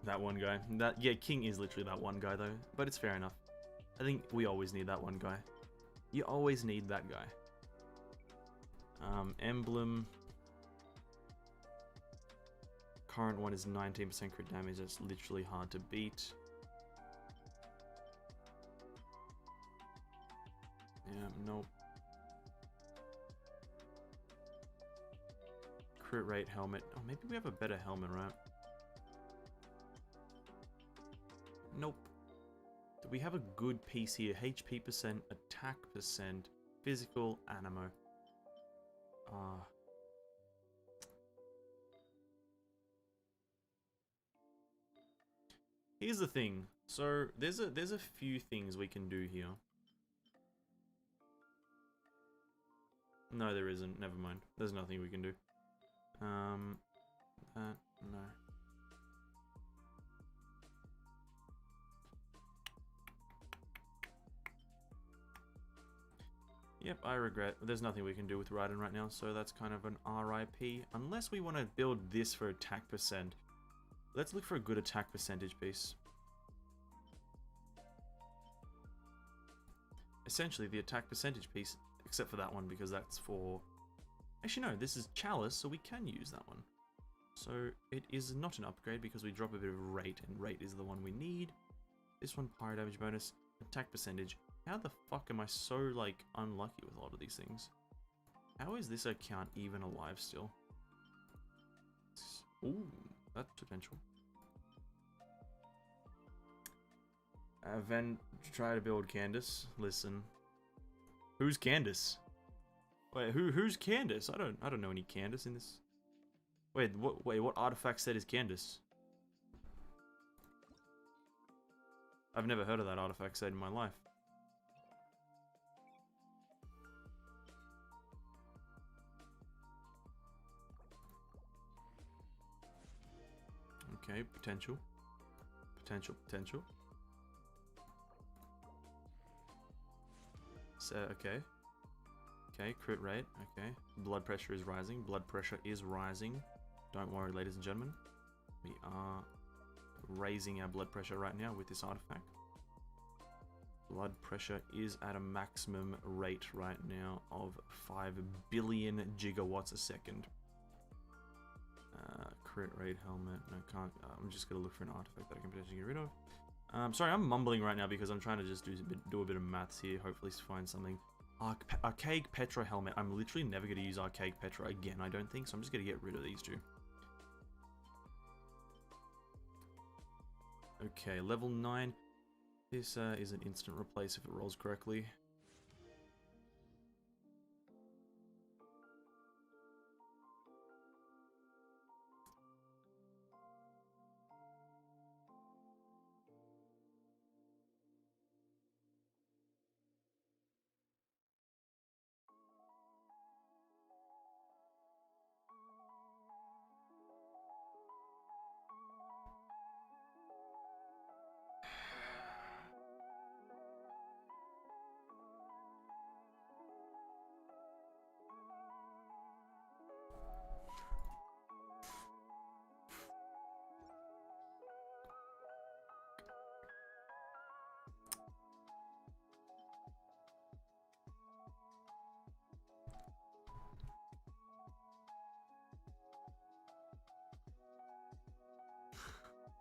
Speaker 2: That one guy. Yeah, King is literally that one guy though, but it's fair enough. I think we always need that one guy. You always need that guy. Emblem. Current one is 19% crit damage. That's literally hard to beat. Yeah, nope. Crit rate helmet. Oh, maybe we have a better helmet, right? Nope. Do we have a good piece here? HP percent, attack percent, physical, animo. Here's the thing. So there's a few things we can do here. No, there isn't. Never mind. There's nothing we can do. No. Yep, I regret. There's nothing we can do with Raiden right now, so that's kind of an RIP. Unless we want to build this for attack percent. Let's look for a good attack percentage piece. Essentially, the attack percentage piece, except for that one, because that's for... Actually, no, this is Chalice, so we can use that one. So, it is not an upgrade, because we drop a bit of rate, and rate is the one we need. This one, pyro damage bonus, attack percentage. How the fuck am I so, like, unlucky with a lot of these things? How is this account even alive still? Ooh, that's potential. Then try to build Candace. Listen. Who's Candace? Wait, who's Candace? I don't know any Candace in this. Wait, what artifact set is Candace? I've never heard of that artifact set in my life. Okay, potential. Potential. So, okay. Okay, crit rate. Okay. Blood pressure is rising. Blood pressure is rising. Don't worry, ladies and gentlemen. We are raising our blood pressure right now with this artifact. Blood pressure is at a maximum rate right now of 5 billion gigawatts a second. Crit rate helmet. No, can't. I'm just gonna look for an artifact that I can potentially get rid of. Sorry, I'm mumbling right now because I'm trying to just do a bit of maths here. Hopefully find something. Archaic Petra helmet. I'm literally never going to use Archaic Petra again, I don't think, so I'm just going to get rid of these two.
Speaker 1: Okay, level 9. This is an instant replace if it rolls correctly.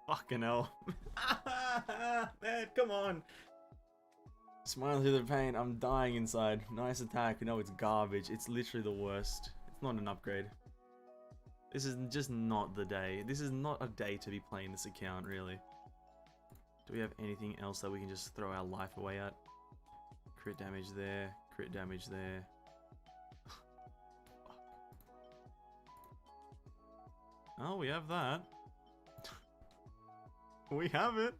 Speaker 1: Fucking hell. Man, come on. Smiling through the pain, I'm dying inside. Nice attack. No, it's garbage. It's literally the worst. It's not an upgrade. This is just not the day. This is not a day to be playing this account, really. Do we have anything else that we can just throw our life away at? Crit damage there. Crit damage there. Oh, we have that. We have it.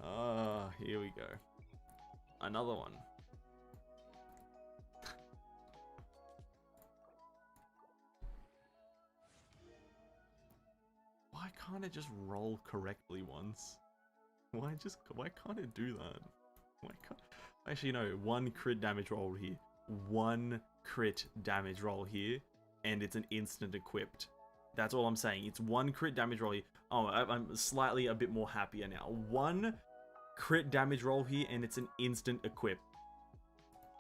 Speaker 1: Ah, here we go. Another one. Why can't it just roll correctly once? Why can't it do that? Why can't... Actually, no, one crit damage roll here. One crit damage roll here, and it's an instant equipped. That's all I'm saying. It's one crit damage roll here. Oh, I'm slightly a bit more happier now. One crit damage roll here, and it's an instant equip.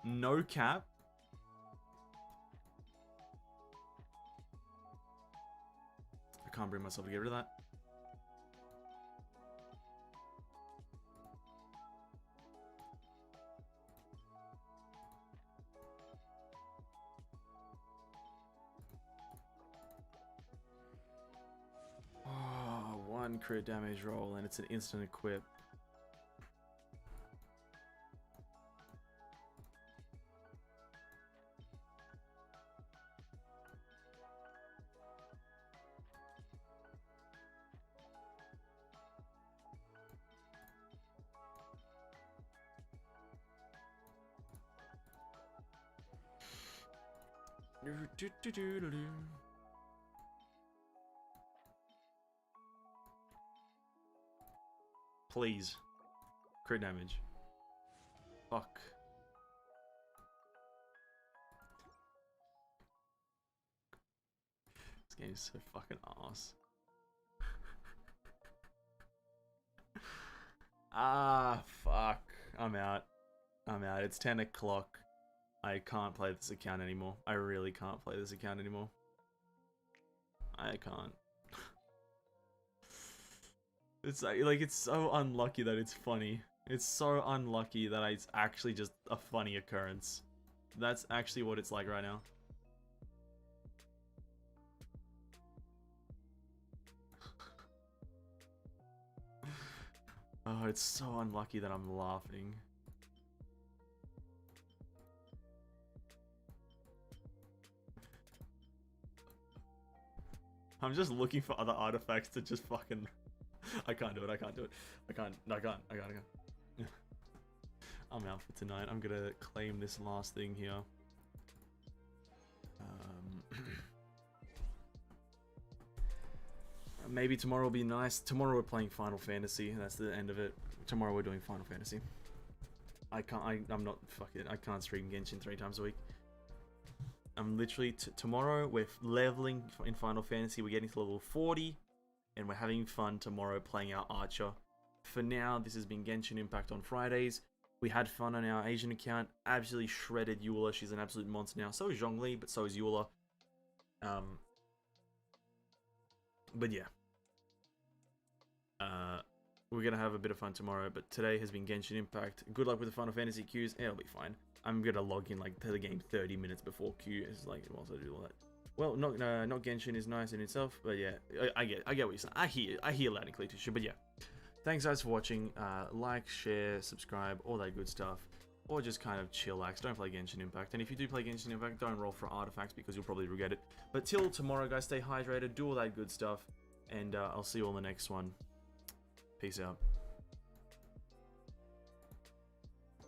Speaker 1: No cap. I can't bring myself to get rid of that. One crit damage roll and it's an instant equip. Please. Crit damage. Fuck. This game is so fucking ass. Ah, fuck. I'm out. I'm out. It's 10 o'clock. I can't play this account anymore. I really can't play this account anymore. I can't. It's like it's so unlucky that it's funny. It's so unlucky that it's actually just a funny occurrence. That's actually what it's like right now. Oh, it's so unlucky that I'm laughing. I'm just looking for other artifacts to just fucking... I can't do it, I can't do it. I can't. I'm out for tonight. I'm gonna claim this last thing here. Maybe tomorrow will be nice. Tomorrow we're playing Final Fantasy. That's the end of it. Tomorrow we're doing Final Fantasy. I'm not, fuck it. I can't stream Genshin 3 times a week. I'm literally, tomorrow we're leveling in Final Fantasy. We're getting to level 40. And we're having fun tomorrow playing our Archer. For now, this has been Genshin Impact on Fridays. We had fun on our Asian account. Absolutely shredded Eula. She's an absolute monster now. So is Zhongli, but so is Eula. But yeah. We're going to have a bit of fun tomorrow. But today has been Genshin Impact. Good luck with the Final Fantasy queues. It'll be fine. I'm going to log in like to the game 30 minutes before queue. It's like, whilst I do all that
Speaker 2: Well, not Genshin is nice in itself, but yeah, I get what you're saying. I hear loud and clear, Tisha, but yeah. Thanks guys for watching. Like, share, subscribe, all that good stuff. Or just kind of chillax. Don't play Genshin Impact. And if you do play Genshin Impact, don't roll for artifacts because you'll probably regret it. But till tomorrow, guys, stay hydrated, do all that good stuff. And I'll see you all in the next one. Peace out.